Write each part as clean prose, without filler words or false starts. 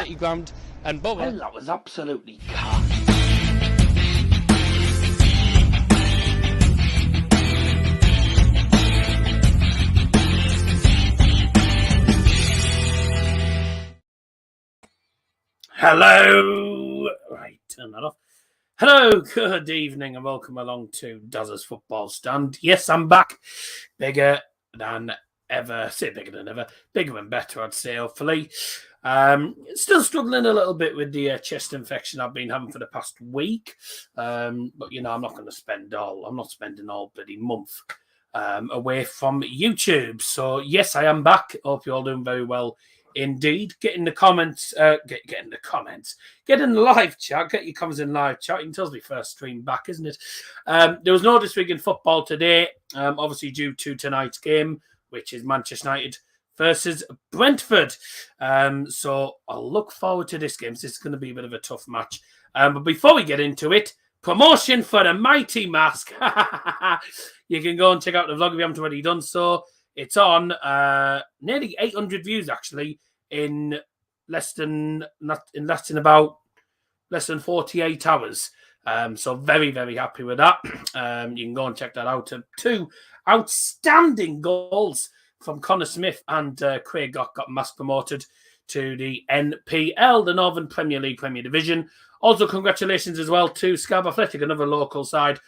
90 grand and Borough. Well, that was absolutely cut. Hello. Right, turn that off. Hello, good evening, and welcome along to Dazza's Football Stand. Yes, I'm back. Bigger than ever. Say bigger than ever. Bigger and better, I'd say, hopefully. Still struggling a little bit with the chest infection I've been having for the past week. But, you know, I'm not spending all bloody month away from YouTube. So, yes, I am back. Hope you're all doing very well. Indeed, get in the comments, get in the live chat, get your comments in live chat. You can tell us my first stream back, isn't it? There was no this week in football today, obviously due to tonight's game, which is Manchester United versus Brentford. So I'll look forward to this game. This is going to be a bit of a tough match. But before we get into it, promotion for the mighty mask. You can go and check out the vlog if you haven't already done so. It's on nearly 800 views actually in less than 48 hours. So very, very happy with that. You can go and check that out. Two outstanding goals from Connor Smith and Craig got mass promoted to the NPL, the Northern Premier League Premier Division. Also, congratulations as well to Scab Athletic, another local side,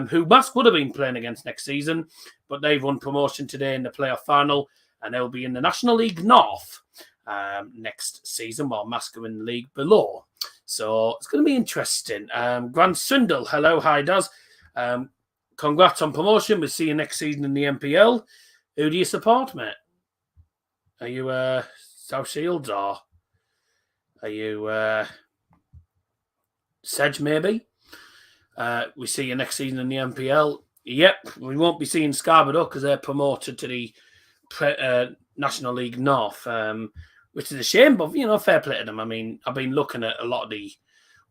who Mask would have been playing against next season, but they've won promotion today in the playoff final, and they'll be in the National League North next season, while Mask are in the league below. So it's going to be interesting. Grant Swindle, hello, hi, Daz. Congrats on promotion. We'll see you next season in the NPL. Who do you support, mate? Are you South Shields or are you Sedge, maybe? We see you next season in the NPL. Yep, we won't be seeing Scarborough because they're promoted to the National League North, which is a shame, but, you know, fair play to them. I mean, I've been looking at a lot of the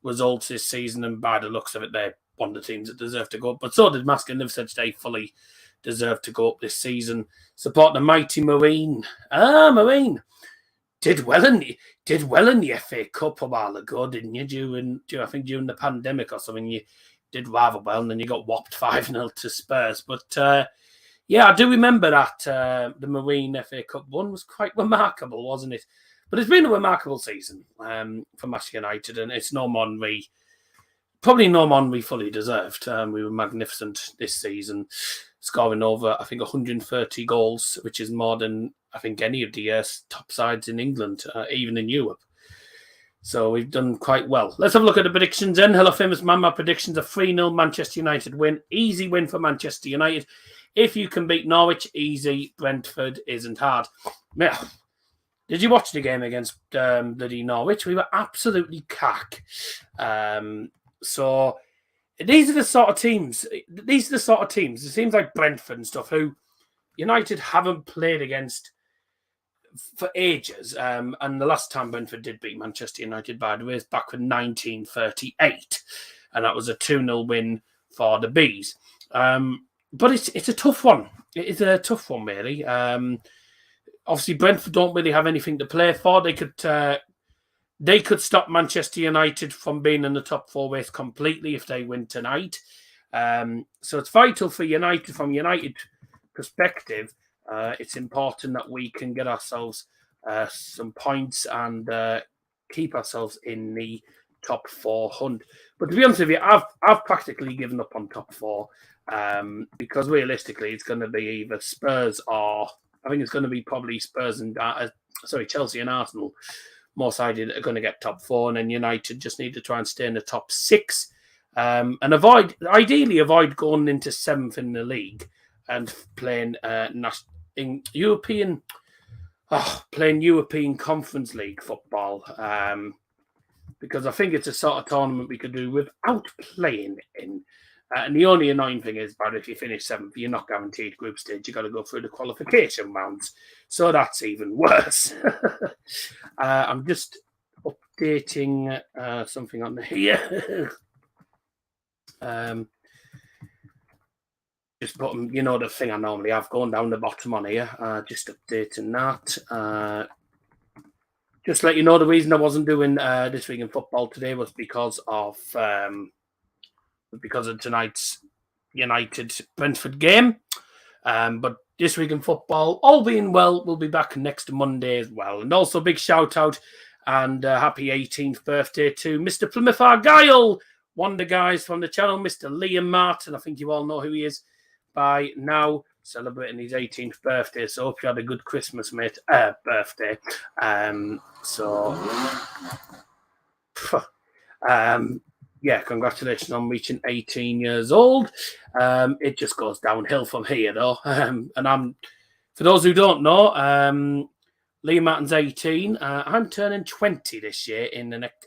results this season, and by the looks of it, they're one of the teams that deserve to go up. But so did Mask and Liv said they fully deserve to go up this season. Support the mighty Marine. Marine. Did well in the FA Cup a while ago, didn't you? I think during the pandemic or something, you did rather well, and then you got whopped 5-0 to Spurs. But yeah, I do remember that the Marine FA Cup one was quite remarkable, wasn't it? But it's been a remarkable season for Manchester United, and it's probably no more than we fully deserved. We were magnificent this season, scoring over, I think, 130 goals, which is more than I think any of the top sides in England, even in Europe. So we've done quite well. Let's have a look at the predictions then. Hello, famous man. My predictions are 3-0 Manchester United win. Easy win for Manchester United. If you can beat Norwich, easy. Brentford isn't hard. Now, did you watch the game against bloody Norwich? We were absolutely cack. So these are the sort of teams. It seems like Brentford and stuff who United haven't played against for ages. And the last time Brentford did beat Manchester United, by the way, is back in 1938. And that was a 2-0 win for the Bees. But it's a tough one. It is a tough one, really. Obviously, Brentford don't really have anything to play for. They could stop Manchester United from being in the top four race completely if they win tonight. So it's vital for United, from United perspective. It's important that we can get ourselves some points and keep ourselves in the top 400. But to be honest with you, I've practically given up on top four because realistically, it's going to be either Spurs or I think it's going to be probably Spurs and Chelsea and Arsenal. Most likely are going to get top four, and then United just need to try and stay in the top six and ideally avoid going into seventh in the league and playing European Conference League football because I think it's a sort of tournament we could do without playing in. And the only annoying thing is, if you finish seventh, you're not guaranteed group stage. You've got to go through the qualification rounds. So that's even worse. I'm just updating something on here. Just putting, the thing I normally have going down the bottom on here. Just updating that. Just to let you know, the reason I wasn't doing This Week in Football today was because of tonight's United Brentford game. But This Week in Football, all being well, we'll be back next Monday as well. And also, big shout out and happy 18th birthday to Mr. Plymouth Argyle, one of the guys from the channel, Mr. Liam Martin. I think you all know who he is by now, celebrating his 18th birthday. So, hope you had a good Christmas, mate. Birthday. Yeah, congratulations on reaching 18 years old. It just goes downhill from here, though. And for those who don't know, Liam Martin's 18. I'm turning 20 this year.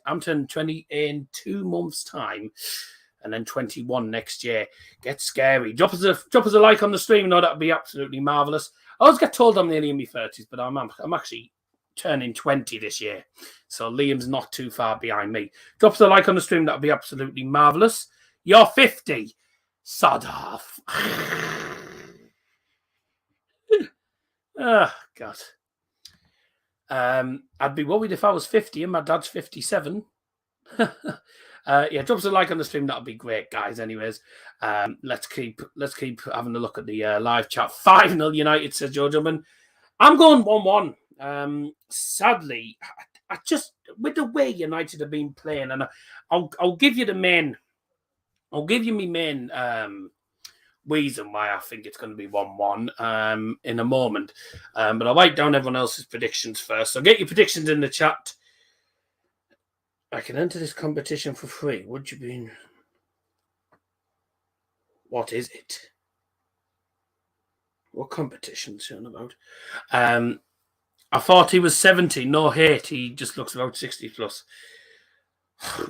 I'm turning 20 in 2 months' time, and then 21 next year. Gets scary. Drop us a like on the stream. No, that'd be absolutely marvelous. I always get told I'm nearly in my 30s, but I'm actually turning 20 this year. So Liam's not too far behind me. Drop us a like on the stream. That'd be absolutely marvellous. You're 50. Sod off. Oh, God. I'd be worried if I was 50 and my dad's 57. Yeah, drop us a like on the stream. That'd be great, guys. Anyways, let's keep having a look at the live chat. 5-0 United, says Joe Drummond. I'm going 1-1. Sadly, I just, with the way United have been playing, and I'll give you my main reason why I think it's going to be 1-1 in a moment. But I'll write down everyone else's predictions first. So get your predictions in the chat. I can enter this competition for free. Would you be? What is it? What competition's he on about? I thought he was 70. No hate. He just looks about 60 plus.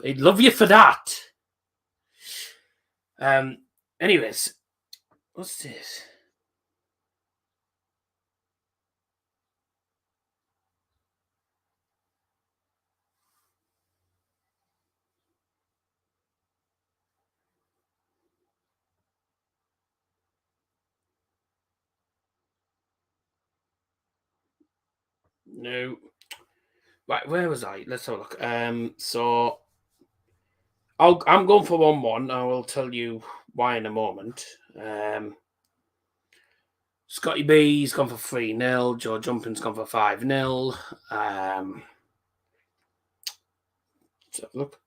He'd love you for that. Anyways, what's this? No. Right, where was I? Let's have a look. So I'm going for 1-1. I will tell you why in a moment. Scotty B's gone for 3-0. Joe Jumping's gone for 5-0. Let's have a look.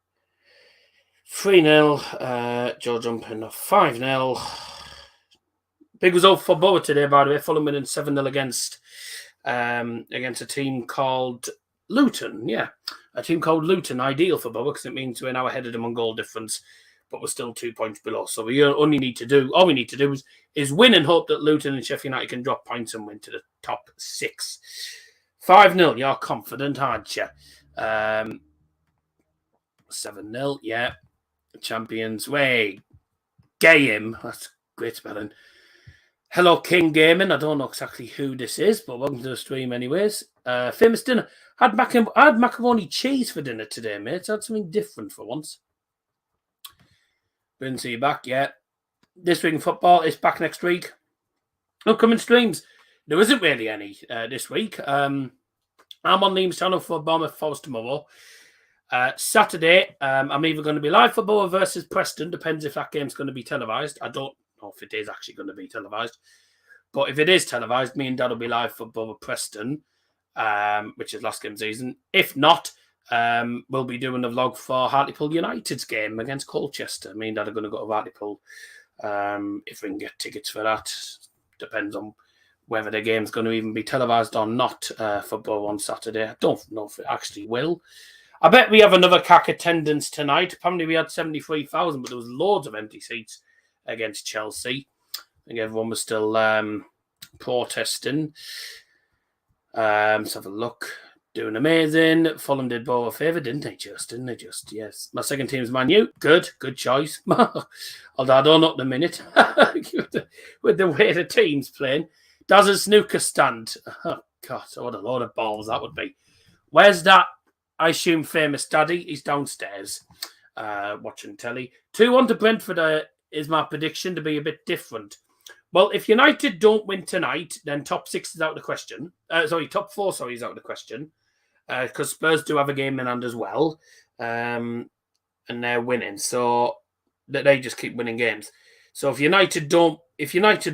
3-0. Joe Jumping 5-0. Big result for Borough today, by the way. Fulham winning 7-0 against a team called Luton. Yeah, a team called Luton. Ideal for Borough because it means we're now ahead of them on goal difference, but we're still 2 points below. So all we need to do is win and hope that Luton and Sheffield United can drop points and win to the top 6. 5-0. You're confident, aren't you? 7-0. Yeah. Champions way. Game. That's great spelling. Hello, King Gaming. I don't know exactly who this is, but welcome to the stream anyways. Famous dinner. I had macaroni cheese for dinner today, mate. I had something different for once. Been to see you back, yeah. This Week in Football is back next week. Upcoming streams. There isn't really any this week. I'm on Liam's channel for Bournemouth Forest tomorrow. Saturday, I'm either going to be live for Borough versus Preston. Depends if that game's going to be televised. I don't know if it is actually going to be televised. But if it is televised, me and Dad will be live for Borough Preston, which is last game season. If not, we'll be doing a vlog for Hartlepool United's game against Colchester. Me and Dad are going to go to Hartlepool. If we can get tickets for that. Depends on whether the game's going to even be televised or not for Borough on Saturday. I don't know if it actually will. I bet we have another CAC attendance tonight. Apparently we had 73,000, but there was loads of empty seats against Chelsea. I think everyone was still protesting. Let's have a look. Doing amazing. Fulham did Borough a favour, didn't they? Yes. My second team is Man U. Good choice. Although I don't know at the minute with the way the team's playing. Does a snooker stand? Oh, God, what a load of balls that would be. Where's that? I assume famous daddy. He's downstairs watching telly. 2-1 to Brentford is my prediction to be a bit different. Well, if United don't win tonight, then top 6 is out of the question. Top 4, is out of the question. because Spurs do have a game in hand as well, and they're winning. So that they just keep winning games. So if United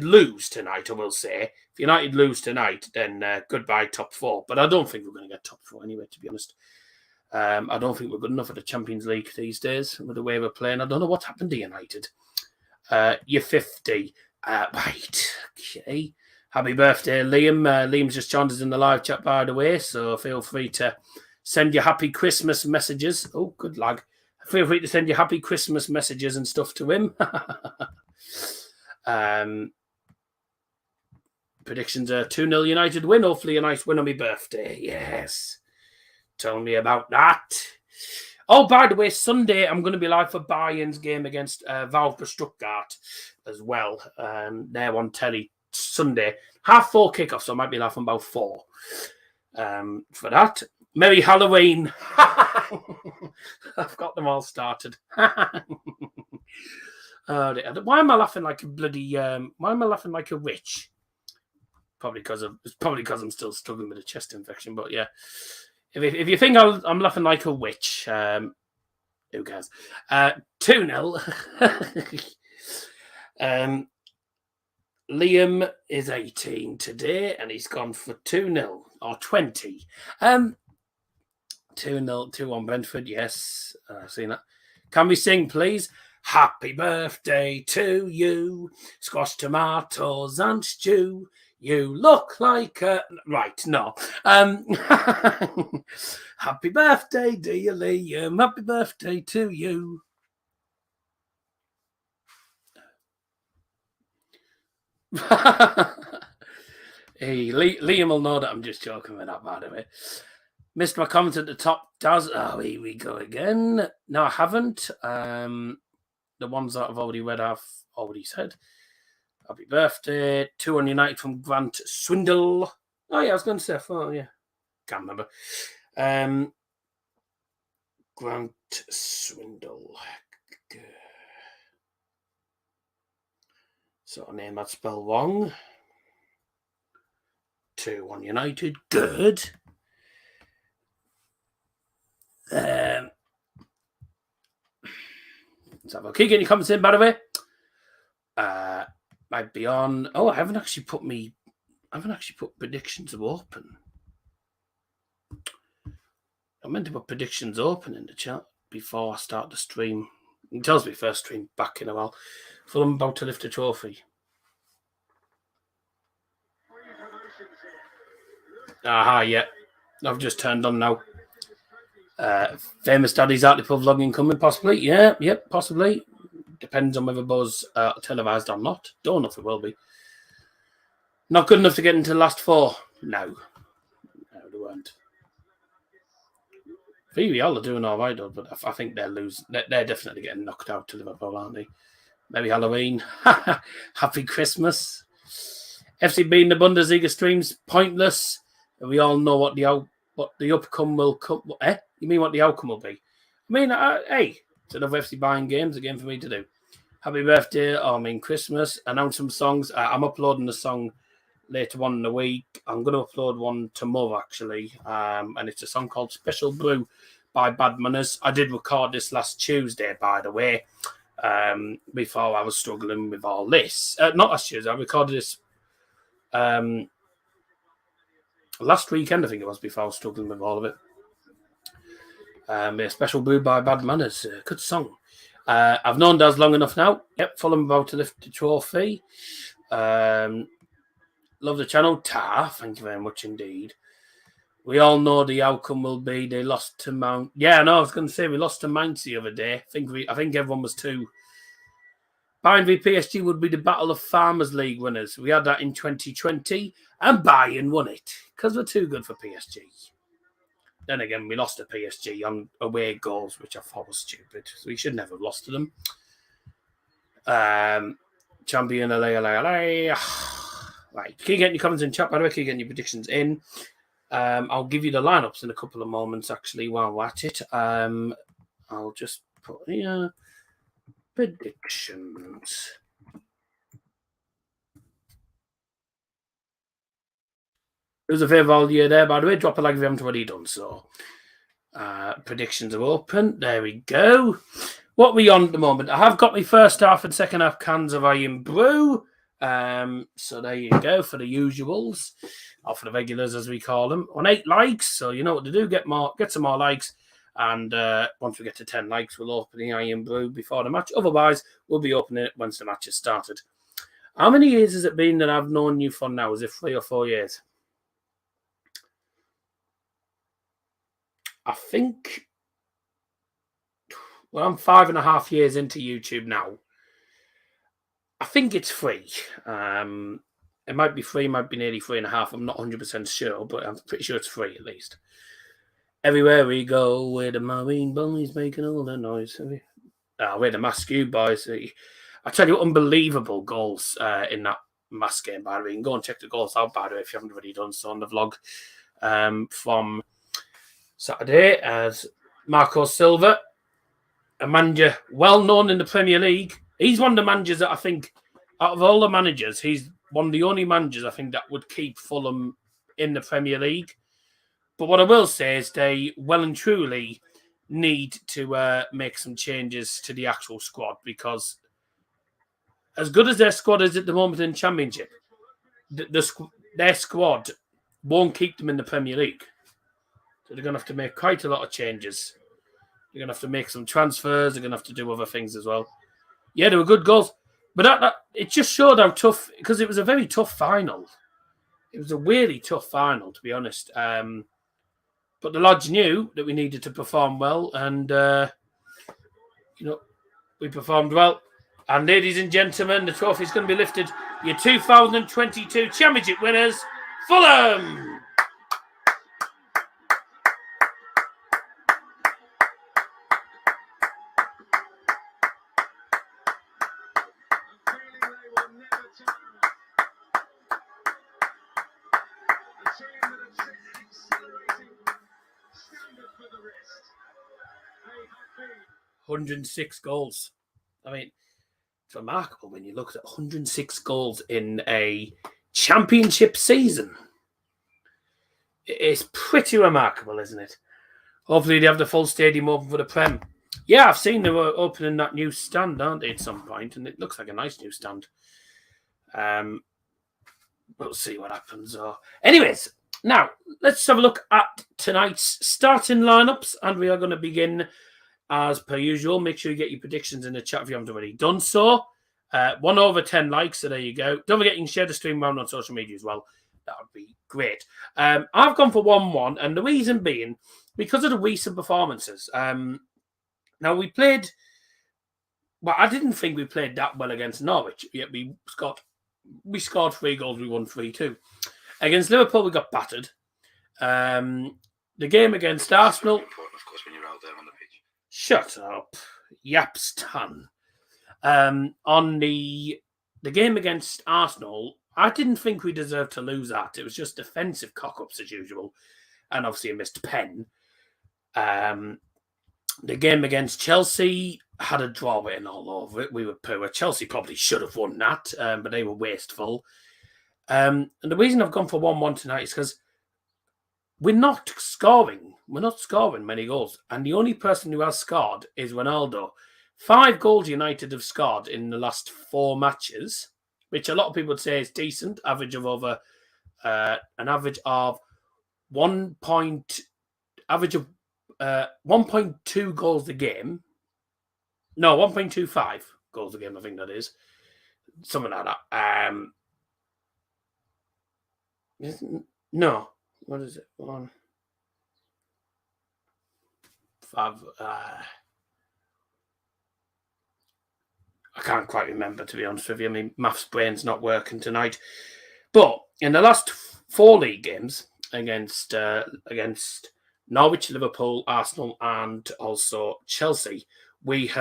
lose tonight, I will say, if United lose tonight, then goodbye top 4. But I don't think we're going to get top 4 anyway, to be honest. I don't think we're good enough for the Champions League these days with the way we're playing. I don't know what's happened to United. You're 50. Right. Okay. Happy birthday, Liam. Liam's just joined us in the live chat, by the way, so feel free to send your happy Christmas messages. Oh, good lag. Feel free to send your happy Christmas messages and stuff to him. Predictions are 2-0 United win. Hopefully a nice win on my birthday. Yes. Tell me about that. Oh, by the way, Sunday I'm going to be live for Bayern's game against Valve Stuttgart as well. They're on telly Sunday. 4:30 kickoff, so I might be live from about 4 for that. Merry Halloween. I've got them all started. Why am I laughing like a bloody... why am I laughing like a witch? Probably because I'm still struggling with a chest infection, but yeah. If you think I'm laughing like a witch, who cares? 2-0. Liam is 18 today, and he's gone for 2-0 or 20. 2-0, 2-1 Brentford. Yes, I've seen that. Can we sing, please? Happy birthday to you, squash tomatoes and stew. You look like a... Right, no. Happy birthday, dear Liam. Happy birthday to you. Hey, Liam will know that I'm just joking with that, by the way. Missed my comment at the top. Oh, here we go again. No, I haven't. The ones that I've already read, I've already said. Happy birthday. 2-1 United from Grant Swindle. Oh, yeah, I was going to say 4, yeah. Can't remember. Grant Swindle. So a name I'd spell wrong. 2-1 United. Good. Let's have a keep any comments in, by the way. Might be on. Oh, I haven't actually put predictions open. I meant to put predictions open in the chat before I start the stream. It tells me first stream back in a while. Fulham about to lift a trophy. Aha, yeah. I've just turned on now. Famous Daddy's Art Pub vlogging coming, possibly. Yeah, yep, possibly. Depends on whether Buzz televised or not. Don't know if it will be. Not good enough to get into the last 4. No, they weren't. Villarreal are doing all right, though, but I think they're losing. They're definitely getting knocked out to Liverpool, aren't they? Maybe Halloween. Happy Christmas. FC being the Bundesliga streams pointless. And we all know what the outcome will come. You mean what the outcome will be? I mean, hey, it's another FC buying games again for me to do. Happy birthday, Christmas. Announce some songs. I'm uploading the song later on in the week. I'm going to upload one tomorrow, actually. And it's a song called Special Brew by Bad Manners. I did record this last Tuesday, by the way, before I was struggling with all this. Not last Tuesday. I recorded this last weekend, I think it was, before I was struggling with all of it. A Special Brew by Bad Manners. Good song. I've known Daz long enough now. Yep, Fulham about to lift the trophy. Love the channel. Thank you very much indeed. We all know the outcome will be they lost to Mount. Yeah, no, I was going to say we lost to Mainz the other day. I think everyone was too. Bayern v PSG would be the Battle of Farmers League winners. We had that in 2020, and Bayern won it because we're too good for PSG. Then again, we lost to PSG on away goals, which I thought was stupid. So we should never have lost to them. Champion, LA. Right, keep getting your comments in chat, by the way, keep getting your predictions in. I'll give you the lineups in a couple of moments, actually, while we're at it. I'll just put here predictions. It was a fair value there, by the way. Drop a like if you haven't already done so. Predictions are open. There we go. What are we on at the moment? I have got my first half and second half cans of Iron Brew. So there you go for the usuals, or for the regulars as we call them. On 8 likes, so you know what to do. Get some more likes, and once we get to 10 likes, we'll open the Iron Brew before the match. Otherwise, we'll be opening it once the match has started. How many years has it been that I've known you for now? Is it 3 or 4 years? I think. Well, I'm 5.5 years into YouTube now. I think it's 3. It might be 3, might be nearly 3.5. I'm not 100% sure, but I'm pretty sure it's 3 at least. Everywhere we go, we're the Marine boys making all the noise. We're the Maskew boys. I tell you, unbelievable goals in that Mask game, by the way. You can go and check the goals out, by the way, if you haven't already done so on the vlog from Saturday, as Marco Silva, a manager well known in the Premier League. He's one of the managers that I think, out of all the managers, he's one of the only managers I think that would keep Fulham in the Premier League. But what I will say is they well and truly need to make some changes to the actual squad, because as good as their squad is at the moment in Championship, their squad won't keep them in the Premier League. So they're going to have to make quite a lot of changes. They're going to have to make some transfers. They're going to have to do other things as well. Yeah, they were good goals. But it just showed how tough, because it was a very tough final. It was a really tough final, to be honest. But the lads knew that we needed to perform well, and, we performed well. And ladies and gentlemen, the trophy is going to be lifted. Your 2022 Championship winners, Fulham! "106 goals. I mean, it's remarkable when you look at 106 goals in a Championship season. It's pretty remarkable, isn't it? Hopefully they have the full stadium open for the Prem. Yeah, I've seen they were opening that new stand, aren't they, at some point, and it looks like a nice new stand. We'll see what happens. Anyways, now let's have a look at tonight's starting lineups, and we are going to begin as per usual. Make sure you get your predictions in the chat if you haven't already done so. 1 over 10 likes, so there you go. Don't forget you can share the stream around on social media as well. That would be great. I've gone for 1-1, and the reason being because of the recent performances. Now we played. Well, I didn't think we played that well against Norwich. Yet we scored 3 goals. We won 3-2. Against Liverpool, we got battered. The game against Arsenal. Important, of course, when you're out there on the pitch. Shut up, Yapstan. On the game against Arsenal, I didn't think we deserved to lose that. It was just defensive cock-ups as usual, and obviously a missed pen. The game against Chelsea had a draw written all over it. We were poor. Chelsea probably should have won that, but they were wasteful. And the reason I've gone for 1-1 tonight is because we're not scoring. We're not scoring many goals. And the only person who has scored is Ronaldo. 5 goals United have scored in the last 4 matches, which a lot of people would say is decent. Average of over an average of 1.2 goals a game. No, 1.25 goals a game, I think that is. Something like that. No. What is it? 1, 5. I can't quite remember, to be honest with you. I mean, maths brain's not working tonight. But in the last 4 league games against Norwich, Liverpool, Arsenal, and also Chelsea, we've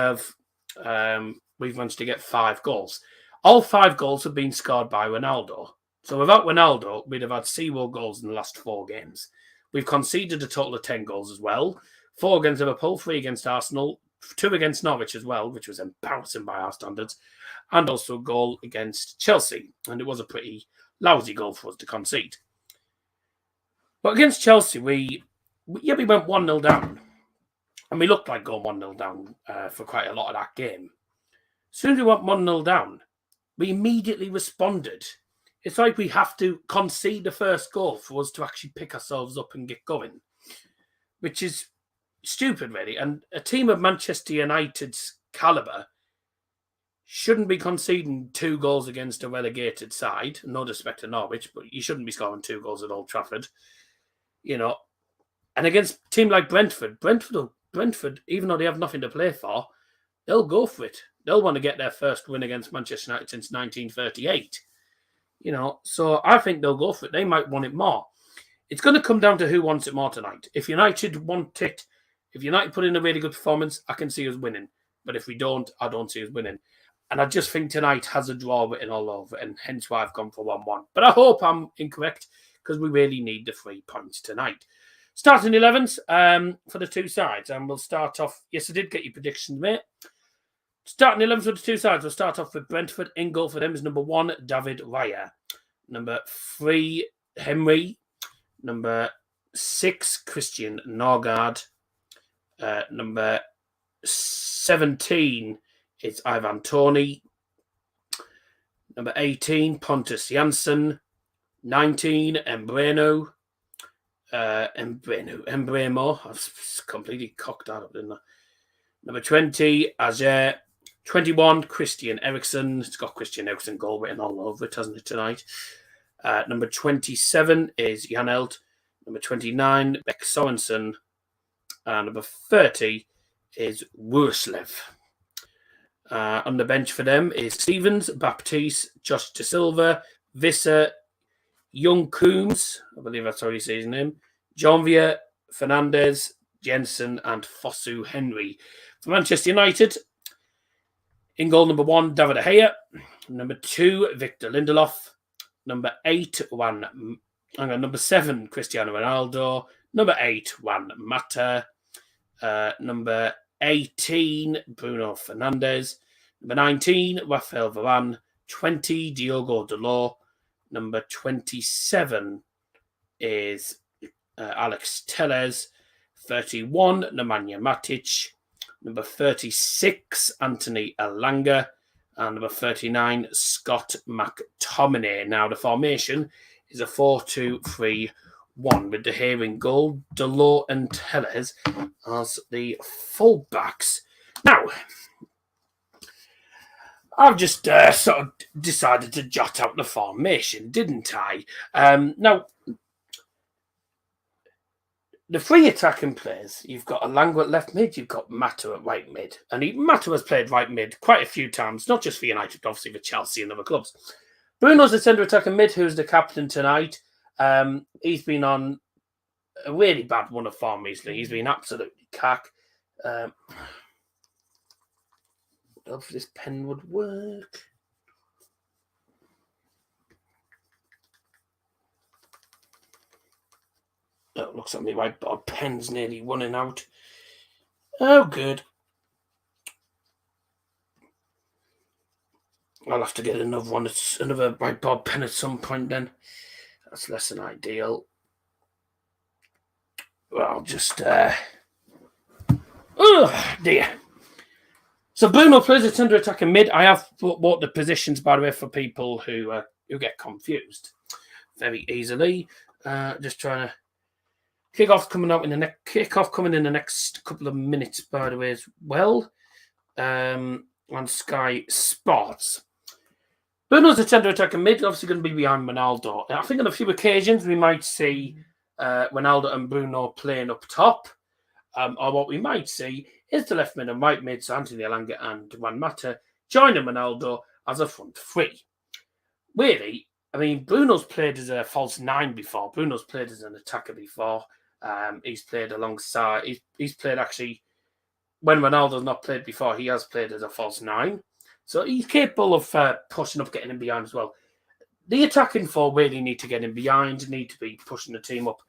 managed to get 5 goals. All 5 goals have been scored by Ronaldo. So without Ronaldo, we'd have had 0 goals in the last 4 games. We've conceded a total of 10 goals as well. 4 against Liverpool, 3 against Arsenal, 2 against Norwich as well, which was embarrassing by our standards, and also a goal against Chelsea. And it was a pretty lousy goal for us to concede. But against Chelsea, we went 1-0 down. And we looked like going 1-0 down for quite a lot of that game. As soon as we went 1-0 down, we immediately responded. It's like we have to concede the first goal for us to actually pick ourselves up and get going, which is stupid, really. And a team of Manchester United's calibre shouldn't be conceding 2 goals against a relegated side. No disrespect to Norwich, but you shouldn't be scoring 2 goals at Old Trafford. You know, and against a team like Brentford, even though they have nothing to play for, they'll go for it. They'll want to get their first win against Manchester United since 1938. You know, so I think they'll go for it. They might want it more. It's going to come down to who wants it more tonight. If United want it, if United put in a really good performance, I can see us winning. But if we don't, I don't see us winning. And I just think tonight has a draw written all over, and hence why I've gone for 1-1. But I hope I'm incorrect, because we really need the 3 points tonight. Starting 11s for the 2 sides. And we'll start off... Yes, I did get your predictions, mate. Starting 11s for the 2 sides. We'll start off with Brentford. In goal for them is number 1, David Raya. Number 3, Henry. Number 6, Christian Norgard. Number 17 is Ivan Toney. Number 18, Pontus Jansson. 19, Embremo. Embremo. I've completely cocked that up, didn't I? Number 20, Ajer. 21, Christian Eriksen. It's got Christian Eriksen goal written all over it, hasn't it, tonight? Number 27 is Janelt. Number 29, Beck Sorensen. And number 30 is Wurslev. On the bench for them is Stevens, Baptiste, Josh De Silva, Visser, Young Coombs, I believe that's how you say his name, Janvier, Fernandez, Jensen, and Fosu Henry. For Manchester United, in goal number 1, David De Gea. Number 2, Victor Lindelof. Number 7, Cristiano Ronaldo. Number 8, Juan Mata. Number 18, Bruno Fernandes. Number 19, Rafael Varane. 20, Diogo Dalot. Number 27 is Alex Telles. 31, Nemanja Matic. Number 36, Anthony Elanga. And number 39, Scott McTominay. Now, the formation is a 4-2-3-1 with De Gea in goal, Dalot and Telles as the fullbacks. Now, I've just sort of decided to jot out the formation, didn't I? Now, the 3 attacking players, you've got Elanga at left mid, you've got Mata at right mid. And Mata has played right mid quite a few times, not just for United, but obviously for Chelsea and other clubs. Bruno's the centre attacking mid, who's the captain tonight. He's been on a really bad run of form recently. He's been absolutely cack. If this pen would work. Oh, it looks like my whiteboard pen's nearly running out. Oh, good. I'll have to get another one, another whiteboard pen at some point then. That's less than ideal. Well, I'll just... Oh, dear. So Bruno plays a centre attacking mid. I have bought the positions, by the way, for people who get confused very easily. Just trying to... Kickoff coming in the next couple of minutes, by the way, as well. On Sky Sports. Bruno's a centre attacking mid, obviously going to be behind Ronaldo. I think on a few occasions we might see Ronaldo and Bruno playing up top. Or what we might see is the left mid and right mid, so Anthony Elanga and Juan Mata joining Ronaldo as a front 3. Really, I mean, Bruno's played as a false 9 before. Bruno's played as an attacker before. He's played alongside... He's played actually... When Ronaldo's not played before, he has played as a false 9. So he's capable of pushing up, getting in behind as well. The attacking 4 really need to get in behind, need to be pushing the team up.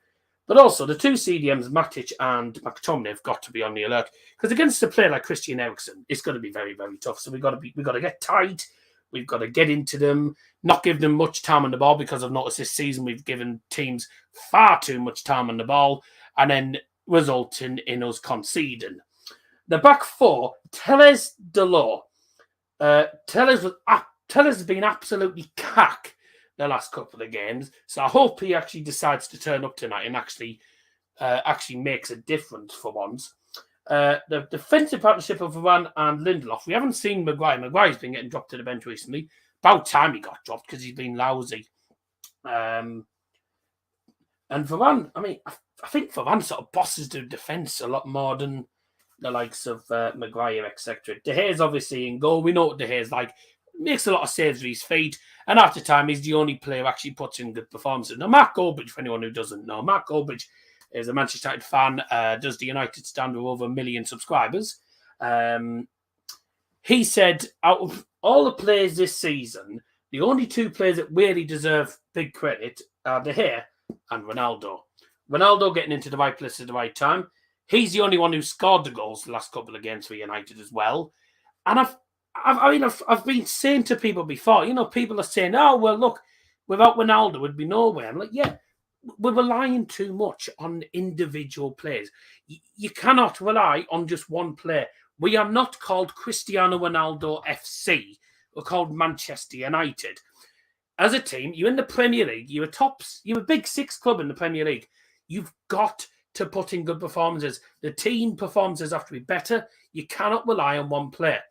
But also, the 2 CDMs, Matic and McTominay, have got to be on the alert. Because against a player like Christian Eriksen, it's going to be very, very tough. So we've got to get tight. We've got to get into them, not give them much time on the ball, because I've noticed this season we've given teams far too much time on the ball, and then resulting in us conceding. The back four, Tellez Delors. Tellez has been absolutely cack the last couple of games, so I hope he actually decides to turn up tonight and actually makes a difference for once. The defensive partnership of Varane and Lindelof. We haven't seen Maguire. Maguire's been getting dropped to the bench recently. About time he got dropped because he's been lousy. And Varane, I mean, I think Varane sort of bosses the defence a lot more than the likes of Maguire, etc. De Gea's obviously in goal. We know what De Gea's like. Makes a lot of saves with his feet. And after time, he's the only player who actually puts in good performances. Now, Mark Goldbridge, for anyone who doesn't know, Mark Goldbridge is a Manchester United fan, does the United stand with over 1 million subscribers. He said, out of all the players this season, the only two players that really deserve big credit are De Gea and Ronaldo. Ronaldo getting into the right place at the right time. He's the only one who scored the goals the last couple of games for United as well. And I've been saying to people before, people are saying, oh, well, look, without Ronaldo, we'd be nowhere. I'm like, yeah, we're relying too much on individual players. You cannot rely on just one player. We are not called Cristiano Ronaldo FC. We're called Manchester United. As a team, you're in the Premier League. You're a big six club in the Premier League. You've got to put in good performances. The team performances have to be better. You cannot rely on one player.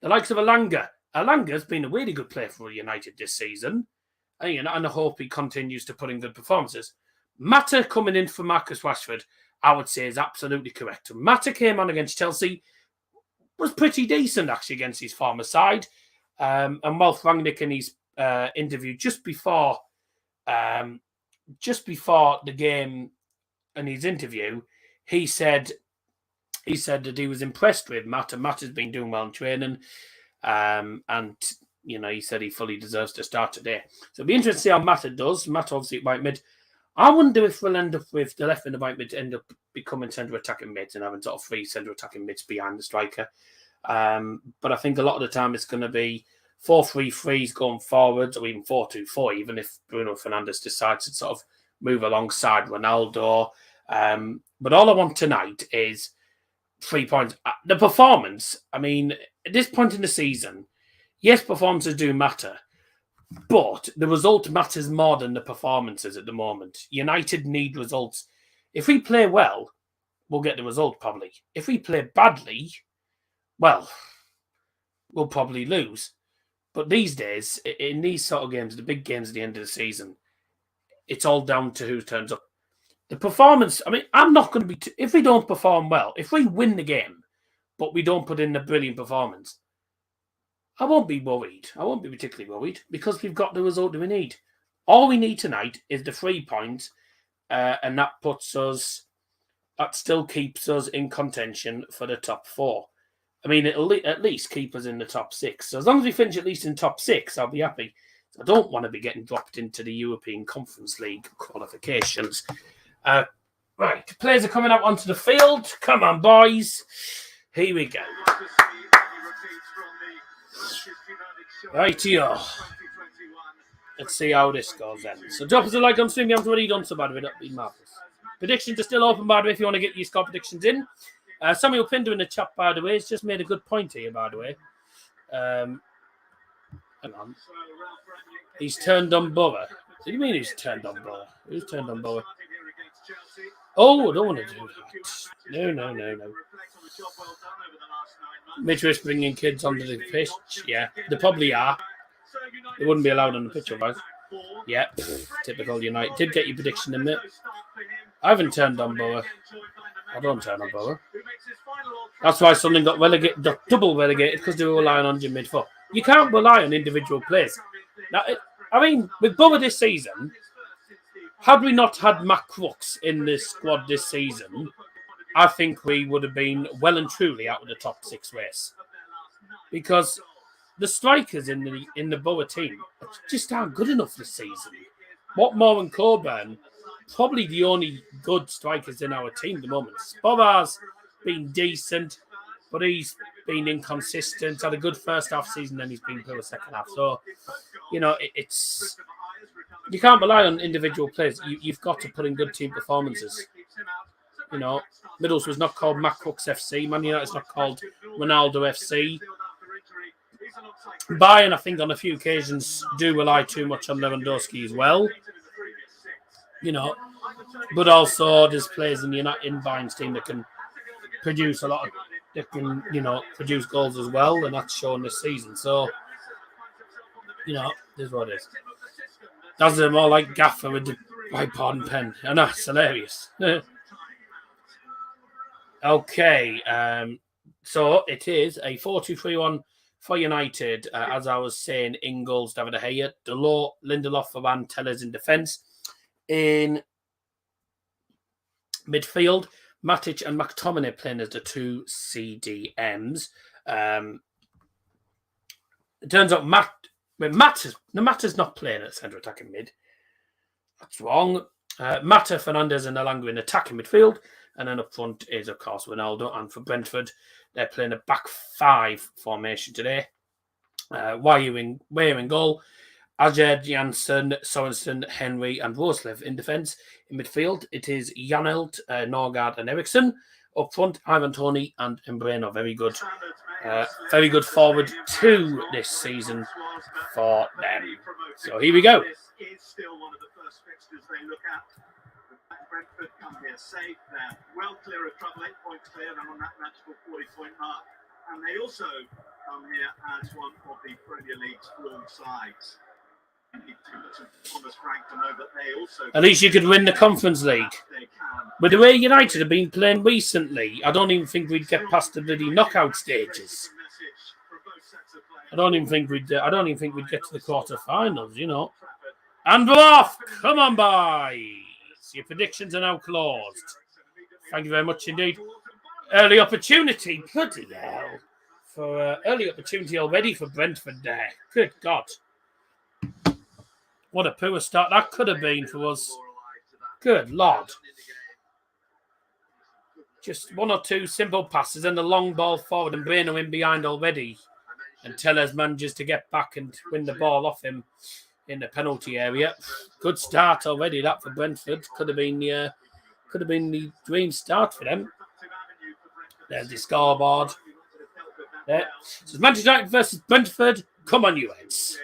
The likes of Elanga. Elanga's been a really good player for United this season. And I hope he continues to put in good performances. Mata coming in for Marcus Rashford, I would say, is absolutely correct. Mata came on against Chelsea, was pretty decent actually against his former side. And Ralph Rangnick in his interview just before the game, in his interview, he said that he was impressed with Mata. Mata's been doing well in training, and he said he fully deserves to start today. So it'll be interesting to see how Mata does. Mata obviously at right mid. I wonder if we'll end up with the left and the right mid end up becoming centre attacking mids and having sort of three centre attacking mids behind the striker. But I think a lot of the time it's going to be 4-3-3s going forwards, or even 4-2-4, even if Bruno Fernandes decides to sort of move alongside Ronaldo. But all I want tonight is 3 points. The performance, I mean, at this point in the season, yes, performances do matter, but the result matters more than the performances at the moment. United need results. If we play well, we'll get the result probably. If we play badly, well, we'll probably lose. But these days, in these sort of games, the big games at the end of the season, it's all down to who turns up. The performance, I mean, I'm not going to be... if we don't perform well, if we win the game, but we don't put in a brilliant performance, I won't be worried. I won't be particularly worried because we've got the result that we need. All we need tonight is the 3 points, and that still keeps us in contention for the top 4. I mean, it'll at least keep us in the top 6. So as long as we finish at least in top 6, I'll be happy. I don't want to be getting dropped into the European Conference League qualifications. Right, players are coming out onto the field. Come on, boys. Here we go. Rightio. Let's see how this goes then. So drop us a like on stream. You haven't already done so, by the way. That'd be marvellous. Predictions are still open, by the way, if you want to get your score predictions in. Samuel Pinder in the chat, by the way, has just made a good point here, by the way. Hang on. He's turned on Borough. What do you mean he's turned on Borough? Who's turned on Borough? Oh, I don't want to do that. No. Midwest bringing kids onto the pitch. Yeah, they probably are. They wouldn't be allowed on the pitch, otherwise. Yeah, typical United. Did get your prediction in there. I haven't turned on Borough. I don't turn on Borough. That's why Sunderland got relegated, double relegated, because they were relying on your midfield. You can't rely on individual players. Now, I mean, with Borough this season, had we not had Matt Crooks in this squad this season, I think we would have been well and truly out of the top 6 race. Because the strikers in the Borough team just aren't good enough this season. Watmore and Coburn, probably the only good strikers in our team at the moment. Spovar's been decent, but he's been inconsistent. Had a good first half season, then he's been poor second half. So, it's you can't rely on individual players. You've got to put in good team performances. Middlesbrough was not called Matt Cook's FC. Man United is not called Ronaldo FC. Bayern, I think, on a few occasions do rely too much on Lewandowski as well. But also there's players in Bayern's team that can produce a lot of, produce goals as well, and that's shown this season. So, this is what it is. That's more like Gaffer with the iPod and pen. And that's hilarious. Okay, so it is a 4-2-3-1 for United. As I was saying, Ingles, David De Gea, Delort, Lindelof, Varane, Tellers in defence. In midfield, Matic and McTominay playing as the two CDMs. It turns out Mata's not playing at centre attacking mid. That's wrong. Mata, Fernandes and Elanga in attacking midfield. And then up front is, of course, Ronaldo. And for Brentford, they're playing a back five formation today. Weyer in goal. Ajer, Janssen, Sorensen, Henry and Roslev in defence. In midfield, it is Janelt, Norgard and Eriksson. Up front, Ivan Toney and Embreno. Very good forward two this season for them. So here we go. Brentford come here safe. They're well clear of trouble, 8 points clear. They're on that magical 40-point mark. And they also come here as one of the Premier League's strong sides. At least you could win the Conference League. With the way United have been playing recently, I don't even think we'd get past the bloody knockout stages. I don't even think we'd get to the quarterfinals, And we're off! Come on, boys! Your predictions are now closed. Thank you very much indeed. Early opportunity, bloody hell. For early opportunity already for Brentford there. Good God. What a poor start that could have been for us. Good Lord. Just one or two simple passes and a long ball forward and Breno in behind already. And Tellers manages to get back and win the ball off him in the penalty area. Good start already, that for Brentford. Could have been the dream start for them. There's the scoreboard. There. So it's Manchester United versus Brentford. Come on, you heads.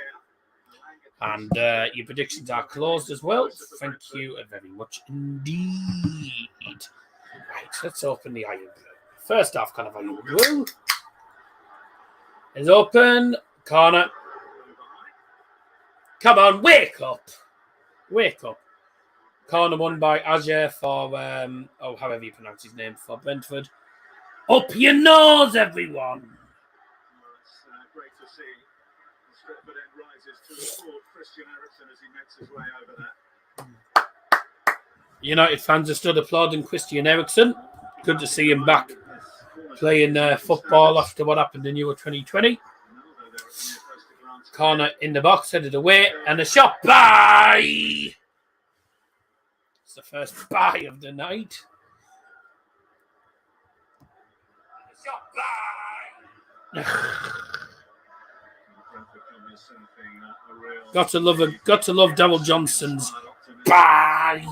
And your predictions are closed as well. Thank you very much indeed. Right, let's open the Iron Brew. First off, kind of Iron Brew is open. Corner. Come on, wake up. Wake up. Corner won by Ajer for, however you pronounce his name, for Brentford. Up your nose, everyone. It's great to see the Stretford end rises to the court. Christian Eriksen as he makes his way over there. United fans are still applauding Christian Eriksen. Good to see him back playing football after what happened in Euro 2020. Corner in the box, headed away, and a shot by. It's the first bye of the night. Shot by. Got to love Daryl Johnson's bye.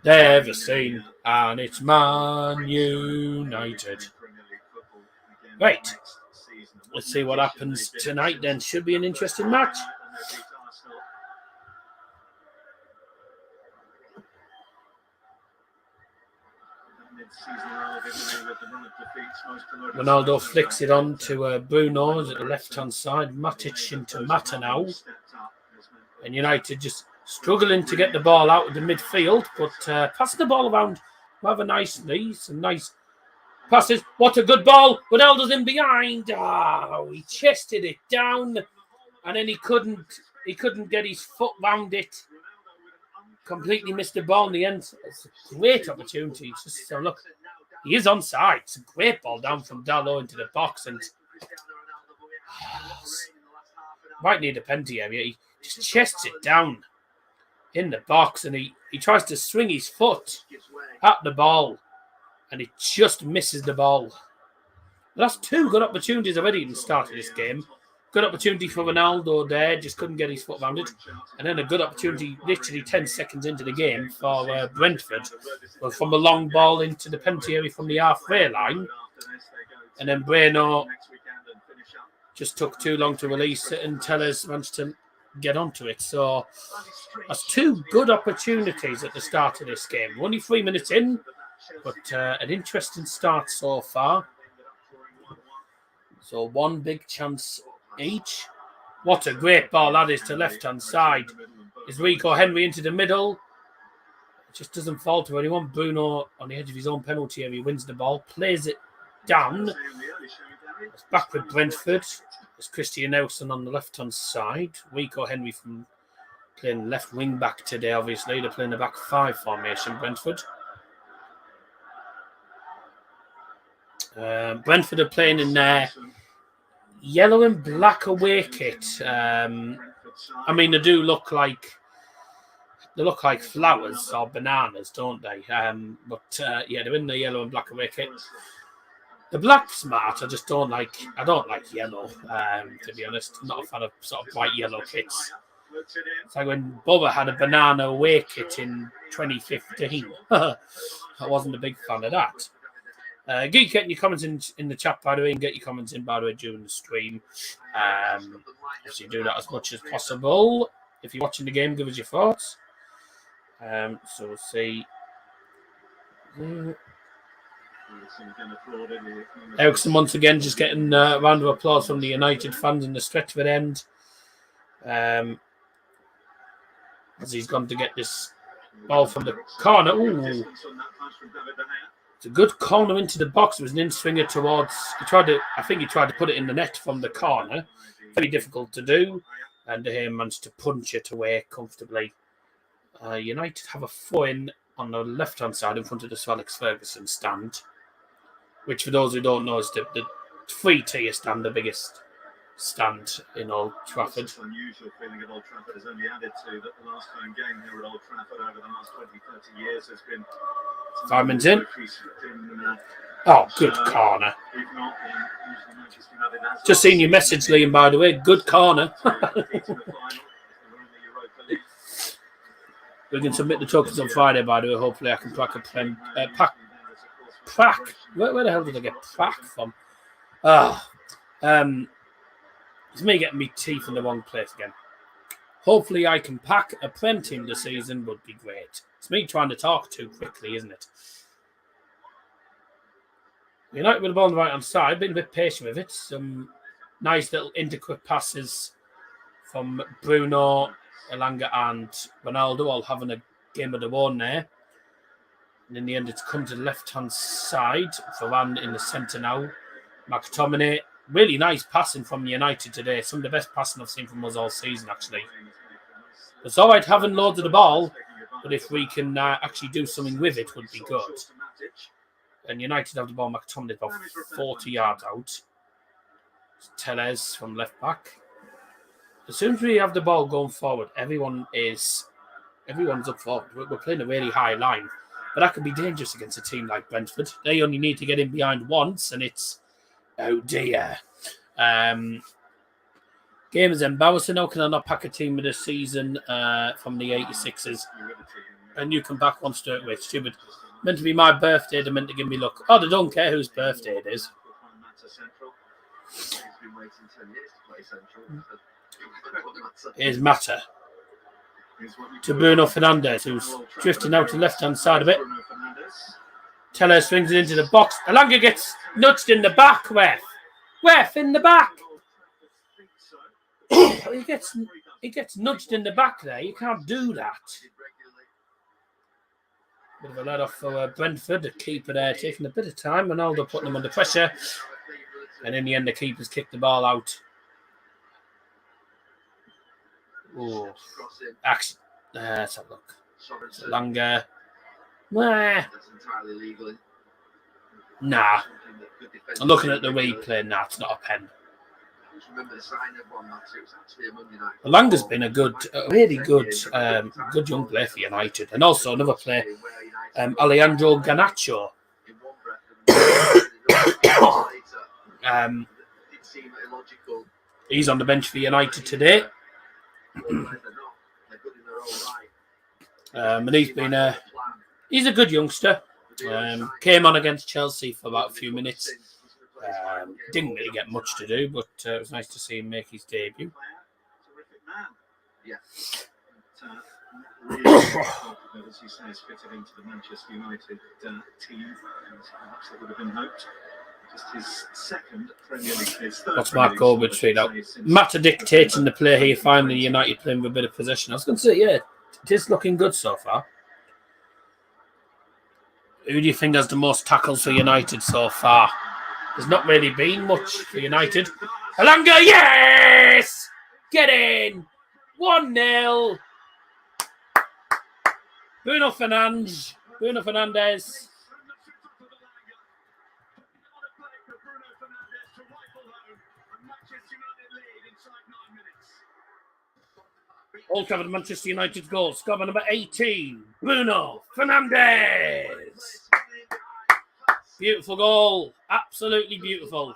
They've ever seen, and it's Man United. Right, let's see what happens tonight then. Should be an interesting match. Ronaldo flicks it on to Bruno at the left-hand side. Matic into Mata now. And United just struggling to get the ball out of the midfield, but passing the ball around rather nicely. Some nice passes. What a good ball. Ronaldo's in behind. Oh, he chested it down. And then he couldn't get his foot round it. Completely missed the ball in the end. It's a great opportunity. Just so look, he is onside. It's a great ball down from Dalot into the box. And right near the penalty area, he just chests it down in the box. And he tries to swing his foot at the ball. and it just misses the ball. That's two good opportunities already in the start of this game. Good opportunity for Ronaldo there, just couldn't get his foot around it. And then a good opportunity literally 10 seconds into the game for Brentford. Well, from a long ball into the penalty area from the halfway line. And then Bueno just took too long to release it and Tellers managed to get onto it. So that's two good opportunities at the start of this game. We're only 3 minutes in, but an interesting start so far. So one big chance each. What a great ball that is to left-hand side. Is Rico Henry into the middle. It just doesn't fall to anyone. Bruno on the edge of his own penalty area wins the ball. Plays it down. It's back with Brentford. There's Christian Nelson on the left-hand side. Rico Henry from playing left wing back today, obviously. They're playing the back five formation, Brentford. Brentford are playing in their yellow and black away kit. I mean, they do look like flowers or bananas, don't they? But they're in the yellow and black away kit. The black's smart. I don't like yellow. To be honest, I'm not a fan of sort of bright yellow kits. It's like when Bubba had a banana away kit in 2015. I wasn't a big fan of that. Get your comments in the chat, by the way, and get your comments in, by the way, during the stream. Obviously, do that as much as possible. If you're watching the game, give us your thoughts. So we'll see. Ericsson once again just getting a round of applause from the United fans in the stretch of an end. As he's gone to get this ball from the corner. Ooh. It's a good corner into the box. It was an in-swinger towards... I think he tried to put it in the net from the corner. Very difficult to do. And he managed to punch it away comfortably. United have a throw-in on the left-hand side in front of the Sir Alex Ferguson stand. Which, for those who don't know, is the 3-tier stand, the biggest stand in Old Trafford. It's an unusual feeling at Old Trafford has only added to that the last home game here at Old Trafford over the last 20, 30 years has been... 5 minutes in. Oh, good corner. Just seen your message, Liam, by the way. Good corner. We can submit the tokens on Friday, by the way. Hopefully I can pack a pack. Where the hell did I get pack from? It's me getting my teeth in the wrong place again. Hopefully I can pack a Prem team this season would be great. It's me trying to talk too quickly, isn't it? United with the ball on the right-hand side, being a bit patient with it. Some nice little interquick passes from Bruno, Elanga and Ronaldo, all having a game of their own there. And in the end, it's come to the left-hand side. Varane in the centre now. McTominay. Really nice passing from United today. Some of the best passing I've seen from us all season, actually. It's all right having loads of the ball, but if we can actually do something with it, would be good. And United have the ball. McTominay about 40 yards out. Tellez from left back. As soon as we have the ball going forward, everyone's up forward. We're playing a really high line, but that could be dangerous against a team like Brentford. They only need to get in behind once, and it's oh dear. Game is embarrassing. How can I not pack a team of the season from the 86ers? And you come back one straight away. Stupid. Meant to be my birthday. They're meant to give me luck. Oh, they don't care whose birthday it is. Here's Mata. To Bruno Fernandes, who's drifting out to the left-hand side of it. Teller swings it into the box. Elanga gets nudged in the back, Ref in the back. he gets nudged in the back there. You can't do that. Bit of a let off for Brentford. The keeper there taking a bit of time. Ronaldo putting them under pressure. And in the end, the keeper's kicked the ball out. Oh, actually, let's have a look. Elanga. Nah. I'm looking at the replay. Nah, it's not a pen. Elanga's been a really good young player for United, and also another player, Alejandro Garnacho. He's on the bench for United today. And he's a good youngster. Came on against Chelsea for about a few minutes. Didn't really get much to do, but it was nice to see him make his debut. Terrific man. Yeah. Really, as he says, fitted into the Manchester United team. Perhaps that would have been hoped. Just his second Premier League, his third. What's Mark Goldberg tweet out? Matter dictating the play here. Finally, United playing with a bit of possession. I was going to say, yeah, it is looking good so far. Who do you think has the most tackles for United so far? There's not really been much for United. Elanga, yes! Get in! 1-0. Bruno Fernandes. Old Trafford, Manchester United's goal. Scored by number 18, Bruno Fernandes. Beautiful goal. Absolutely beautiful.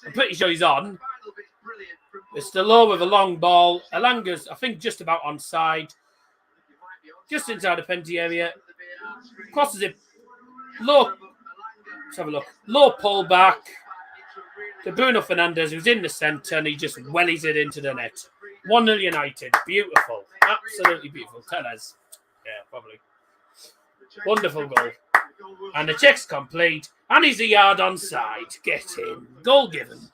I'm pretty sure he's on. It's the low with a long ball. Elanga's, I think, just about onside. Just inside the penalty area. Crosses it. Low. Let's have a look. Low pull back to Bruno Fernandes, who's in the centre, and he just wellies it into the net. 1-0 United. Beautiful. Absolutely beautiful. Tell us. Yeah, probably. Wonderful goal. And the check's complete. And he's a yard onside. Get in. Goal given. When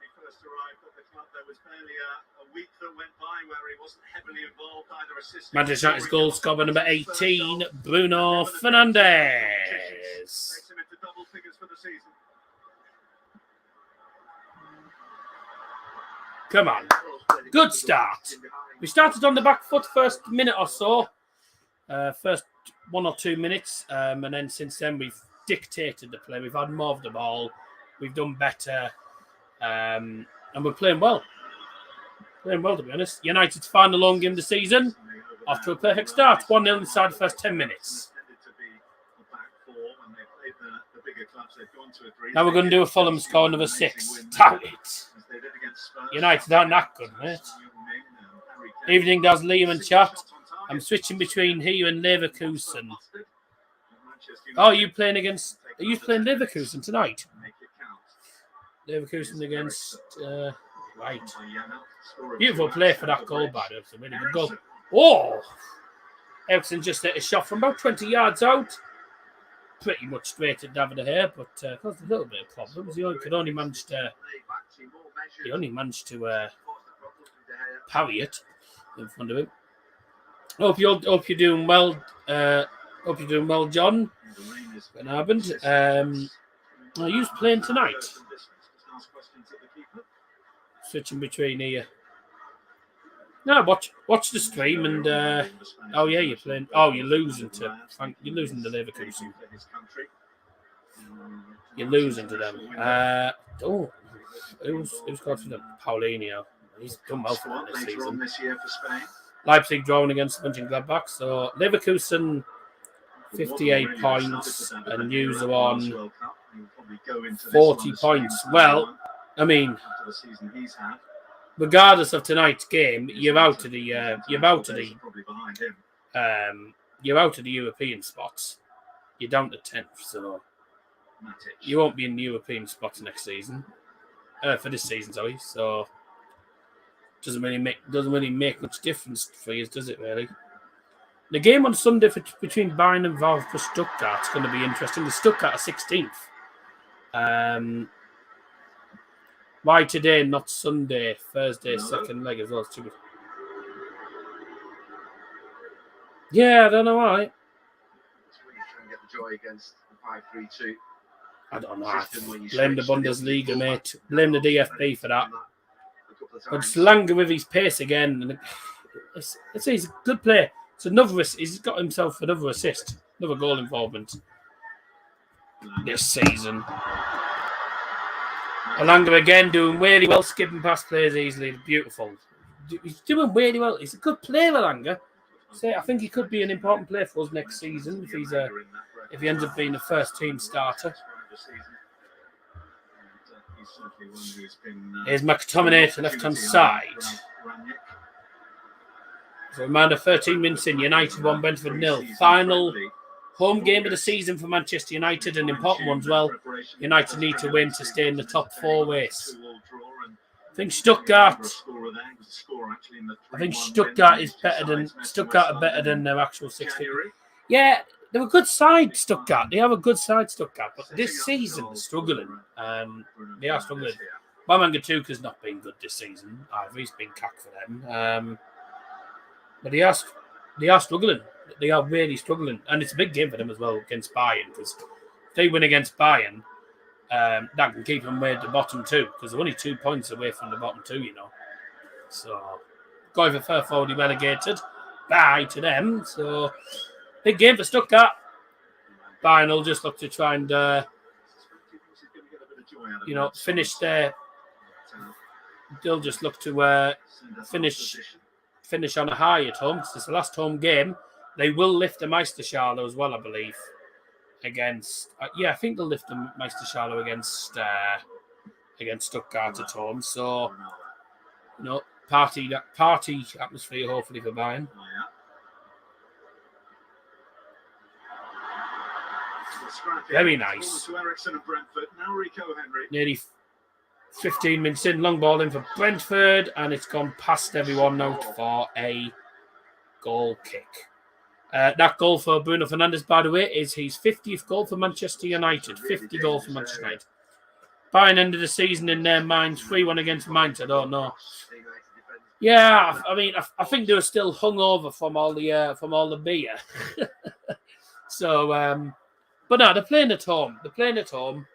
he first arrived at the club, there was barely a week that went by where he wasn't heavily involved, either assisting. Manchester United's goal scored by number 18, Bruno Fernandes. Takes him into double figures for the season. Come on. Good start. We started on the back foot first minute or so. First 1 or 2 minutes. And then since then, we've dictated the play. We've had more of the ball. We've done better. And we're playing well. Playing well, to be honest. United's final long game of the season. Off to a perfect start. 1-0 inside the first 10 minutes. Now we're going to do a Fulham score another 6. Damn it. United aren't that good, mate. Evening, does Liam and chat. I'm switching between here and Leverkusen. Oh, are you playing Leverkusen tonight? Leverkusen against... right. Beautiful play for that goal, by the way. It's a really good goal. Oh! Ericsson just hit a shot from about 20 yards out. Pretty much straight at David here, but caused a little bit of problems. He only managed to parry it in front of him. Hope you're doing well. Hope you're doing well, John. What happened? Are you playing tonight? Switching between here. No, watch the stream and oh yeah, you're playing. Oh, you're losing to Leverkusen. You're losing to them. Who's got for them? Paulinho. He's done well for them this season. Leipzig drawing against Mönchengladbach. So Leverkusen 58 points and News are on 40 points. Well, I mean, regardless of tonight's game, you're out of the European spots. You're down to 10th, so you won't be in the European spots next season. For this season, sorry. So doesn't really make much difference for you, does it? Really? The game on Sunday between Bayern and Valve for Stuttgart is going to be interesting. The Stuttgart are 16th. Why today, not Sunday? Thursday, second leg as well. It's too good. Yeah, I don't know why. I don't know. Blame the Bundesliga, mate. Blame the DFB for that. But Langer with his pace again. And he's a good player. It's another. He's got himself another assist, another goal involvement this season. Langer again doing really well, skipping past players easily. Beautiful. He's doing really well. He's a good player, Langer. say I think he could be an important player for us next season if he ends up being a first team starter. Here's McTominay to left hand side. So reminder, 13 minutes in, United 1, Brentford 0. Final home game of the season for Manchester United, an important one as well. United need to win to stay in the top 4 race. I think Stuttgart is better than their actual 60. Yeah, they're a good side, Stuttgart. They have a good side, Stuttgart. But this season, they're struggling. They are struggling. Bamangatuka's not been good this season either. He's been cack for them. But they are struggling. They are really struggling. And it's a big game for them as well against Bayern. Because if they win against Bayern, that can keep them away at the bottom 2. Because they're only 2 points away from the bottom 2, you know. So, going for Fair already relegated. Bye to them. So, big game for Stuttgart. Bayern will just look to try and, finish their... They'll just look to finish on a high at home. It's the last home game. They will lift the Meisterschale as well, I believe. Against... I think they'll lift the Meisterschale against Stuttgart at home. So, party atmosphere hopefully for Bayern. Very nice. Nearly 15 minutes in, long ball in for Brentford, and it's gone past everyone now for a goal kick. That goal for Bruno Fernandes, by the way, is his 50th goal for Manchester United. 50 goals for Manchester United. Bayern ended the season in their minds 3-1 against Mainz. I don't know. Yeah, I mean, I think they were still hungover from all the beer. So, but no, they're playing at home.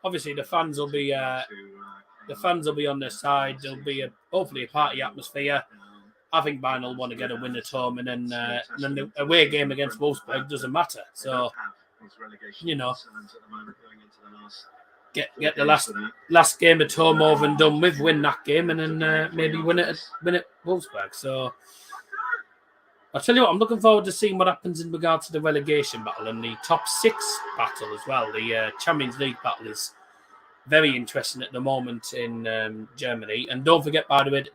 Obviously, the fans will be on their side. There'll be hopefully a party atmosphere. I think Bayern will want to get a win at home, and then the away game against Wolfsburg doesn't matter. So, get the last game at home over and done with, win that game, and then maybe win it Wolfsburg. So, I'll tell you what, I'm looking forward to seeing what happens in regard to the relegation battle and the top 6 battle as well. The Champions League battle is very interesting at the moment in Germany. And don't forget, by the way,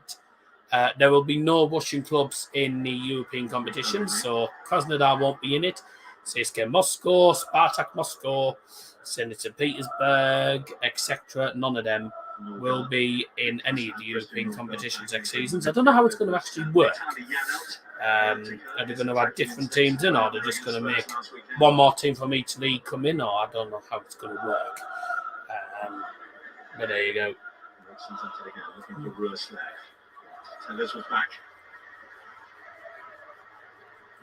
there will be no Russian clubs in the European competitions. So Krasnodar won't be in it. CSKA Moscow, Spartak Moscow, Zenit St. Petersburg, etc. None of them will be in any of the European competitions next season. So I don't know how it's going to actually work. Are they going to add different teams in, or they're just going to make one more team from each league come in, or I don't know how it's going to work. But there you go.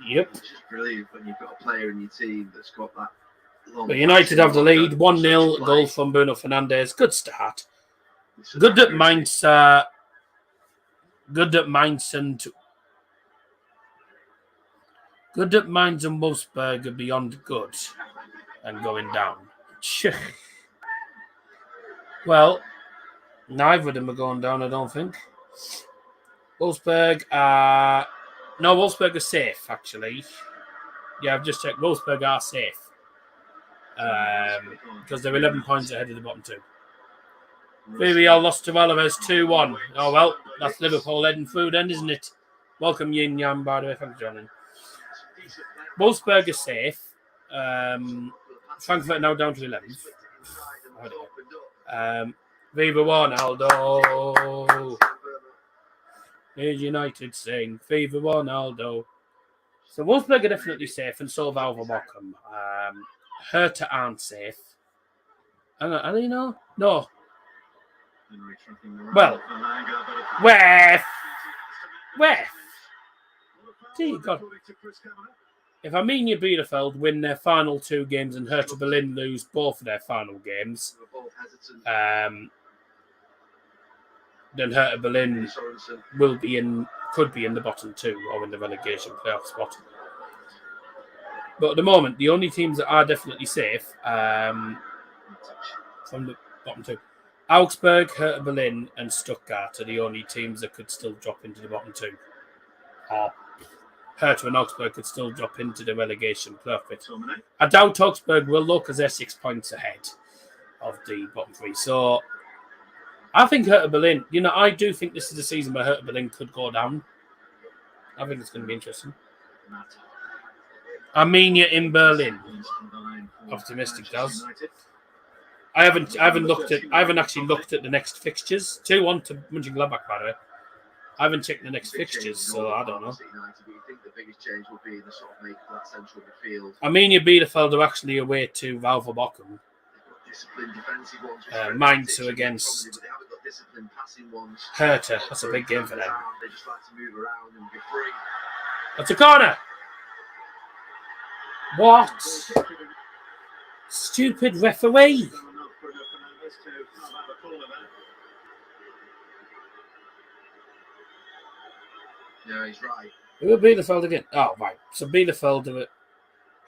Yep. It's just brilliant when you've got a player in your team that's got that long. But United have the lead, 1-0, goal from Bruno Fernandes. Good start. Good that Mainz and Wolfsburg are beyond good and going down. Well, neither of them are going down, I don't think. Wolfsburg are safe, actually. Yeah, I've just checked. Wolfsburg are safe. Because they're 11 points ahead of the bottom 2. Villarreal lost to Alaves 2-1. Oh, well, that's Liverpool heading through then, isn't it? Welcome, Yin Yang, by the way. Thanks for joining. Wolfsburg is safe. Frankfurt now down to 11th. Viva Ronaldo. Here's United saying, Viva Ronaldo. So Wolfsburg are definitely safe, and so Valve Morecambe. Hertha aren't safe. Are they no? No. Well, where? Dear God. If Arminia Bielefeld win their final 2 games and Hertha Berlin lose both of their final games, then Hertha Berlin could be in the bottom 2 or in the relegation playoff spot. But at the moment, the only teams that are definitely safe from the bottom 2, Augsburg, Hertha Berlin, and Stuttgart are the only teams that could still drop into the bottom 2. Or Hertha and Augsburg could still drop into the relegation bracket. I doubt Augsburg will look as they're 6 points ahead of the bottom three. So I think Hertha Berlin, I do think this is the season where Hertha Berlin could go down. I think it's going to be interesting. Armenia in Berlin. Optimistic, does. I haven't actually looked at the next fixtures. 2-1 to Mönchengladbach, by the way. I haven't checked the next fixtures, so I don't know. Armenia Bielefeld are actually away to Valver Bochum. Mainz are against Hertha. That's a big game for them. That's a corner. What? Stupid referee. Yeah, he's right. Who are Bielefeld again? Oh, right. So Bielefeld are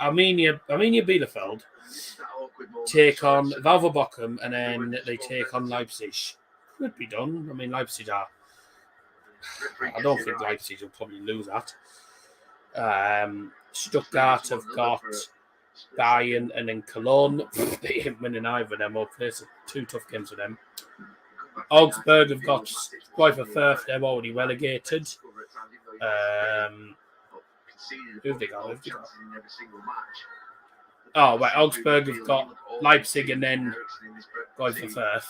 Armenia Bielefeld take on Valver Bochum, and then they take on Leipzig. Could be done. I mean, Leipzig are. I don't think Leipzig will probably lose that. Stuttgart have got Bayern and then Cologne. They ain't winning either of them. Okay, so 2 tough games for them. Augsburg have got Greuther Fürth. They're already relegated. Who've they got? Oh, right. Augsburg have got Leipzig and then Greuther Fürth.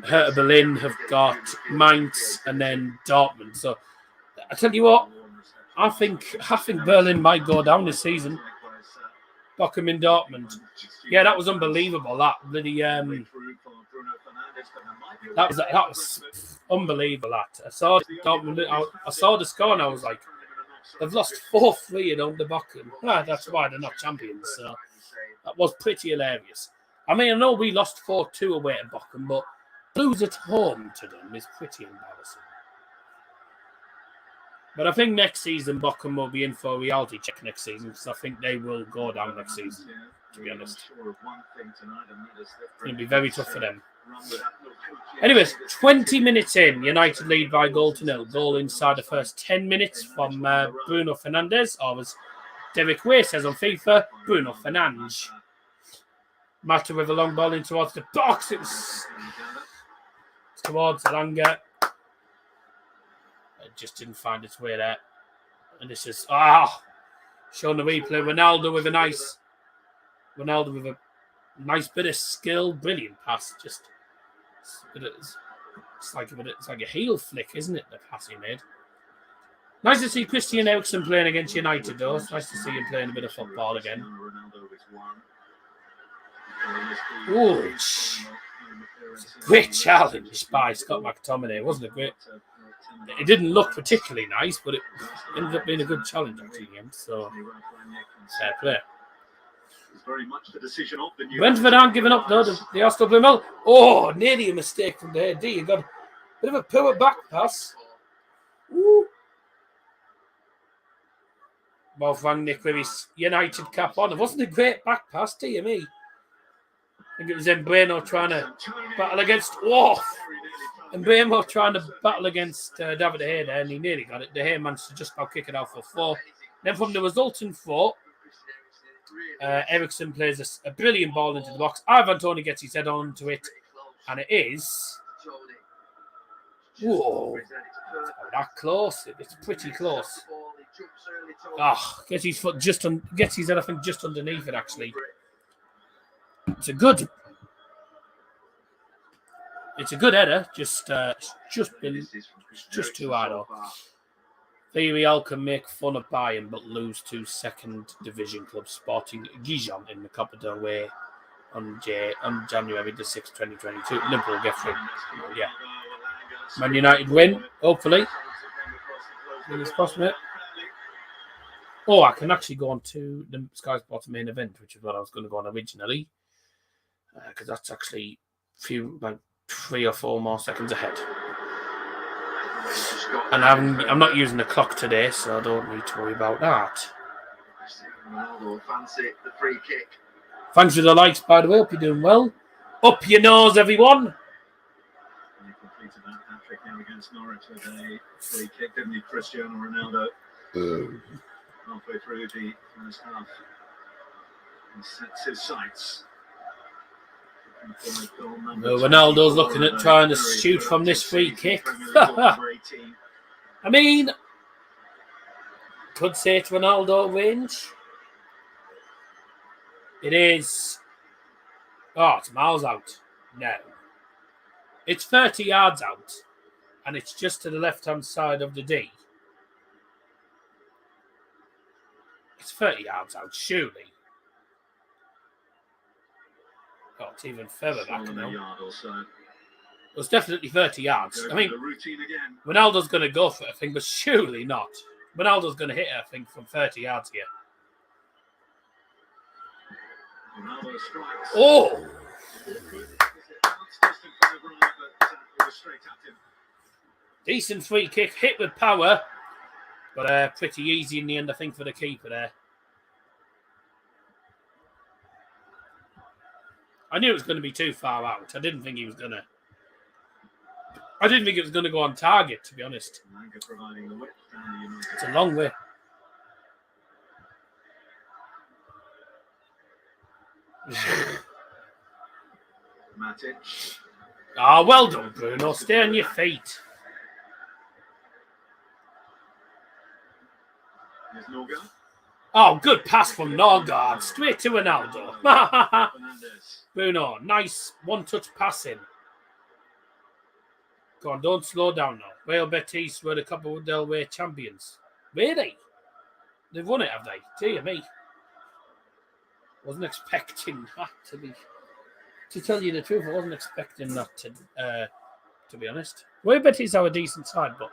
Hertha Berlin have got Mainz and then Dortmund. So I tell you what, I think Berlin might go down this season. Bochum in Dortmund. Yeah, that was unbelievable. That really, that was unbelievable. That I saw Dortmund. I saw the score and I was like, they've lost 4-3 at under Bochum. That's why they're not champions. So that was pretty hilarious. I mean, I know we lost 4-2 away at Bochum, but lose at home to them is pretty embarrassing. But I think next season Bochum will be in for a reality check next season because I think they will go down next season, to be honest. It's going to be very tough for them. Anyways, 20 minutes in, United lead by 0-0. Goal inside the first 10 minutes from Bruno Fernandes, or as Derek Way says on FIFA, Bruno Fernandes. Mata with a long ball in towards the box. It's towards Langer. It just didn't find its way there. And this is showing the replay. Ronaldo with a nice bit of skill. Brilliant pass. It's like a heel flick, isn't it? The pass he made. Nice to see Christian Eriksen playing against United, though. It's nice to see him playing a bit of football again. Oh, great challenge by Scott McTominay. Wasn't it great? It didn't look particularly nice, but it ended up being a good challenge actually. So fair play. Brentford aren't giving up though. They are still playing well. Oh, nearly a mistake from the AD. You got a bit of a poor back pass. Woo. Wolfgang Nick with his United cap on. It wasn't a great back pass, dear me. I think it was Embreno trying to battle against Embreno trying to battle against David De Gea there, and he nearly got it. De Gea managed to just about kick it out for 4. Then from the resultant 4, Eriksen plays a brilliant ball into the box. Ivan Toney gets his head onto it, and it is. Whoa, that close. It's pretty close. Gets his foot gets his head, I think, just underneath it actually. It's a good header, just too high though. Villarreal can make fun of Bayern but lose to second division club Sporting Gijon in the Copa del Rey on January the 6th, 2022. Liverpool get through. Yeah. Man United win, hopefully. Fingers crossed, mate. Oh, I can actually go on to the Sky Sports main event, which is what I was going to go on originally. Because that's actually about 3 or 4 more seconds ahead. And I'm not using the clock today, so I don't need to worry about that. Thanks for the likes, by the way. Hope you're doing well. Up your nose, everyone. happy to that hat-trick here against Norwich with a free kick, didn't he, Cristiano Ronaldo? Halfway through the first half. He sets his sights. Well, Ronaldo's looking at trying to shoot from this free kick. I mean, could say it's Ronaldo range. It is. Oh, it's miles out. No. It's 30 yards out. And it's just to the left-hand side of the D. It's 30 yards out, surely. Oh, it's even further back now. It was definitely 30 yards. I mean, Ronaldo's going to go for it, I think, but surely not. Ronaldo's going to hit it, I think, from 30 yards here. Oh! Decent free kick, hit with power, but pretty easy in the end, I think, for the keeper there. I knew it was going to be too far out. I didn't think it was going to go on target, to be honest. It's a long way. Ah, well done, Bruno. Stay on your feet. Oh, good pass from Norgard. Straight to Ronaldo. Bruno, nice one-touch passing. Go on, don't slow down now. Real Betis were the Copa del Rey champions. Really? They've won it, have they? Dear me. Wasn't expecting that to be... To tell you the truth, I wasn't expecting that to be honest. Real Betis are a decent side, but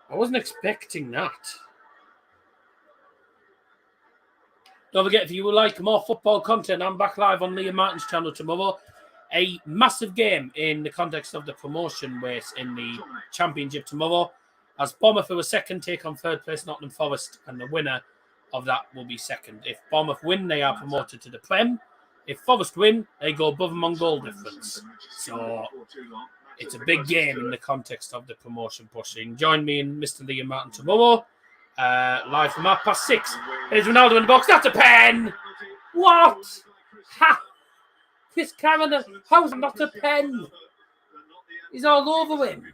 I wasn't expecting that. Don't forget, if you would like more football content, I'm back live on Liam Martin's channel tomorrow. A massive game in the context of the promotion race in the Championship tomorrow. As Bournemouth, who are second, take on third place Nottingham Forest, and the winner of that will be second. If Bournemouth win, they are promoted to the Prem. If Forest win, they go above them on goal difference. So it's a big game in the context of the promotion pushing. Join me and Mr. Liam Martin tomorrow. Live from 6:30. Here's Ronaldo in the box. That's a pen. What? Ha! Chris Cameron, how's it not a pen? He's all over him.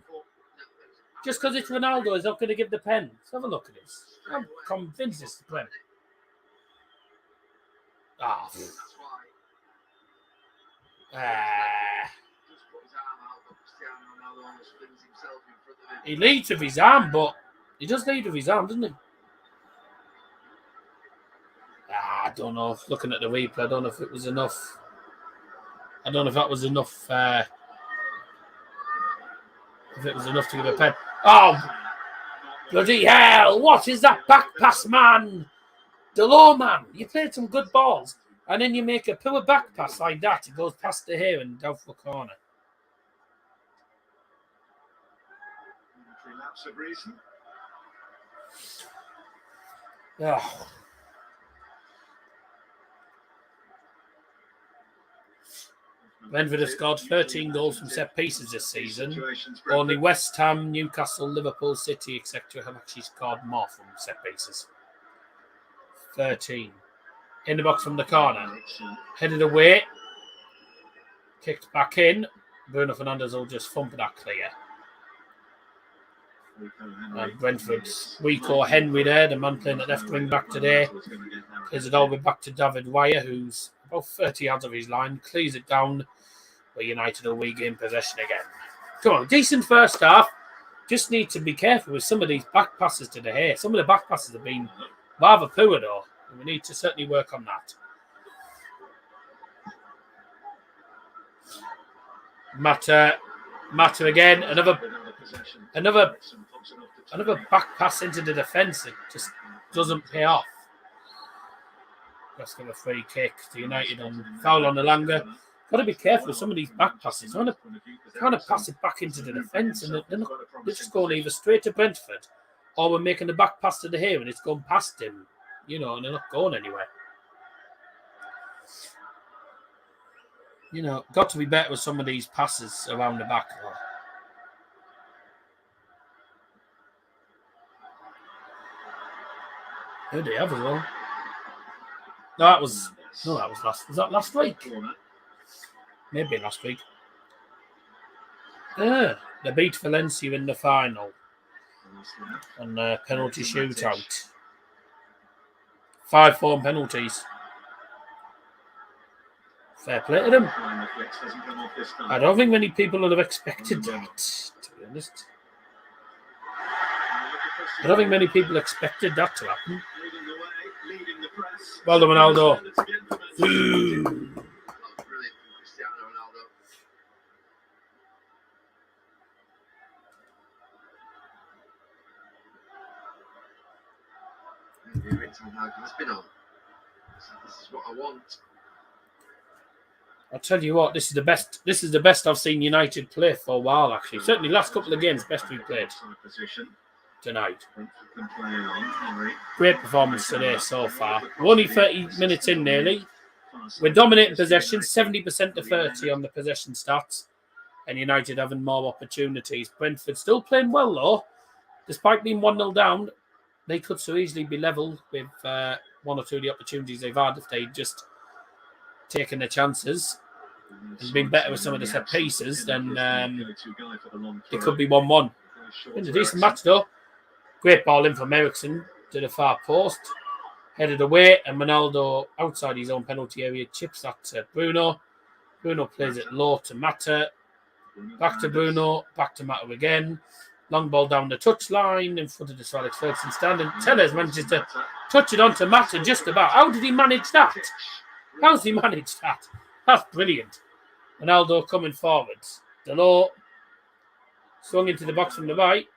Just because it's Ronaldo, he's not going to give the pen. Let's have a look at this. I'm convinced it's the pen. Ah. He leads with his arm, but he does lead with his arm, doesn't he? I don't know. Looking at the replay, I don't know if it was enough. I don't know if that was enough. If it was enough to give a pen. Oh, bloody hell! What is that back pass, man? Delor, man, you played some good balls, and then you make a poor back pass like that. It goes past the hair and down for the corner. Oh. Brentford have scored 13 goals from set pieces this season. Only West Ham, Newcastle, Liverpool, City, etc. have actually scored more from set pieces. 13. In the box from the corner. Headed away. Kicked back in. Bruno Fernandes will just thump that clear. And Brentford's Rico Henry there, the man playing at left wing back today. Clears it all the way back to David Wire, who's about 30 yards of his line. Clears it down, where United will regain possession again. Come on, decent first half. Just need to be careful with some of these back passes to the hair. Some of the back passes have been rather poor, though. And we need to certainly work on that. Mata again. Another back pass into the defence. It just doesn't pay off. Let's give a free kick to United on foul on Elanga. Got to be careful with some of these back passes. Trying to pass it back into the defence, and they're just going either straight to Brentford, or we're making the back pass to the here and it's gone past him, and they're not going anywhere. You know, got to be better with some of these passes around the back. Though. Who do they have as well? No, that was last. Was that last week? Maybe last week. They beat Valencia in the final on a penalty shootout. 5-4 penalties. Fair play to them. I don't think many people would have expected that, to be honest. I don't think many people expected that to happen. Well done, Ronaldo. Brilliant, Cristiano Ronaldo. It's been on. This is what I want. I'll tell you what, this is the best. This is the best I've seen United play for a while. Actually, certainly last couple of games, best we played tonight. Great performance today so far. We're only 30 minutes in nearly. We're dominating possession, 70% to 30 on the possession stats, and United having more opportunities. Brentford still playing well though, despite being 1-0 down. They could so easily be level with one or two of the opportunities they've had if they just taken their chances and been better with some of the set pieces. Then it could be 1-1. It's a decent match though. Great ball in from Ericsson to the far post. Headed away, and Ronaldo outside his own penalty area chips that to Bruno. Bruno plays it low to Mata. Back to Bruno. Back to Mata again. Long ball down the touchline in front of the Sir Alex Ferguson stand. And Tellez manages to touch it onto Mata just about. How did he manage that? How's he managed that? That's brilliant. Ronaldo coming forwards. Delort swung into the box from the right.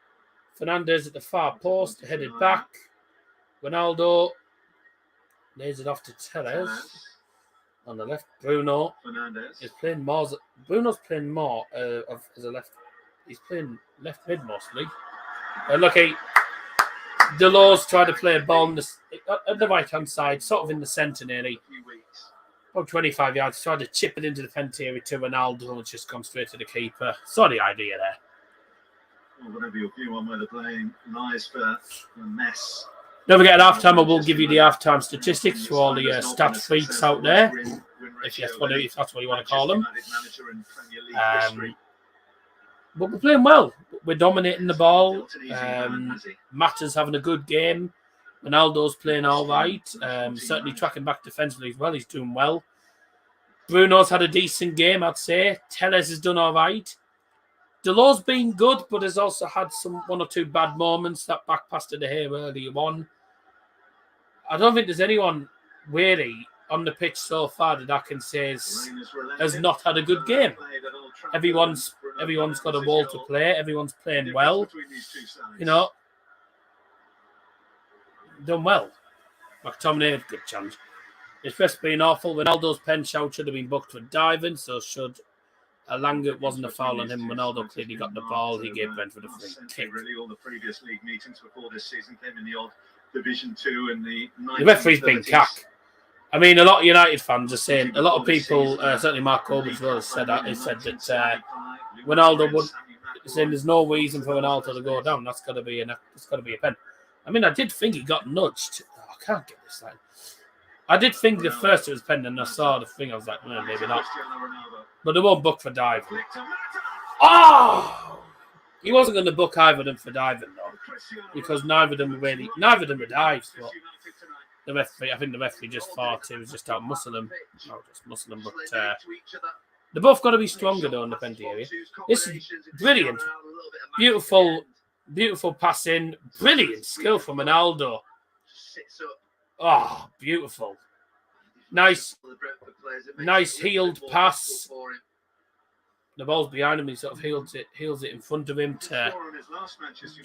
Fernandes at the far post, headed back. Ronaldo lays it off to Tellez. On the left, Bruno is playing more. Bruno's playing more as a left. He's playing left mid mostly. Lucky. Delors tried to play a ball at the right hand side, sort of in the centre nearly. About 25 yards, tried to chip it into the penalty area to Ronaldo, and it's just gone straight to the keeper. Saw the idea there. Well, whatever your view on where the blame lies for a mess. Don't forget, at halftime, I will give you the halftime statistics for all the stat freaks out there, if that's what you want to call them. But we're playing well. We're dominating the ball. Mata's having a good game. Ronaldo's playing all right. Certainly tracking back defensively as well. He's doing well. Bruno's had a decent game, I'd say. Tellez has done all right. Delor's been good, but has also had one or two bad moments. That back pass to De Gea earlier on. I don't think there's anyone really on the pitch so far that I can say has not had a good game. Everyone's got a role to play. Everyone's playing well. You know, done well. McTominay had a good chance. His first being awful. Ronaldo's pen shout should have been booked for diving, so should Alanga. It wasn't a foul on him. Ronaldo clearly got the ball. He gave Brentford a free kick. Really, all the previous league meetings before this season came in the odd Division 2 and the referee's been cack. I mean, a lot of United fans are saying, a lot of people, certainly Mark Colby as well, said that Ronaldo would, saying there's no reason for Ronaldo to go down. That's got to be a pen. I mean, I did think he got nudged. Oh, I can't get this line. I did think the first it was pen, and I saw the thing. I was like, maybe not. But they won't book for diving. Oh! He wasn't going to book either of them for diving, though, because neither of them were dives. But the referee, I think the referee just thought he was just out muscling them. No, just muscling them. But they both got to be stronger, though, in the penalty area. This is brilliant. Beautiful passing. Brilliant skill from Ronaldo. Oh, beautiful. Nice healed pass. The ball's behind him. He sort of heals it in front of him to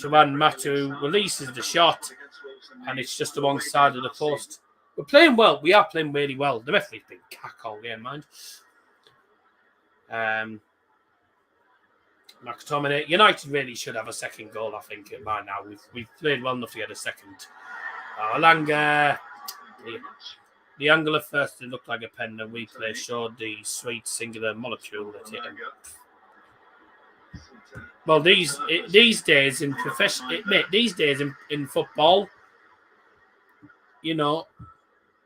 Matu, releases the shot, and it's just the one side of the post. We're playing well. We are playing really well. The referee's been cack all game, mind. McTominay. United really should have a second goal, I think, by now. We've played well enough to get a second. Alanga. The angle at first it looked like a pen, and replay showed the sweet singular molecule that hit him. Well, these days in in football, you know,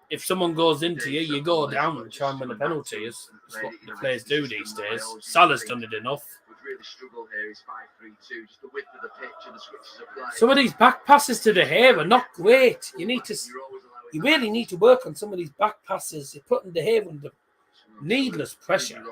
if someone goes into you, you go down and try and win a penalty. Is what the players do these days. Salah's done it enough. Really struggle here. He's 5-3-2, just the width of the pitch and the switches of play. Some of these back passes to De Gea are not great. You really need to work on some of these back passes. You're putting De Gea under needless pressure.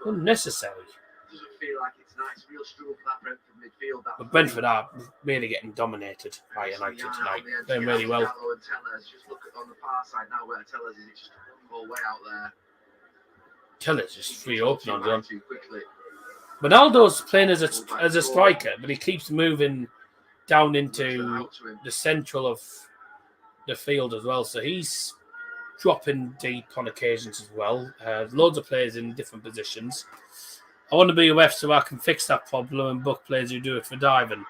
Unnecessary. Doesn't feel like it's nice. Real struggle for that Brentford midfield. But Brentford are really getting dominated by United tonight. Playing really well. Just look on the far side now where Tellers is. It's just a long way out there. Tellers just free open on John. Ronaldo's playing as a striker, but he keeps moving down into the central of the field as well. So he's dropping deep on occasions as well. Loads of players in different positions. I want to be a ref so I can fix that problem and book players who do it for diving.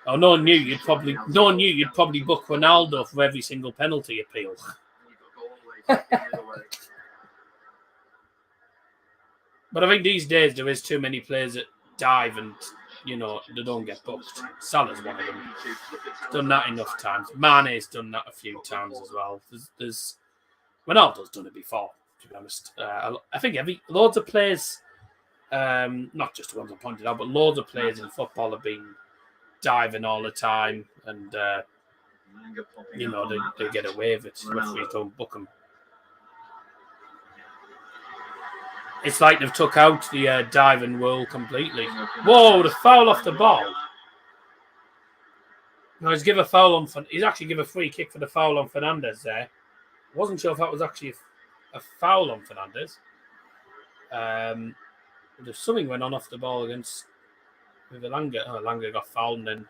Oh, no one knew you'd probably book Ronaldo for every single penalty appeal. But I think these days there is too many players that dive and, you know, they don't get booked. Salah's one of them. Done that enough times. Mane's done that a few times as well. There's Ronaldo's done it before, to be honest. I think loads of players, not just the ones I pointed out, but loads of players in football have been diving all the time, and you know they get away with it. Referees don't book them. It's like they've took out the diving rule completely. Whoa, the foul off the ball. No, he's actually give a free kick for the foul on Fernandes there. Wasn't sure if that was actually a foul on Fernandes. There's something went on off the ball against with Elanga. Oh, Elanga got fouled, and then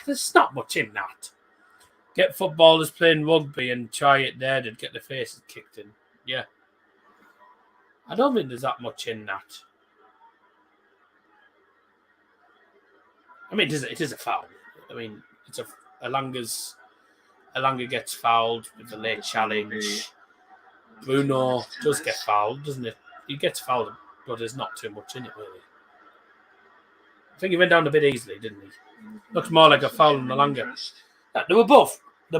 there's not much in that. Get footballers playing rugby and try it there, they'd get their faces kicked in. Yeah. I don't think there's that much in that. I mean, it is a foul. I mean, it's Elanga gets fouled with a late challenge. Bruno does get fouled, doesn't it? He gets fouled, but there's not too much in it, really. I think he went down a bit easily, didn't he? Looks more like a foul than Elanga. They're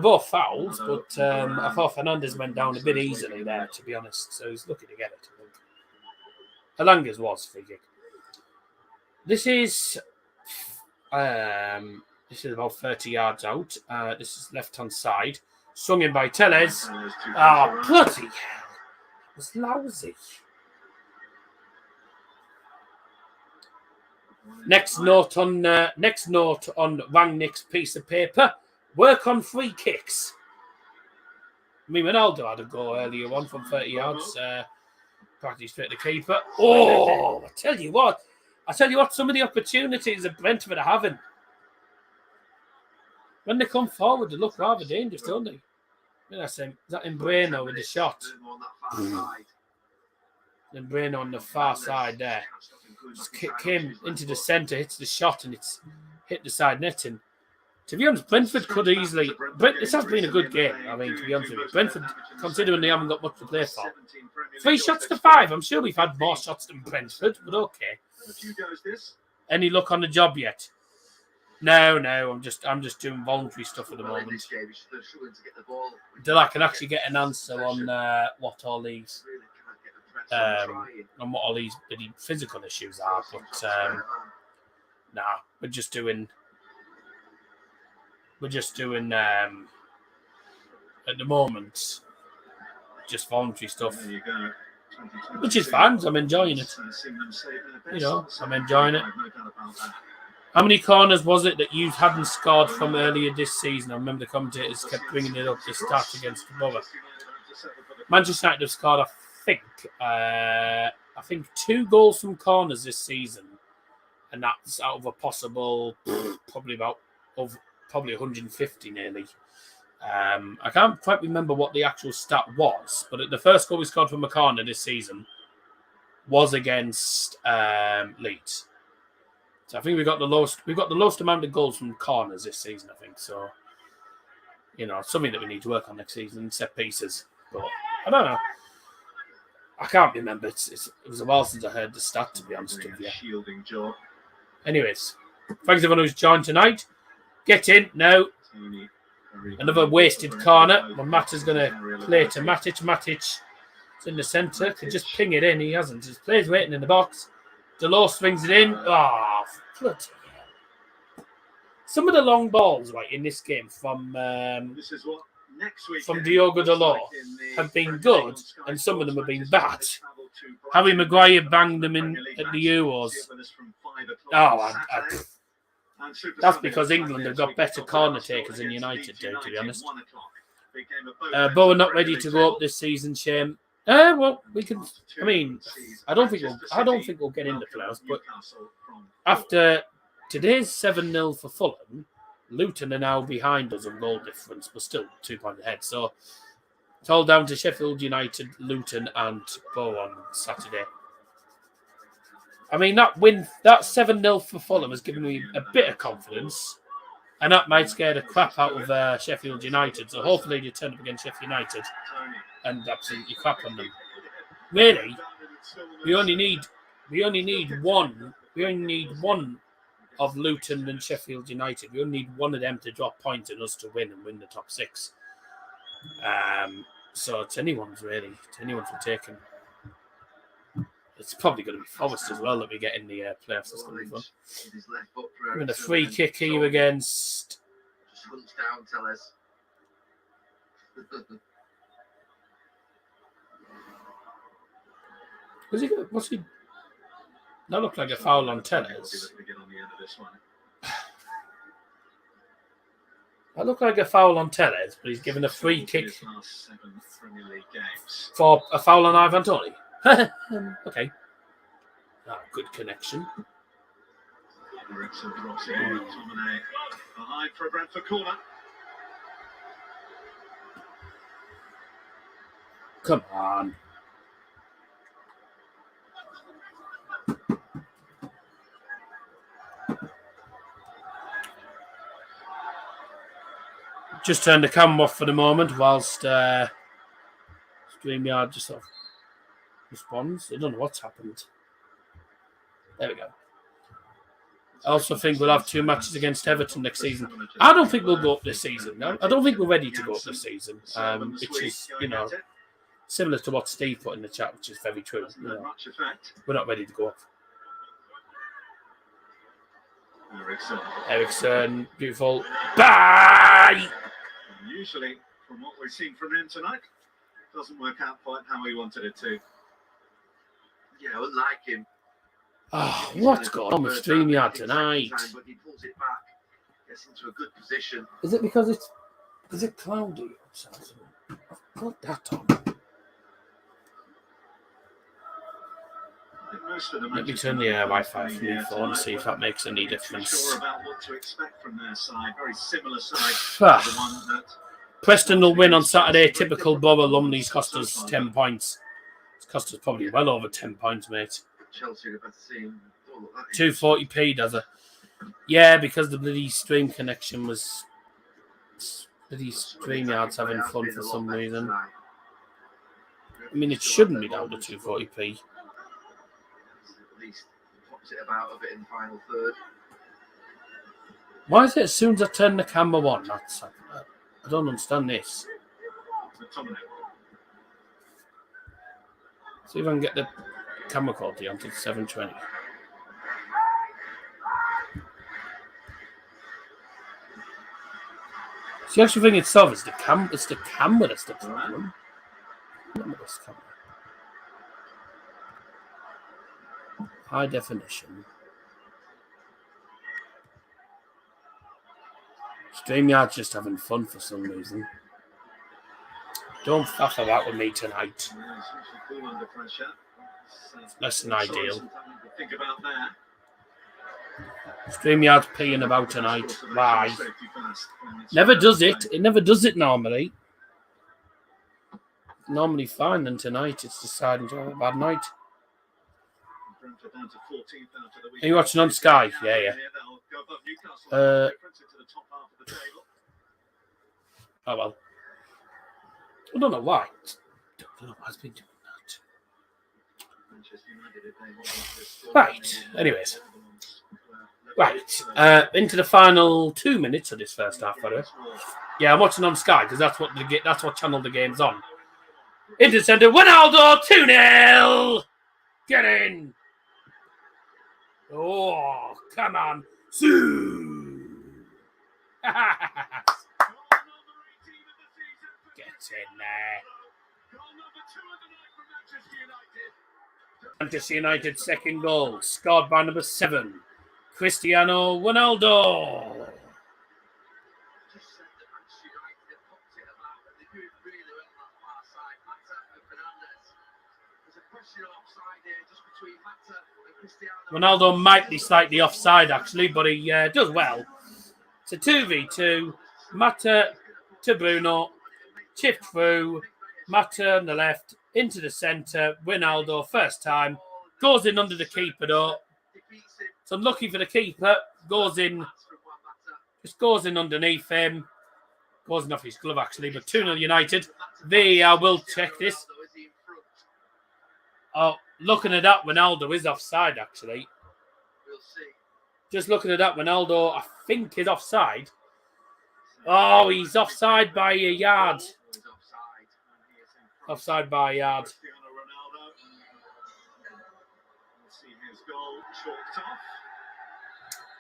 both fouls, but I thought Fernandes went down a bit easily there, to be honest. So he's lucky to get it, I think. Elanga's was free kick. This is about 30 yards out. This is left-hand side. Swung in by Tellez. Oh, bloody hell. It was lousy. Next note on Rangnick's piece of paper. Work on free kicks. I mean, Ronaldo had a goal earlier on from 30 yards. Practically straight to the keeper. Oh, I tell you what, some of the opportunities that Brentford are having. When they come forward, they look rather dangerous, don't they? Is that Embreno with the shot? Embreno on the far side there. Just came into the centre, hits the shot, and it's hit the side netting. To be honest, Brentford could easily... This has been a good game, I mean, to be honest with you. Brentford, considering they haven't got much to play for. 3 shots to 5. I'm sure we've had more shots than Brentford, but okay. Any luck on the job yet? No. I'm just doing voluntary stuff at the moment. Until I can actually get an answer on what all these physical issues are. But we're just doing at the moment just voluntary stuff, which is fine. I'm enjoying it. I'm enjoying it. How many corners was it that you hadn't scored from earlier this season? I remember the commentators kept bringing it up to start against the Borough. Manchester United have scored, I think 2 goals from corners this season, and that's out of a possible probably 150 nearly. I can't quite remember what the actual stat was, but the first goal we scored from a corner this season was against Leeds. So I think we got the lowest amount of goals from corners this season, I think. So You know, something that we need to work on next season, set pieces. But I don't know. I can't remember. It was a while since I heard the stat, to be honest with you. Shielding job. Anyways, thanks everyone who's joined tonight. Get in now. Another wasted corner. Well, Matt is going to play to Matic. Matic is in the centre. Could just ping it in. He hasn't. His player's waiting in the box. Delors swings it in. Oh, bloody hell. Some of the long balls right in this game from This is what Diogo Delors have been good, and some of them have been bad. Harry Maguire banged them in at the Euros. That's because England have got better corner takers than United do, to be honest. Bowen not ready to go up this season, shame. Well, we can. I mean, I don't think we'll get in the playoffs, but after today's 7-0 for Fulham, Luton are now behind us on goal difference, but still 2 points ahead. So it's all down to Sheffield United, Luton, and Bowen on Saturday. I mean, that 7-0 for Fulham has given me a bit of confidence, and that might scare the crap out of Sheffield United. So hopefully they turn up against Sheffield United and absolutely crap on them. Really, we only need one of Luton and Sheffield United. We only need one of them to drop points and us to win the top 6. So it's anyone's really. It's anyone's for taking. It's probably going to be Forest as well that we get in the playoffs. That's going to be fun. We're going to free kick here against. Just hunts down, Tellez. What's he? That looked like a foul on Tellez. That looked like a foul on Tellez, but he's given a free kick for a foul on Ivan Toney. Okay. Good connection. Behind for a Brentford corner. Come on. Just turned the camera off for the moment whilst StreamYard just sort of responds. I don't know what's happened. There we go. I also think we'll have 2 matches against Everton next season. I don't think we'll go up this season. I don't think we're ready to go up this season, which is, similar to what Steve put in the chat, which is very true. We're not ready to go up. Ericsson, beautiful. Bye! Usually, from what we've seen from him tonight, doesn't work out quite how he wanted it to. Yeah, unlike him. Oh, what's going on with StreamYard tonight? But he pulls it back, gets into a good position. Is it because is it cloudy outside? I've got that on. Let me turn the Wi-Fi from your phone and see if that makes any difference. About what to expect from their side. Very similar side to the one that Preston will win on Saturday. Typical Borough alumni's cost us 10 points. It's cost us probably well over 10 points, mate. Chelsea are about to see 240p, does it? Yeah, because the bloody stream connection was... Bloody StreamYard's having fun for some reason. I mean, it shouldn't be down to 240p. At least pops it about a bit in the final third. Why is it as soon as I turn the camera on? That's I don't understand this. See if I can get the camera quality onto 720. So the actual thing itself is it's the camera that's the problem. Look at this camera. High definition. StreamYard's just having fun for some reason. Don't faff about with me tonight. It's less than ideal. StreamYard's peeing about tonight. Why? Never does it. It never does it normally. Normally fine, then tonight it's deciding to have a bad night. Are you watching on Sky? Yeah. Oh, well. I don't know why. I don't know why it's been doing that. Right. Anyways. Right. Into the final 2 minutes of this first half, by the way. Yeah, I'm watching on Sky because that's what channel the game's on. Into the centre, Ronaldo, 2-0! Get in! Oh, come on. Get in there. Manchester United second goal, scored by number 7, Cristiano Ronaldo. Ronaldo might be slightly offside, actually, but he does well. It's a 2v2. Mata to Bruno. Chipped through. Mata on the left. Into the centre. Ronaldo, first time. Goes in under the keeper, though. It's unlucky for the keeper. Goes in. Just goes in underneath him. Goes in off his glove, actually, but 2-0 United. I will check this. Oh, looking at that, Ronaldo is offside, actually. Just looking at that, Ronaldo, I think, is offside. Oh, he's offside by a yard. Offside by a yard. See his goal chalked off.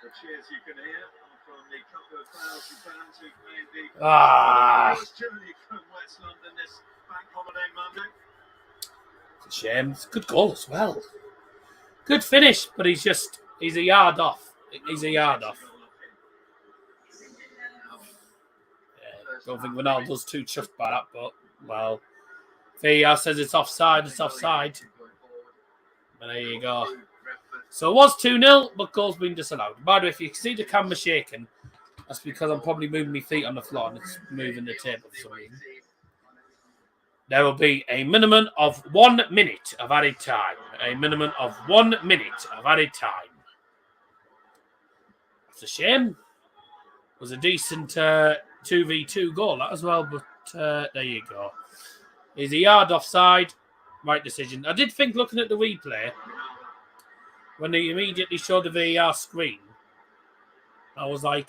The cheers you can hear from the couple of thousand fans who've made the first journey from West London this bank holiday Monday. It's a shame. It's a good goal as well. Good finish, but he's a yard off. He's a yard off. Don't think Ronaldo's too chuffed by that, but, well, VAR says it's offside, it's offside. But there you go. So it was 2-0, but goal's been disallowed. By the way, if you see the camera shaking, that's because I'm probably moving my feet on the floor and it's moving the table for some reason. There will be a minimum of 1 minute of added time. A minimum of 1 minute of added time. That's a shame. It was a decent 2v2 goal, that as well, but there you go. He's a yard offside. Right decision. I did think, looking at the replay, when they immediately showed the VAR screen, I was like,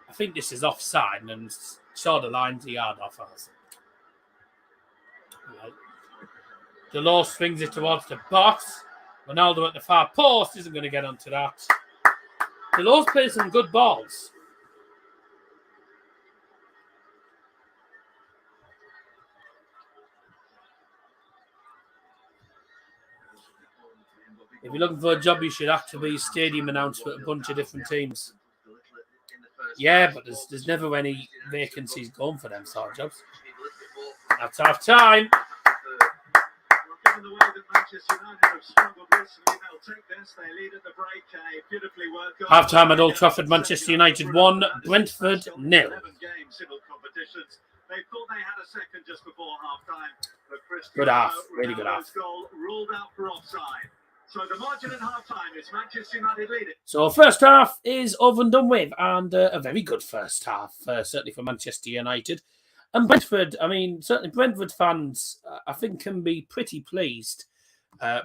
I think this is offside, and saw the lines a yard off. Delors swings it towards the box. Ronaldo at the far post isn't going to get onto that. Delors plays some good balls. If you're looking for a job, you should have to be stadium announcer at a bunch of different teams. Yeah, but there's never any vacancies going for them sort of jobs. That's half time. Given the way that Manchester United have struggled recently, they'll take this. They lead at the break. Beautifully worked. Half time at Old Trafford, Manchester United 1, Brentford 0. 11 games in all competitions. They thought they had a second just before half time. Good half, really good half. Goal ruled out for offside. So the margin at half time is Manchester United leading. So first half is over and done with, and a very good first half, certainly for Manchester United. And Brentford, I mean, certainly Brentford fans, I think, can be pretty pleased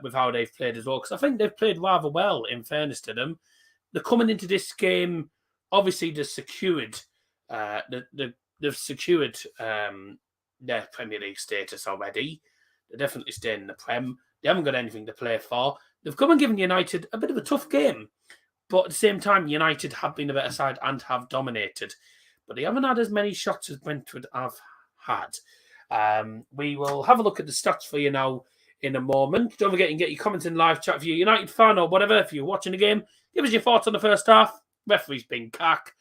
with how they've played as well, because I think they've played rather well, in fairness to them. They're coming into this game, obviously they've secured their Premier League status already. They're definitely staying in the Prem. They haven't got anything to play for. They've come and given United a bit of a tough game. But at the same time, United have been a better side and have dominated. But they haven't had as many shots as Brentford have had. We will have a look at the stats for you now in a moment. Don't forget, you can get your comments in live chat if you're a United fan or whatever. If you're watching the game, give us your thoughts on the first half. Referee's been cack.